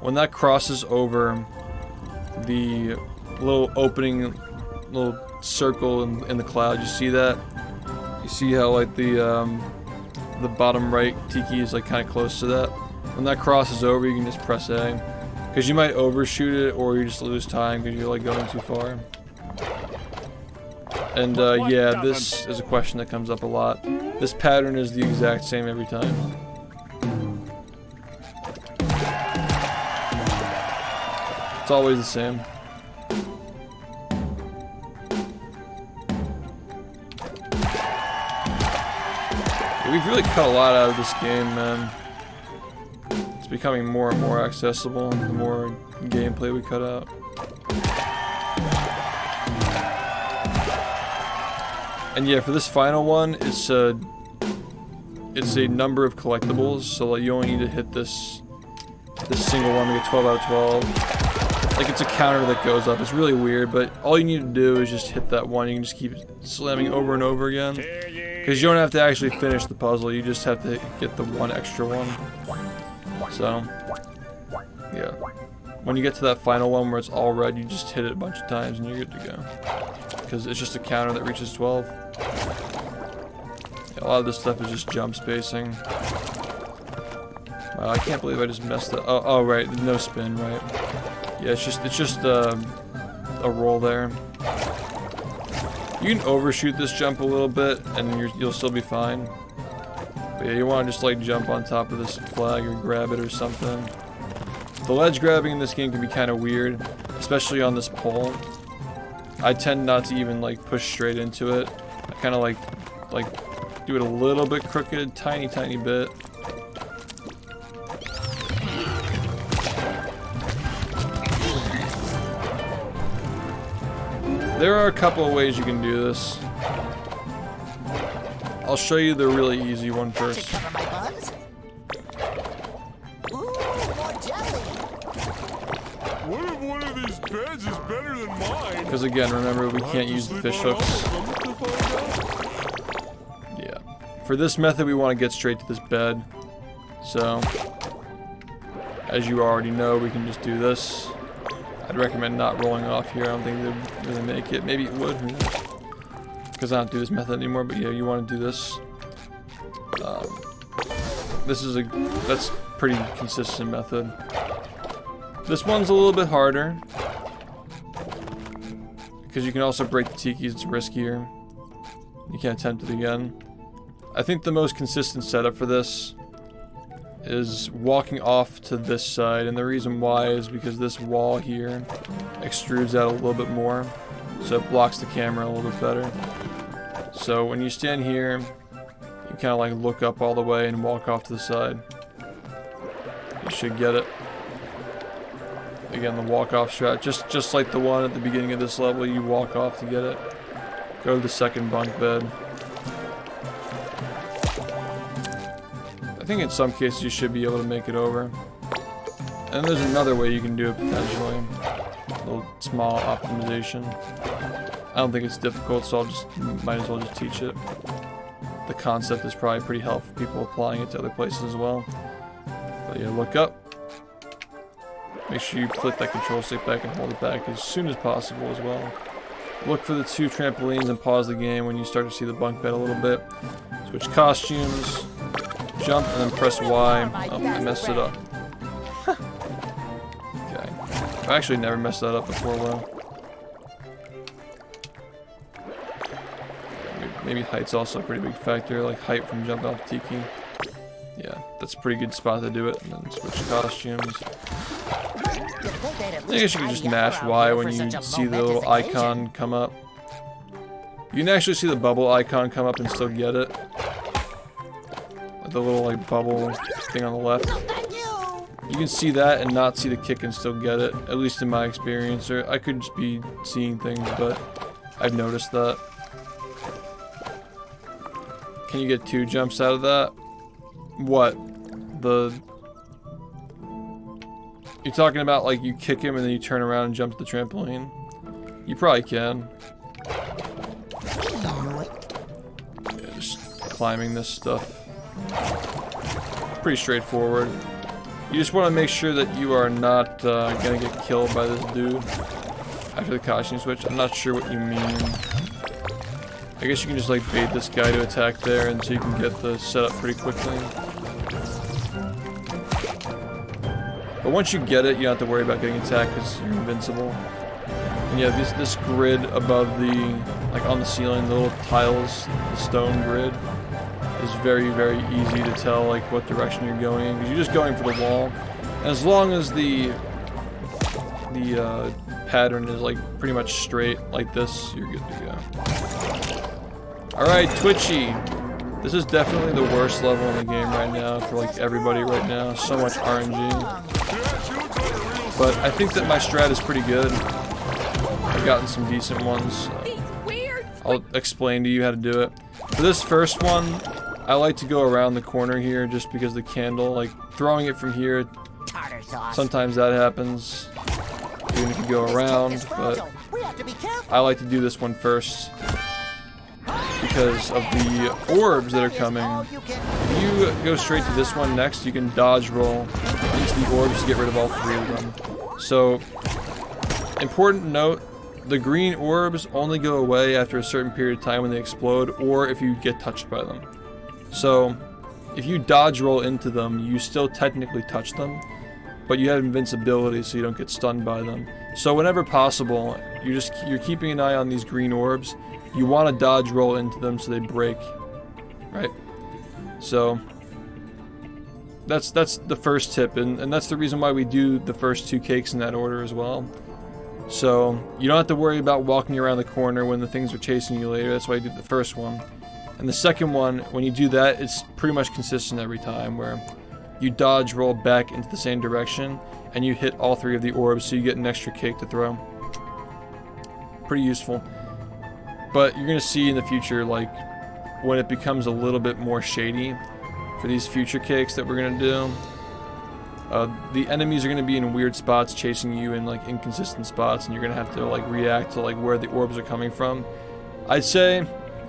when that crosses over the little opening, little circle in the cloud, you see that? You see how, like, the bottom right tiki is, like, kind of close to that? When that crosses over, you can just press A. Because you might overshoot it, or you just lose time because you're, like, going too far. And yeah, this is a question that comes up a lot. This pattern is the exact same every time. It's always the same. Yeah, we've really cut a lot out of this game, man. It's becoming more and more accessible the more gameplay we cut out. And yeah, for this final one, it's a number of collectibles, so like you only need to hit this single one to get 12 out of 12. Like it's a counter that goes up. It's really weird, but all you need to do is just hit that one. You can just keep slamming over and over again, because you don't have to actually finish the puzzle. You just have to get the one extra one. So yeah, when you get to that final one where it's all red, you just hit it a bunch of times and you're good to go. Because it's just a counter that reaches 12. Yeah, a lot of this stuff is just jump spacing. Wow, I can't believe I just messed up. Oh right, no spin, right? Yeah, it's just a roll there. You can overshoot this jump a little bit, and you'll still be fine. But yeah, you want to just like jump on top of this flag or grab it or something. The ledge grabbing in this game can be kind of weird, especially on this pole. I tend not to even like push straight into it. I kind of like do it a little bit crooked, tiny bit. There are a couple of ways you can do this. I'll show you the really easy one first. Cover my buns. Ooh, more jelly. What if one of these beds is better than mine? Because again, remember, we can't use the fish hooks. Yeah. For this method, we want to get straight to this bed. So, as you already know, we can just do this. I'd recommend not rolling off here. I don't think they'd really make it. Maybe it would. Because I don't do this method anymore. But yeah, you want to do this. That's pretty consistent method. This one's a little bit harder. Because you can also break the tikis. It's riskier. You can't attempt it again. I think the most consistent setup for this is walking off to this side, and the reason why is because this wall here extrudes out a little bit more, so it blocks the camera a little bit better. So when you stand here, you kind of like look up all the way and walk off to the side. You should get it. Again, the walk-off strat, just like the one at the beginning of this level, you walk off to get it. Go to the second bunk bed. I think in some cases you should be able to make it over. And there's another way you can do it potentially. A little small optimization. I don't think it's difficult, so might as well just teach it. The concept is probably pretty helpful for people applying it to other places as well. But yeah, look up. Make sure you flip that control stick back and hold it back as soon as possible as well. Look for the 2 trampolines and pause the game when you start to see the bunk bed a little bit. Switch costumes. Jump and then press Y. Oh, I messed it up. Okay. I've actually never messed that up before, well. Maybe height's also a pretty big factor, like height from jump off tiki. Yeah, that's a pretty good spot to do it. And then switch costumes. I guess you can just mash Y when you see the little icon come up. You can actually see the bubble icon come up and still get it. The little like bubble thing on the left. You can see that and not see the kick and still get it, at least in my experience. Or I could just be seeing things, but I've noticed that. Can you get 2 jumps out of that? What? You're talking about like you kick him and then you turn around and jump to the trampoline? You probably can. Yeah, just climbing this stuff. Pretty straightforward. You just want to make sure that you are not gonna get killed by this dude after the costume switch. I'm not sure what you mean. I guess you can just like bait this guy to attack there, and so you can get the setup pretty quickly. But once you get it, you don't have to worry about getting attacked because you're invincible. And yeah, this grid above the, like on the ceiling, the little tiles, the stone grid, is very, very easy to tell like what direction you're going in, because you're just going for the wall. And as long as the pattern is like pretty much straight like this, you're good to go. Alright, Twitchy. This is definitely the worst level in the game right now for like everybody right now. So much RNG. But I think that my strat is pretty good. I've gotten some decent ones. I'll explain to you how to do it. For this first one, I like to go around the corner here just because the candle, like throwing it from here, sometimes that happens, even if you go around, but I like to do this one first because of the orbs that are coming. If you go straight to this one next, you can dodge roll into the orbs to get rid of all 3 of them. So, important note, the green orbs only go away after a certain period of time when they explode, or if you get touched by them. So, if you dodge roll into them, you still technically touch them, but you have invincibility so you don't get stunned by them. So whenever possible, you're keeping an eye on these green orbs. You want to dodge roll into them so they break, right? So that's the first tip, and that's the reason why we do the first 2 cakes in that order as well. So you don't have to worry about walking around the corner when the things are chasing you later. That's why I did the first one. And the second one, when you do that, it's pretty much consistent every time, where you dodge roll back into the same direction and you hit all 3 of the orbs so you get an extra cake to throw. Pretty useful. But you're gonna see in the future, like, when it becomes a little bit more shady for these future cakes that we're gonna do, the enemies are gonna be in weird spots chasing you in like inconsistent spots, and you're gonna have to like react to like where the orbs are coming from. I'd say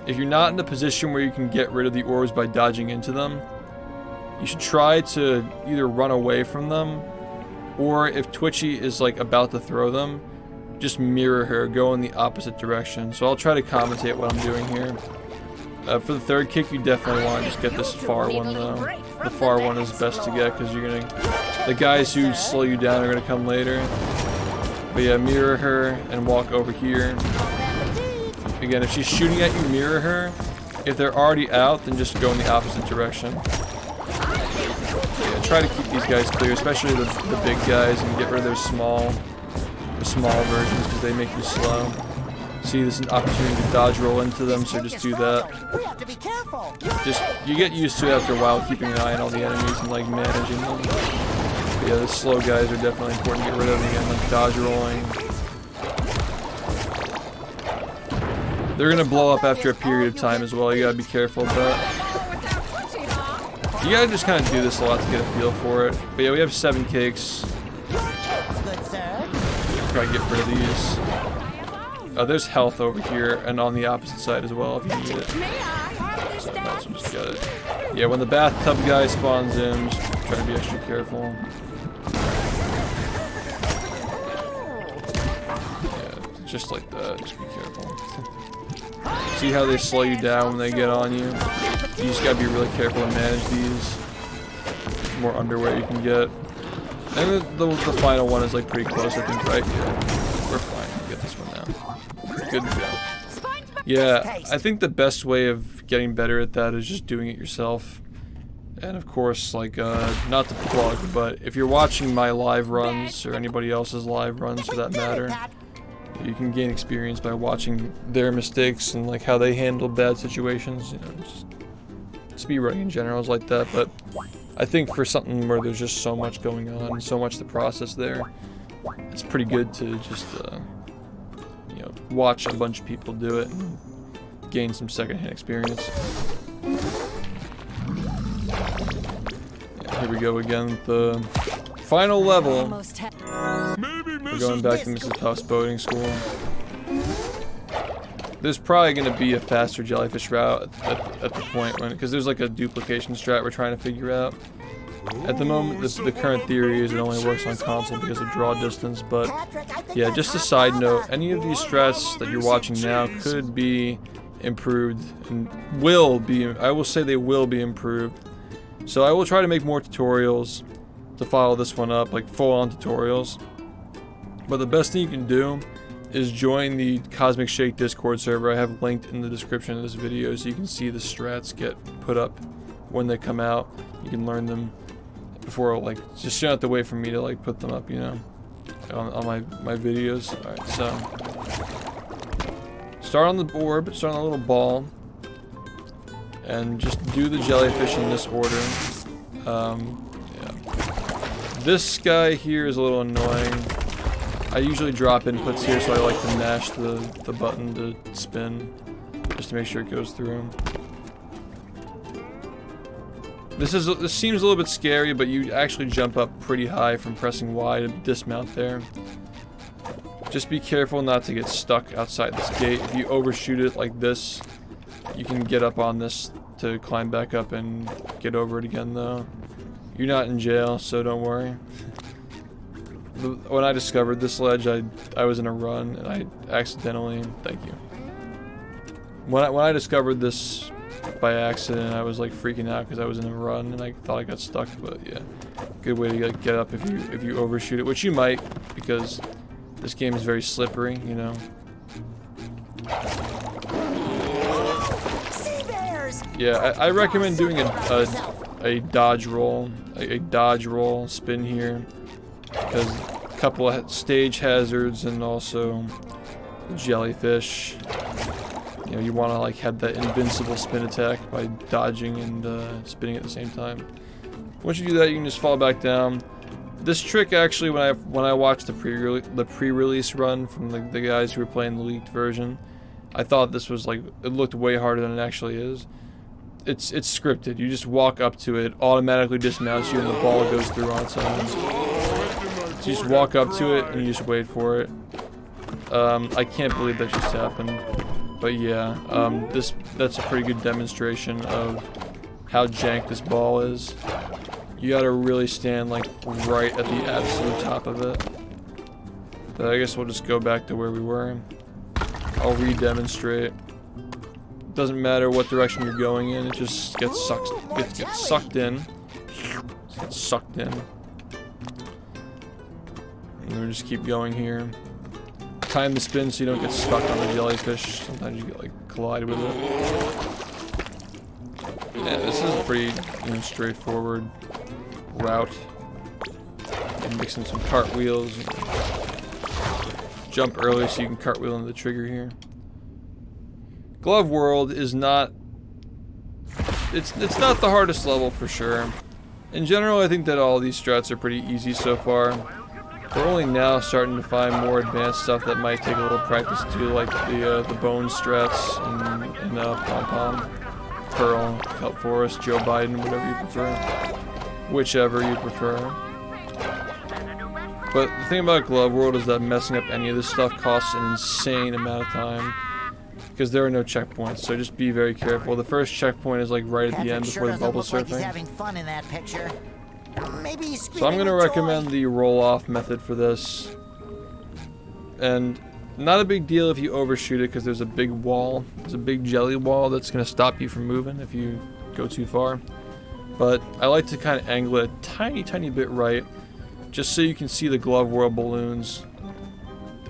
if you're not in a position where you can get rid of the orbs by dodging into them, you should try to either run away from them, or if Twitchy is like about to throw them, just mirror her, go in the opposite direction. So I'll try to commentate what I'm doing here. For the third kick, you definitely want to just get this far one though. The far one is best to get because you're gonna, the guys who slow you down are gonna come later. But yeah, mirror her and walk over here. Again, if she's shooting at you, mirror her. If they're already out, then just go in the opposite direction. Yeah, try to keep these guys clear, especially the big guys, and get rid of their small versions because they make you slow. See, this is an opportunity to dodge roll into them, so just do that. You get used to it after a while, keeping an eye on all the enemies and like managing them. But yeah, the slow guys are definitely important to get rid of. Again, like dodge rolling. They're gonna blow up after a period of time as well. You gotta be careful of that. You gotta just kind of do this a lot to get a feel for it. But yeah, we have 7 cakes. Try to get rid of these. There's health over here and on the opposite side as well if you need it. So might as well just get it. Yeah, when the bathtub guy spawns in, just try to be extra careful. Yeah, just like that. Just be careful. See how they slow you down when they get on you? You just gotta be really careful to manage these. More underwear you can get. And the final one is like pretty close, I think, right? Yeah, we're fine. We get this one now. Good to go. Yeah, I think the best way of getting better at that is just doing it yourself. And of course, like, not to plug, but if you're watching my live runs, or anybody else's live runs for that matter, you can gain experience by watching their mistakes and like how they handle bad situations. You know, just speedrunning in general is like that, but I think for something where there's just so much going on and so much to process there, it's pretty good to just, you know, watch a bunch of people do it and gain some secondhand experience. Yeah, here we go again with the final level. We're going back to Mrs. Puff's boating school. There's probably going to be a faster jellyfish route at the point when, because there's like a duplication strat we're trying to figure out. At the moment, the current theory is it only works on console because of draw distance, but yeah, just a side note, any of these strats that you're watching now could be improved and will be, I will say they will be improved. So I will try to make more tutorials to follow this one up, like full-on tutorials. But the best thing you can do is join the Cosmic Shake Discord server. I have linked in the description of this video so you can see the strats get put up when they come out. You can learn them before, like, just you don't have to wait for me to like put them up, you know, on my videos. Alright, so start on the orb, start on a little ball, and just do the jellyfish in this order. Yeah. This guy here is a little annoying. I usually drop inputs here, so I like to mash the button to spin, just to make sure it goes through. This seems a little bit scary, but you actually jump up pretty high from pressing Y to dismount there. Just be careful not to get stuck outside this gate. If you overshoot it like this, you can get up on this to climb back up and get over it again, though. You're not in jail, so don't worry. When I discovered this ledge, I was in a run, and I accidentally, thank you. When I discovered this by accident, I was like freaking out because I was in a run and I thought I got stuck. But yeah, good way to get up if you overshoot it, which you might, because this game is very slippery, you know. Yeah, I recommend doing a dodge roll, a dodge roll spin here, because a couple of stage hazards and also jellyfish. You know, you want to like have that invincible spin attack by dodging and spinning at the same time. Once you do that, you can just fall back down. This trick actually, when I watched the pre-release run from the guys who were playing the leaked version, I thought this was like, it looked way harder than it actually is. It's scripted. You just walk up to it, automatically dismounts you, and the ball goes through on its own. So you just walk up to it and you just wait for it. I can't believe that just happened. But yeah, that's a pretty good demonstration of how jank this ball is. You gotta really stand like right at the absolute top of it. But I guess we'll just go back to where we were. I'll re-demonstrate. Doesn't matter what direction you're going in, it just gets sucked in. Gets sucked in. And we just keep going here. Time the spin so you don't get stuck on the jellyfish. Sometimes you get like collide with it. Yeah, this is a pretty, you know, straightforward route. And mix in some cartwheels. Jump early so you can cartwheel into the trigger here. Glove World is not, it's not the hardest level for sure. In general, I think that all these strats are pretty easy so far. We're only now starting to find more advanced stuff that might take a little practice to do, like the bone strats and Pom Pom, Pearl, Kelp Forest, Joe Biden, whatever you prefer. Whichever you prefer. But the thing about Glove World is that messing up any of this stuff costs an insane amount of time, because there are no checkpoints, so just be very careful. The first checkpoint is like right at the end before the bubble surfing. He's having fun in that picture. Maybe he's So I'm going to recommend the roll-off method for this. And not a big deal if you overshoot it, because there's a big wall. There's a big jelly wall that's going to stop you from moving if you go too far. But I like to kind of angle it a tiny, tiny bit right, just so you can see the Glove World balloons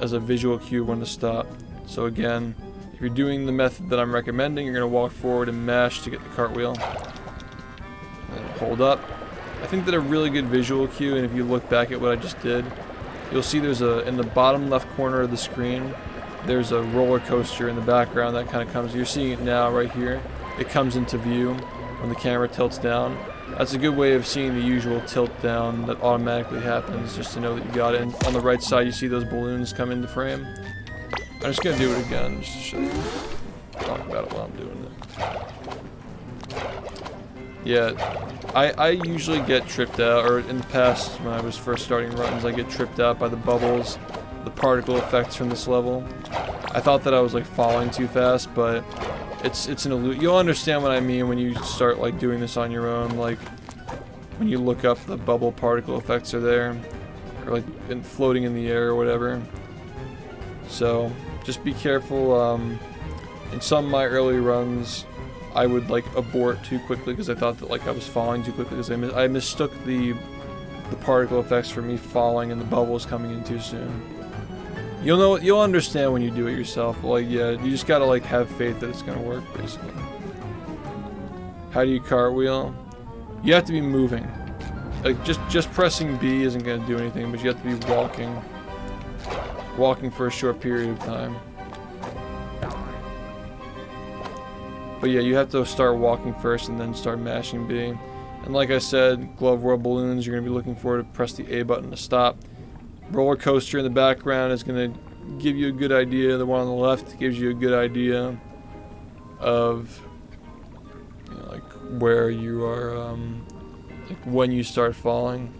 as a visual cue when to stop. So again, if you're doing the method that I'm recommending, you're going to walk forward and mash to get the cartwheel. hold up. I think that a really good visual cue, and if you look back at what I just did, you'll see there's in the bottom left corner of the screen, there's a roller coaster in the background that kind of comes, you're seeing it now right here. It comes into view when the camera tilts down. That's a good way of seeing the usual tilt down that automatically happens, just to know that you got it. And on the right side, you see those balloons come into frame. I'm just gonna do it again, just to show you. Talk about it while I'm doing it. Yeah, I usually get tripped out, or in the past when I was first starting runs, I get tripped out by the bubbles, the particle effects from this level. I thought that I was like falling too fast, but it's an illusion. You'll understand what I mean when you start like doing this on your own, like when you look up the bubble particle effects are there, or like floating in the air or whatever. So just be careful. In some of my early runs, I would like abort too quickly because I thought that like I was falling too quickly because I mistook the particle effects for me falling and the bubbles coming in too soon. You'll understand when you do it yourself. But, like, yeah, you just gotta like have faith that it's gonna work, basically. How do you cartwheel? You have to be moving. Like just pressing B isn't gonna do anything, but you have to be walking for a short period of time. But yeah, you have to start walking first and then start mashing B. And like I said, glove world balloons, you're gonna be looking for to press the A button to stop. Roller coaster in the background is going to give you a good idea. The one on the left gives you a good idea of, you know, like where you are, like when you start falling,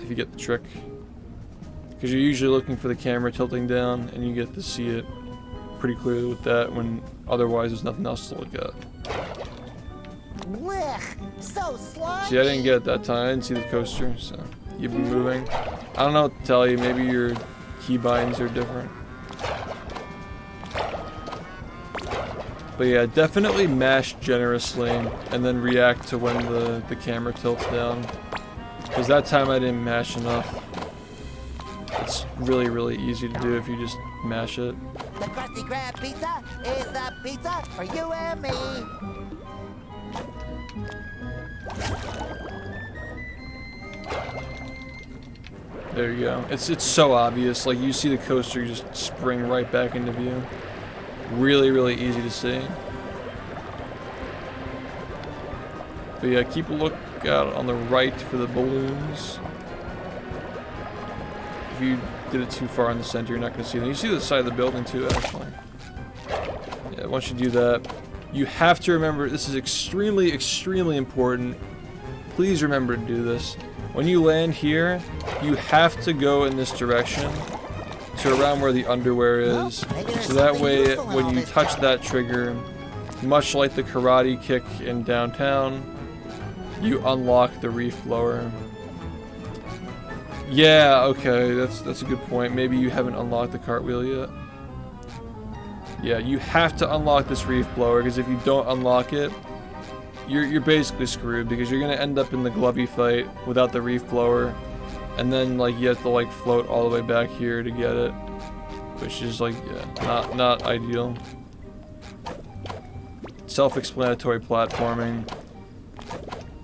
if you get the trick. Because you're usually looking for the camera tilting down, and you get to see it pretty clearly with that when otherwise there's nothing else to look at. Blech, so slimy. See, I didn't get it that time. I didn't see the coaster, so keep it moving. I don't know what to tell you. Maybe your keybinds are different. But yeah, definitely mash generously and then react to when the camera tilts down. Because that time I didn't mash enough. It's really, really easy to do if you just mash it. The Krusty Krab pizza is the pizza for you and me. There you go. It's so obvious. Like, you see the coaster just spring right back into view. Really, really easy to see. But yeah, keep a lookout on the right for the balloons. If you did it too far in the center, you're not going to see them. You see the side of the building too, actually. Yeah, once you do that, you have to remember, this is extremely, extremely important. Please remember to do this. When you land here, you have to go in this direction to around where the underwear is. So that way, when you touch that trigger, much like the karate kick in Downtown, you unlock the reef blower. Yeah, okay, that's a good point. Maybe you haven't unlocked the cartwheel yet. Yeah, you have to unlock this reef blower, because if you don't unlock it, you're basically screwed, because you're gonna end up in the glovey fight without the reef blower, and then like you have to like float all the way back here to get it, which is like, yeah, not ideal. Self-explanatory platforming.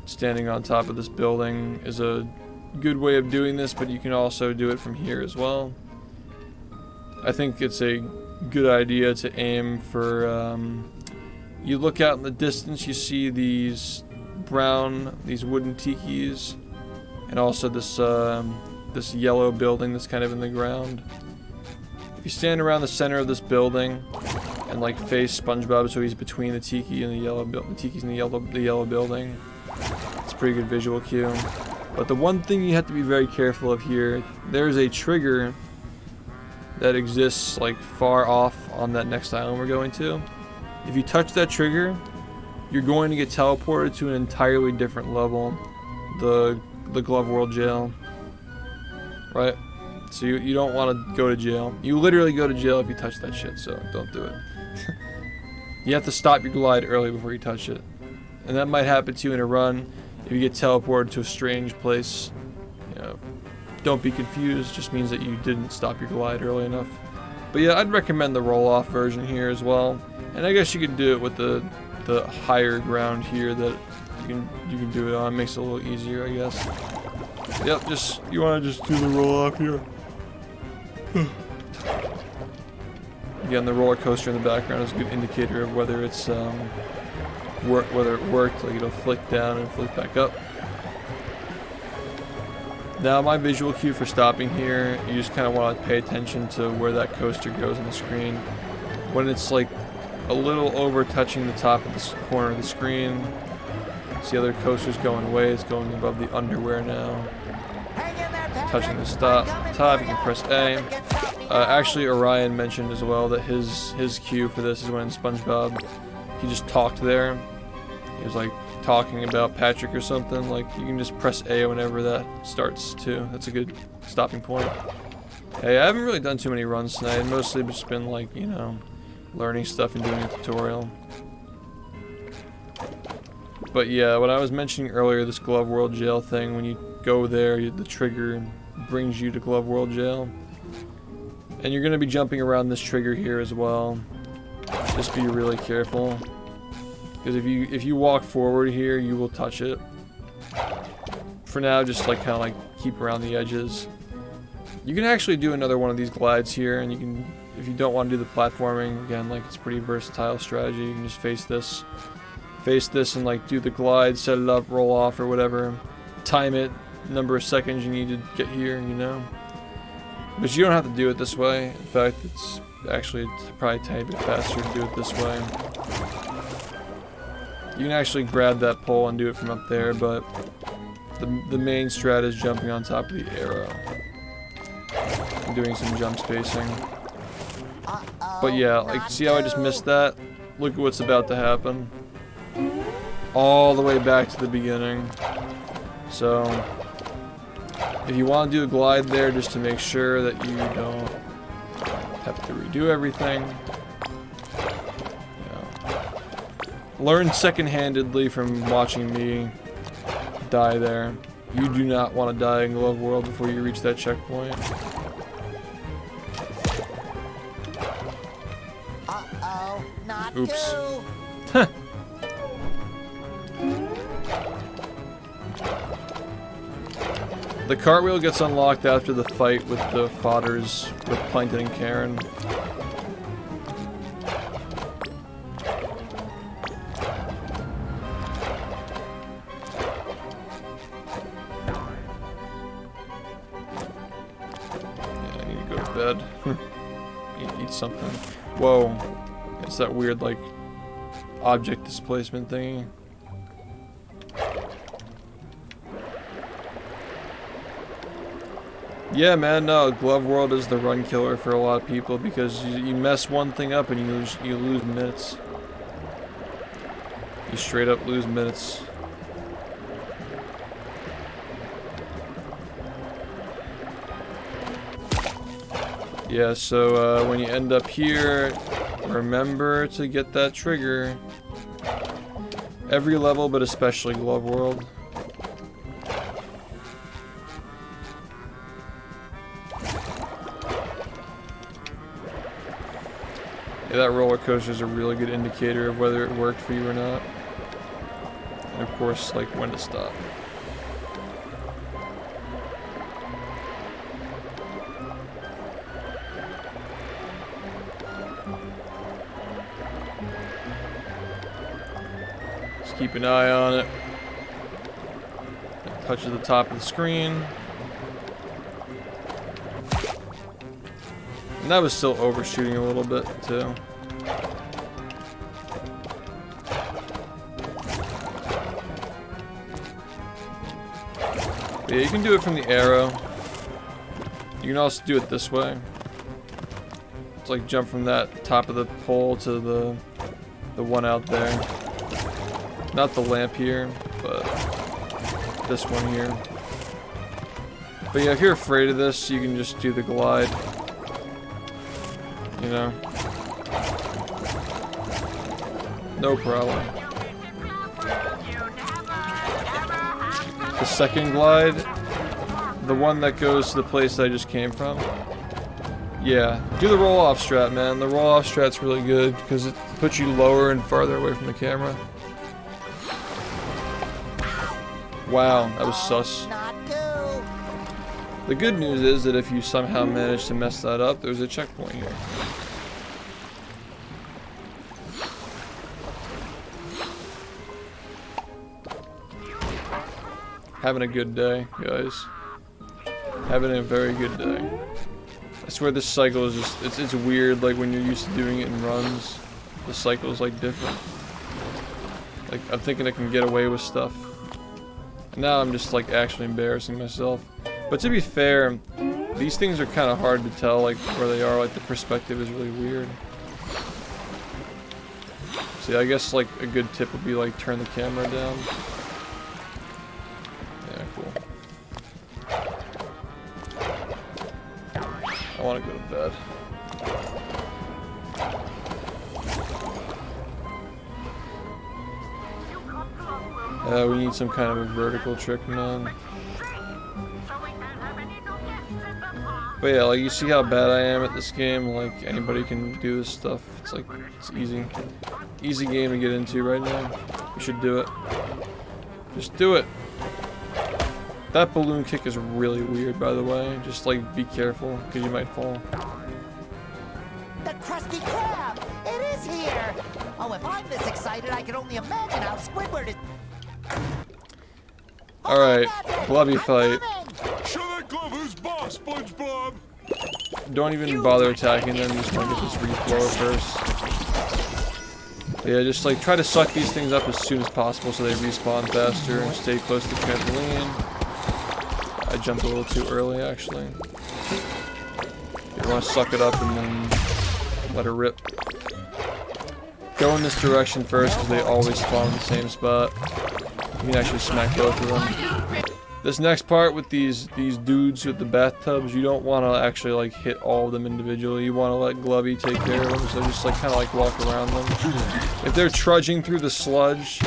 Standing on top of this building is a good way of doing this, but you can also do it from here as well. I think it's a good idea to aim for, you look out in the distance, you see these wooden tikis, and also this yellow building that's kind of in the ground. If you stand around the center of this building and like face SpongeBob, so he's between the tiki and the yellow building, the tiki's in the yellow building, it's a pretty good visual cue. But the one thing you have to be very careful of here, there's a trigger that exists like far off on that next island we're going to. If you touch that trigger, you're going to get teleported to an entirely different level, the Glove World jail, right? So you don't want to go to jail. You literally go to jail if you touch that shit, so don't do it. You have to stop your glide early before you touch it. And that might happen to you in a run if you get teleported to a strange place. You know, don't be confused, just means that you didn't stop your glide early enough. But yeah, I'd recommend the roll-off version here as well. And I guess you could do it with the higher ground here that you can do it on. It makes it a little easier, I guess. Yep, you want to just do the roll off here. Again, the roller coaster in the background is a good indicator of whether it's whether it worked. Like it'll flick down and flick back up. Now my visual cue for stopping here, you just kind of want to pay attention to where that coaster goes on the screen. When it's like a little over touching the top of the corner of the screen, see other coasters going away. It's going above the underwear now. Touching the top, you can press A. Actually, Orion mentioned as well that his cue for this is when in SpongeBob, he just talked there. He was like talking about Patrick or something. Like you can just press A whenever that starts too. That's a good stopping point. Hey, I haven't really done too many runs tonight. Mostly just been like, you know, learning stuff and doing a tutorial. But yeah, what I was mentioning earlier, this Glove World Jail thing, when you go there, the trigger brings you to Glove World Jail. And you're going to be jumping around this trigger here as well. Just be really careful. Because if you walk forward here, you will touch it. For now, just like kind of like keep around the edges. You can actually do another one of these glides here, and you can, if you don't want to do the platforming, again, like it's a pretty versatile strategy. You can just face this and like do the glide, set it up, roll off or whatever. Time it, number of seconds you need to get here, you know. But you don't have to do it this way. In fact, it's actually probably a tiny bit faster to do it this way. You can actually grab that pole and do it from up there, but the main strat is jumping on top of the arrow and doing some jump spacing. But yeah, like see how I just missed that? Look at what's about to happen. All the way back to the beginning. So if you want to do a glide there just to make sure that you don't have to redo everything, learn second-handedly from watching me die there. You do not want to die in Glove World before you reach that checkpoint. Uh-oh, not Oops. you. The cartwheel gets unlocked after the fight with the fodders with Plankton and Karen. Bed. Eat something. Whoa. It's that weird, like, object displacement thingy. Yeah, man, no, Glove World is the run killer for a lot of people because you mess one thing up and you lose minutes. You straight up lose minutes. Yeah, so when you end up here, remember to get that trigger. Every level, but especially Glove World. Yeah, that roller coaster is a really good indicator of whether it worked for you or not. And of course, like when to stop. Keep an eye on it. It touches the top of the screen. And that was still overshooting a little bit too. But yeah, you can do it from the arrow. You can also do it this way. It's like jump from that top of the pole to the one out there. Not the lamp here, but this one here. But yeah, if you're afraid of this, you can just do the glide. You know? No problem. The second glide, the one that goes to the place that I just came from. Yeah, do the roll-off strat, man. The roll-off strat's really good because it puts you lower and farther away from the camera. Wow, that was sus. Not do. The good news is that if you somehow manage to mess that up, there's a checkpoint here. Having a good day, guys. Having a very good day. I swear this cycle is just, it's weird, like when you're used to doing it in runs, the cycle is like different. Like, I'm thinking I can get away with stuff. Now I'm just like actually embarrassing myself. But to be fair, these things are kind of hard to tell like where they are, like the perspective is really weird. See, I guess like a good tip would be like turn the camera down. Yeah, cool. I want to go to bed. We need some kind of a vertical trick, man. But yeah, like you see how bad I am at this game. Like anybody can do this stuff. It's like it's easy, easy game to get into right now. You should do it. Just do it. That balloon kick is really weird, by the way. Just like be careful, because you might fall. The Krusty Krab! It is here! Oh, if I'm this excited, I can only imagine how Squidward is. Alright, Glubby fight. Show that glove who's boss, SpongeBob. Don't even bother attacking them, just want to get this Reef blower first. But yeah, just like try to suck these things up as soon as possible so they respawn faster and stay close to the trampoline. I jumped a little too early, actually. You want to suck it up and then let it rip. Go in this direction first because they always spawn in the same spot. You can actually smack both of them. This next part with these dudes with the bathtubs, you don't want to actually like hit all of them individually. You want to let Glubby take care of them, so just like kind of like walk around them. If they're trudging through the sludge,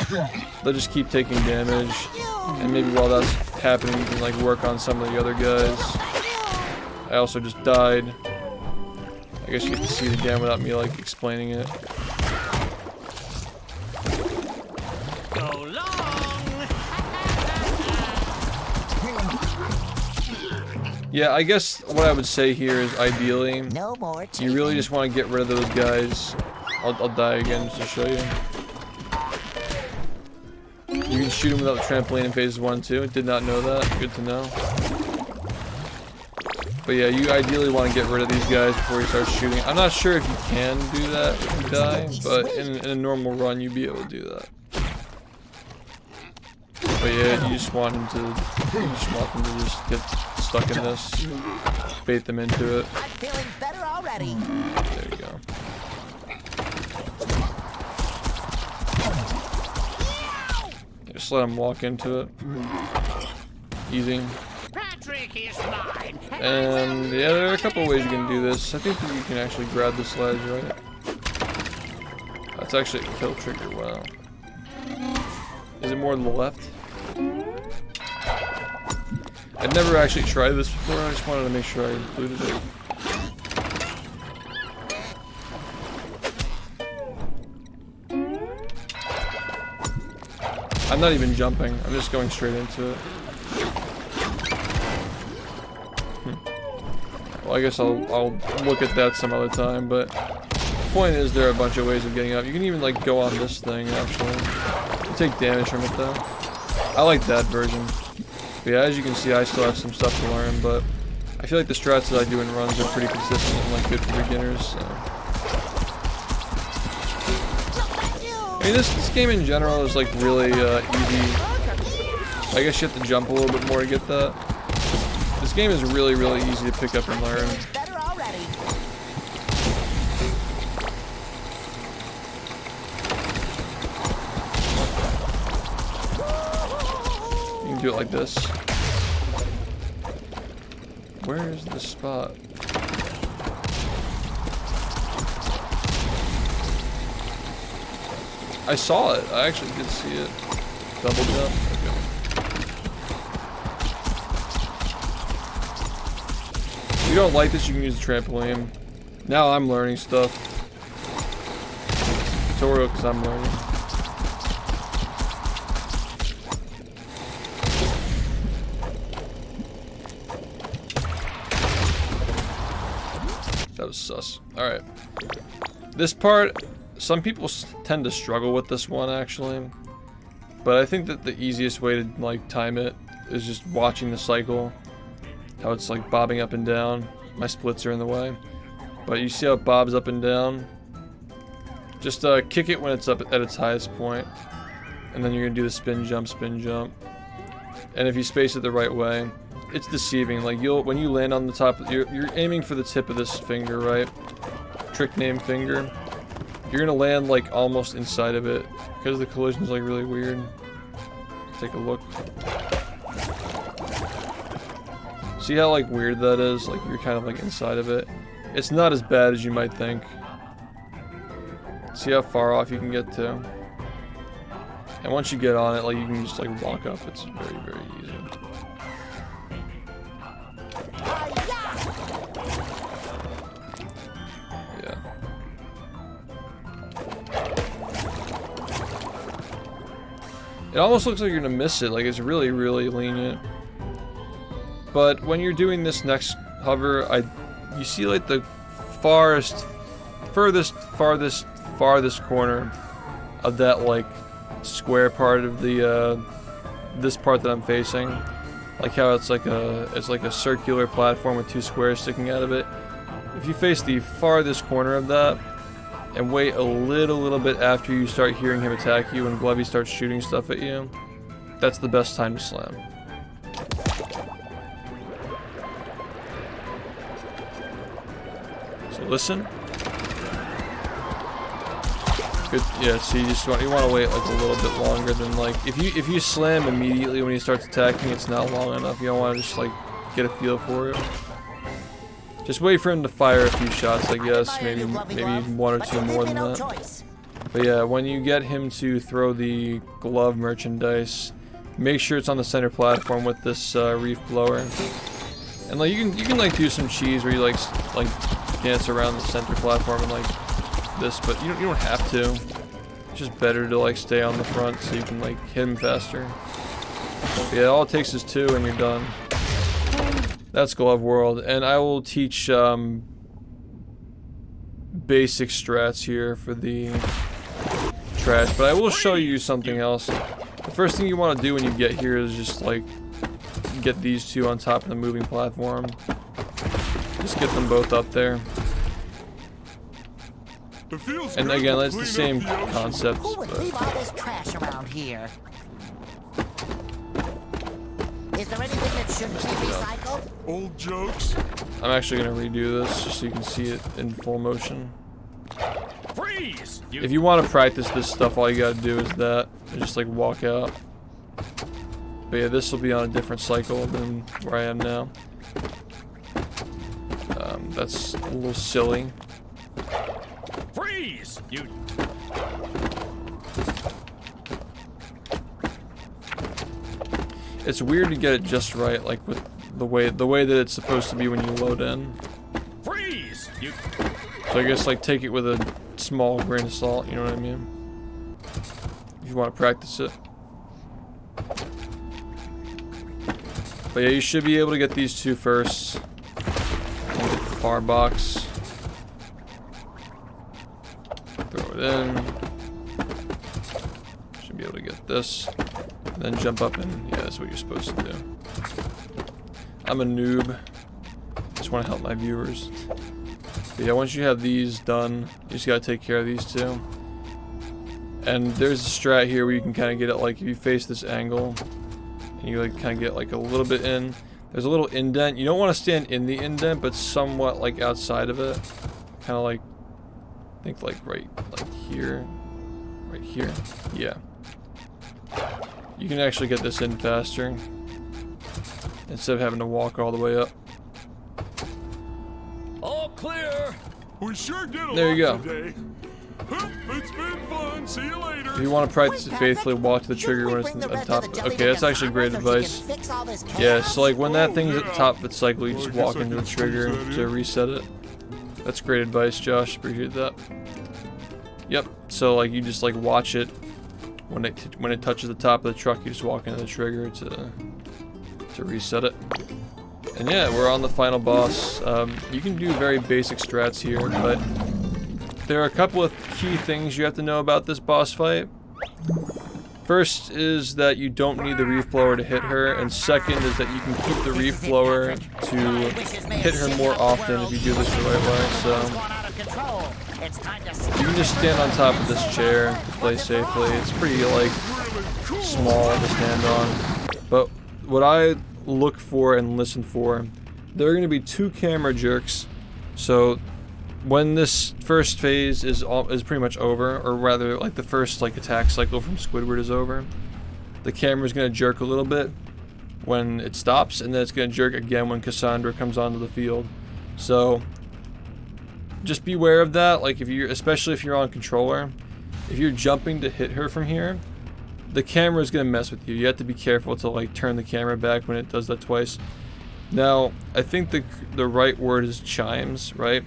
they'll just keep taking damage. And maybe while that's happening, you can like work on some of the other guys. I also just died. I guess you get to see it again without me like explaining it. Yeah, I guess what I would say here is ideally, No more you really just want to get rid of those guys. I'll die again just to show you. You can shoot them without the trampoline in phases 1 and 2. Did not know that. Good to know. But yeah, you ideally want to get rid of these guys before you start shooting. I'm not sure if you can do that if you die, but in a normal run you'd be able to do that. But yeah, you just want them to just get stuck in this, bait them into it. I'm feeling better already. There you go. Just let them walk into it. Easy. And yeah, there are a couple ways you can do this. I think that you can actually grab the sledge, right? That's actually a kill trigger. Wow. Is it more to the left? I'd never actually tried this before, I just wanted to make sure I included it. I'm not even jumping, I'm just going straight into it. Well, I guess I'll look at that some other time, but the point is there are a bunch of ways of getting up. You can even like go on this thing, actually. You take damage from it though. I like that version. But yeah, as you can see, I still have some stuff to learn, but I feel like the strats that I do in runs are pretty consistent and like good for beginners. So. I mean, this game in general is like really easy. I guess you have to jump a little bit more to get that. This game is really, really easy to pick up and learn. Better already. You can do it like this. Where is the spot? I saw it. I actually did see it. Double jump. Okay. If you don't like this, you can use the trampoline. Now I'm learning stuff. Tutorial because I'm learning. That was sus. Alright. This part, some people tend to struggle with this one, actually. But I think that the easiest way to, like, time it is just watching the cycle. How it's, like, bobbing up and down. My splits are in the way. But you see how it bobs up and down? Just kick it when it's up at its highest point. And then you're gonna do the spin jump, spin jump. And if you space it the right way, it's deceiving. Like when you land on the top, you're aiming for the tip of this finger, right? Trick name finger. You're gonna land like almost inside of it because the collision's like really weird. Take a look. See how like weird that is? Like you're kind of like inside of it. It's not as bad as you might think. See how far off you can get to. And once you get on it, like you can just like walk up. It's very, very easy. Yeah. It almost looks like you're gonna miss it. Like it's really, really lenient. But when you're doing this next hover, you see like the farthest corner of that like square part of the this part that I'm facing, like how it's like a circular platform with two squares sticking out of it. If you face the farthest corner of that and wait a little bit after you start hearing him attack you and Glovey starts shooting stuff at you, that's the best time to slam. So listen. Good. Yeah, so you want to wait like a little bit longer than like if you slam immediately when he starts attacking, it's not long enough. You don't want to just like get a feel for it. Just wait for him to fire a few shots, I guess, maybe one or two more than that. But yeah, when you get him to throw the glove merchandise, make sure it's on the center platform with this Reef blower. And like you can like do some cheese where you like dance around the center platform and like this, but you don't have to. It's just better to like stay on the front so you can like hit him faster. But yeah, all it takes is 2 and you're done. That's Glove World, and I will teach basic strats here for the trash, but I will show you something else. The first thing you want to do when you get here is just like get these two on top of the moving platform. Just get them both up there. And again, that's the same concept. Who would leave all this trash around here? Is there anything that shouldn't be recycled? Old jokes. I'm actually gonna redo this just so you can see it in full motion. Freeze! If you want to practice this stuff, all you gotta do is that, and just like walk out. But yeah, this will be on a different cycle than where I am now. That's a little silly. Freeze! You. It's weird to get it just right, like with the way that it's supposed to be when you load in. Freeze! You. So I guess like take it with a small grain of salt, you know what I mean? If you want to practice it. But yeah, you should be able to get these two first. And get the far box. Throw it in. Should be able to get this. And then jump up and, yeah, that's what you're supposed to do. I'm a noob. Just want to help my viewers. But yeah, once you have these done, you just gotta take care of these two. And there's a strat here where you can kind of get it like if you face this angle, and you like kind of get like a little bit in. There's a little indent. You don't want to stand in the indent, but somewhat like outside of it. Kind of like, I think like right here. Right here. Yeah. You can actually get this in faster instead of having to walk all the way up. All clear. We sure did a There you lot go. today. It's been fun. See you later. If you want to practice it faithfully, walk to the trigger when it's on top. Okay, that's actually great advice. Yeah, so like when that thing's at the top of its cycle, you just walk into the trigger to reset it. That's great advice, Josh. Appreciate that. Yep. So like you just like watch it. When it touches the top of the truck, you just walk into the trigger to reset it. And yeah, we're on the final boss. You can do very basic strats here, but there are a couple of key things you have to know about this boss fight. First is that you don't need the reef blower to hit her, and second is that you can keep the reef blower to hit her more often if you do this the right way. So you can just stand on top of this chair to play safely. It's pretty like small to stand on. But what I look for and listen for, there are going to be 2 camera jerks. So when this first phase is pretty much over, or rather like the first like attack cycle from Squidward is over, the camera's going to jerk a little bit when it stops, and then it's going to jerk again when Cassandra comes onto the field. So just beware of that. Like especially if you're on controller, if you're jumping to hit her from here, the camera is going to mess with you. You have to be careful to like turn the camera back when it does that twice. Now, I think the right word is chimes, right?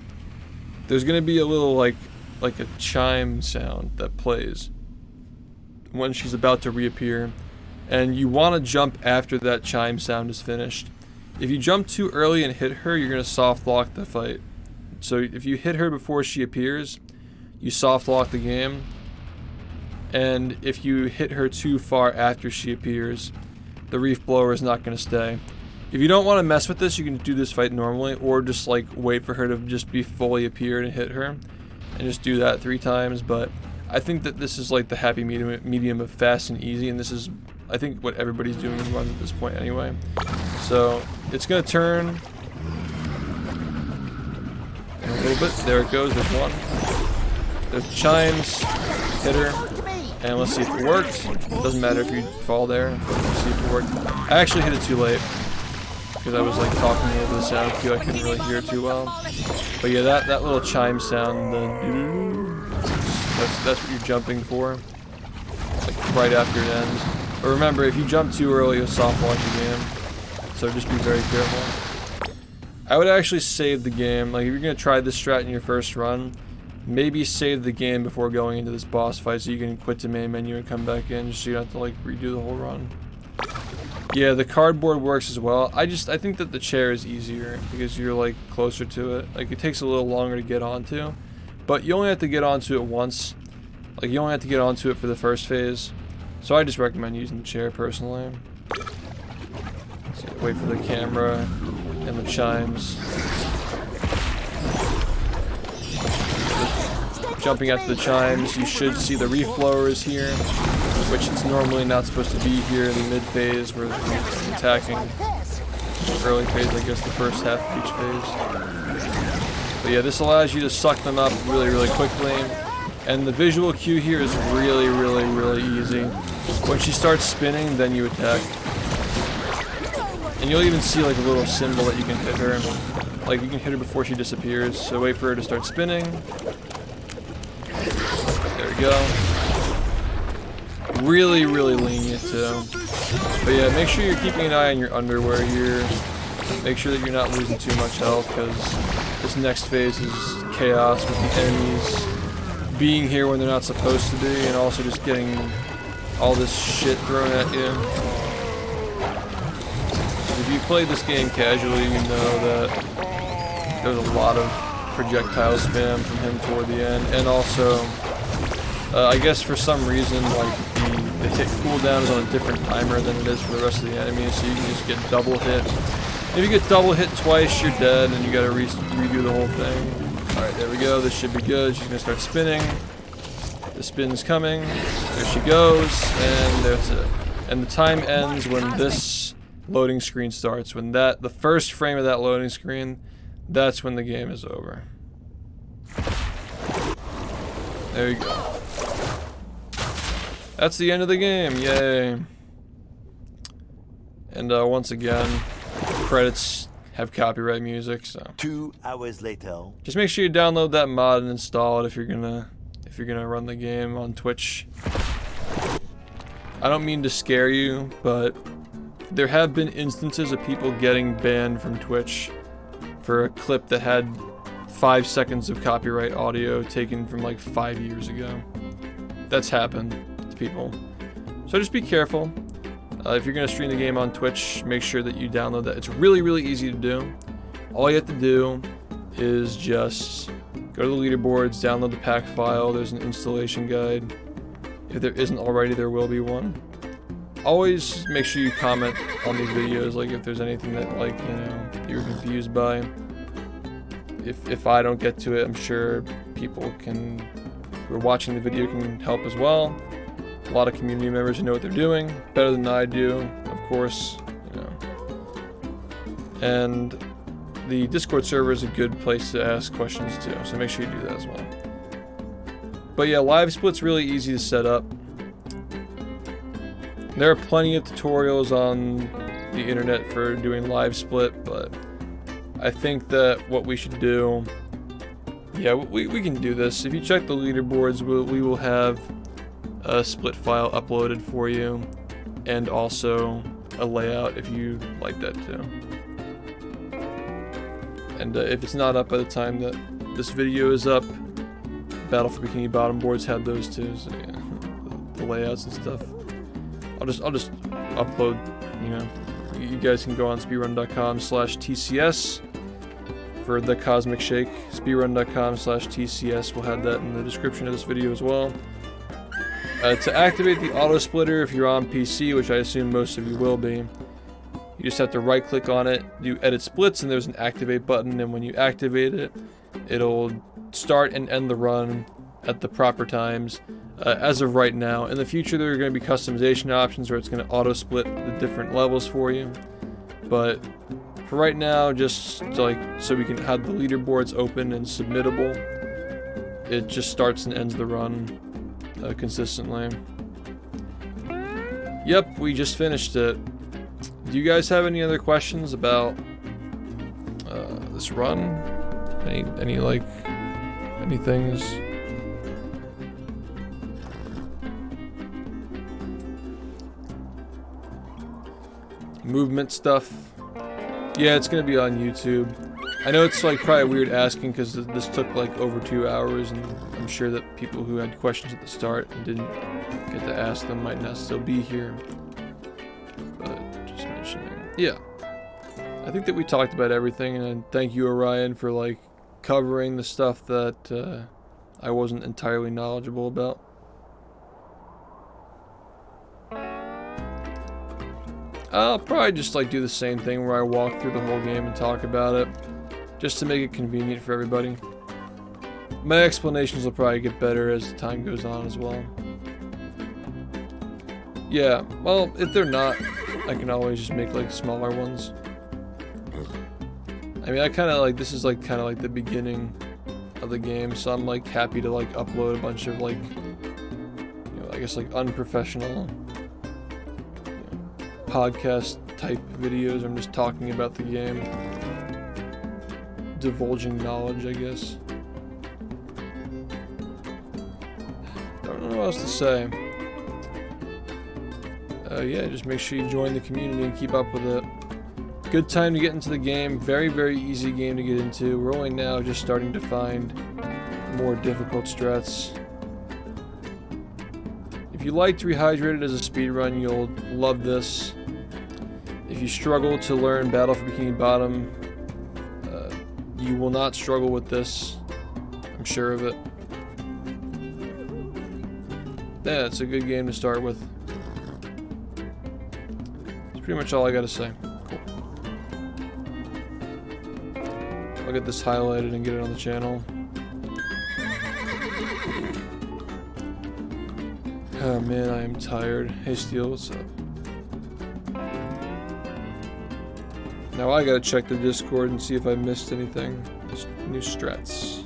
There's going to be a little like a chime sound that plays when she's about to reappear, and you want to jump after that chime sound is finished. If you jump too early and hit her, you're going to soft lock the fight. So if you hit her before she appears, you soft lock the game. And if you hit her too far after she appears, the reef blower is not going to stay. If you don't want to mess with this, you can do this fight normally, or just like wait for her to just be fully appeared and hit her, and just do that 3 times. But I think that this is like the happy medium of fast and easy, and this is, I think, what everybody's doing in runs at this point anyway. So it's going to turn in a little bit. There it goes. There's one. There's the chimes. Hit her. And let's see if it worked. Doesn't matter if you fall there. Let's see if it worked. I actually hit it too late, because I was like talking over the sound cue. I couldn't really hear it too well. But yeah, that little chime sound, that's what you're jumping for, like right after it ends. But remember, if you jump too early, you'll soft lock the game. So just be very careful. I would actually save the game. Like if you're gonna try this strat in your first run, maybe save the game before going into this boss fight, so you can quit the main menu and come back in, just so you don't have to like redo the whole run. Yeah, the cardboard works as well. I think that the chair is easier because you're like closer to it. Like it takes a little longer to get onto, but you only have to get onto it once. Like you only have to get onto it for the first phase. So I just recommend using the chair personally. So wait for the camera and the chimes. Jumping after the chimes, you should see the reef blower is here, which it's normally not supposed to be here in the mid phase where it's attacking. Early phase, I guess the first half of each phase. But yeah, this allows you to suck them up really, really quickly. And the visual cue here is really, really, really easy. When she starts spinning, then you attack. And you'll even see like a little symbol that you can hit her. Like you can hit her before she disappears. So wait for her to start spinning. There we go. Really, really lenient too. But yeah, make sure you're keeping an eye on your underwear here. Make sure that you're not losing too much health, because this next phase is chaos with the enemies being here when they're not supposed to be, and also just getting all this shit thrown at you. If you play this game casually, you know that there's a lot of projectile spam from him toward the end, and also I guess for some reason like the hit cooldown is on a different timer than it is for the rest of the enemies, so you can just get double hit. If you get double hit twice, you're dead, and you gotta redo the whole thing. Alright, there we go. This should be good. She's gonna start spinning. The spin's coming. There she goes, and that's it. And the time ends when this loading screen starts. When the first frame of that loading screen, that's when the game is over. There you go. That's the end of the game, yay. And once again, credits have copyright music, so 2 hours later. just make sure you download that mod and install it if you're gonna run the game on Twitch. I don't mean to scare you, but there have been instances of people getting banned from Twitch for a clip that had 5 seconds of copyright audio taken from like 5 years ago. That's happened to people. So just be careful. If you're going to stream the game on Twitch, make sure that you download that. It's really, really easy to do. All you have to do is just go to the leaderboards, download the pack file. There's an installation guide. If there isn't already, there will be one. Always make sure you comment on these videos, like if there's anything that, like, you know, you're confused by. If I don't get to it, I'm sure people who are watching the video can help as well. A lot of community members who know what they're doing better than I do, of course, you know. And the Discord server is a good place to ask questions too, so make sure you do that as well. But yeah, live split's really easy to set up. There are plenty of tutorials on the internet for doing live split, but I think that what we should do, yeah, we can do this. If you check the leaderboards, we will have a split file uploaded for you, and also a layout if you like that too. And if it's not up by the time that this video is up, Battle for Bikini Bottom boards have those too, so yeah, the layouts and stuff. I'll just upload, you know. You guys can go on speedrun.com/TCS for the Cosmic Shake. Speedrun.com/TCS. We'll have that in the description of this video as well. To activate the auto splitter, if you're on PC, which I assume most of you will be, you just have to right click on it, do edit splits, and there's an activate button, and when you activate it, it'll start and end the run at the proper times. As of right now. In the future, there are going to be customization options where it's going to auto split the different levels for you. But for right now, just like so we can have the leaderboards open and submittable, it just starts and ends the run consistently. Yep, we just finished it. Do you guys have any other questions about this run? Any things? Movement stuff. Yeah, it's gonna be on YouTube. I know it's like probably weird asking because this took like over 2 hours, and I'm sure that people who had questions at the start and didn't get to ask them might not still be here. But just mentioning. Yeah, I think that we talked about everything, and thank you, Orion, for like covering the stuff that I wasn't entirely knowledgeable about. I'll probably just like do the same thing where I walk through the whole game and talk about it, just to make it convenient for everybody. My explanations will probably get better as the time goes on as well. Yeah, well, if they're not, I can always just make like smaller ones. I mean, I kind of like, this is like kind of like the beginning of the game, so I'm like happy to like upload a bunch of like, you know, I guess like unprofessional podcast type videos. I'm just talking about the game, divulging knowledge, I guess. Don't know what else to say. Yeah, just make sure you join the community and keep up with it. Good time to get into the game. Very, very easy game to get into. We're only now just starting to find more difficult strats. If you liked Rehydrated as a speedrun, you'll love this. If you struggle to learn Battle for Bikini Bottom, you will not struggle with this. I'm sure of it. Yeah, it's a good game to start with. That's pretty much all I gotta say. Cool. I'll get this highlighted and get it on the channel. Oh man, I am tired. Hey Steel, what's up? Now I gotta check the Discord and see if I missed anything. New strats.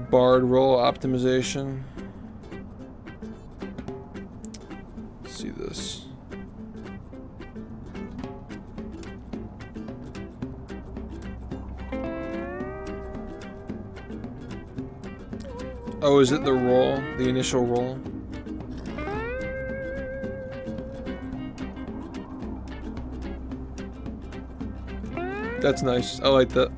Bard roll optimization. Let's see this. Oh, is it the roll? The initial roll? That's nice. I like that.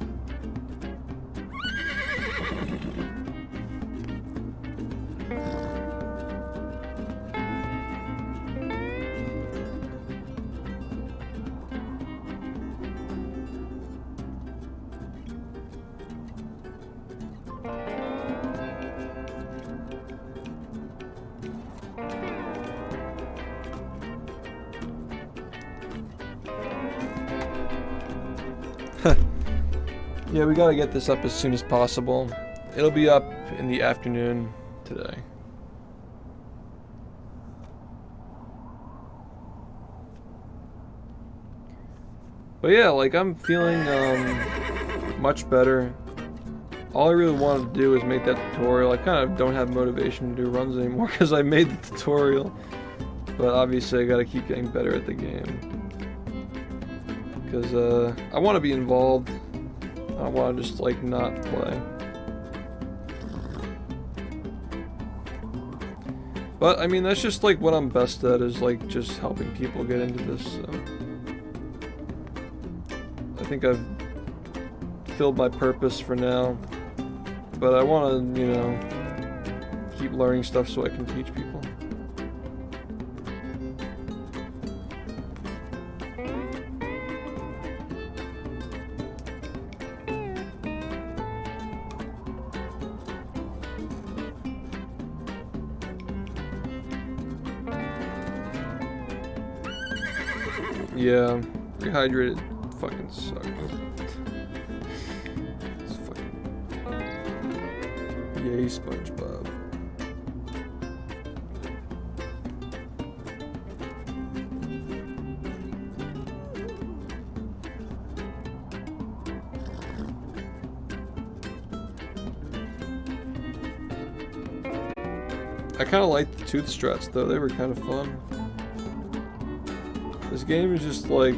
Yeah, we gotta get this up as soon as possible. It'll be up in the afternoon today. But yeah, like I'm feeling much better. All I really wanted to do is make that tutorial. I kind of don't have motivation to do runs anymore because I made the tutorial. But obviously I gotta keep getting better at the game. Because I want to be involved. I want to just like not play. But I mean that's just like what I'm best at, is like just helping people get into this. So I think I've filled my purpose for now. But I want to, you know, keep learning stuff so I can teach people. Yeah, rehydrated fucking sucks. It's fucking... Yay, SpongeBob. I kind of liked the tooth strats though, they were kind of fun. This game is just like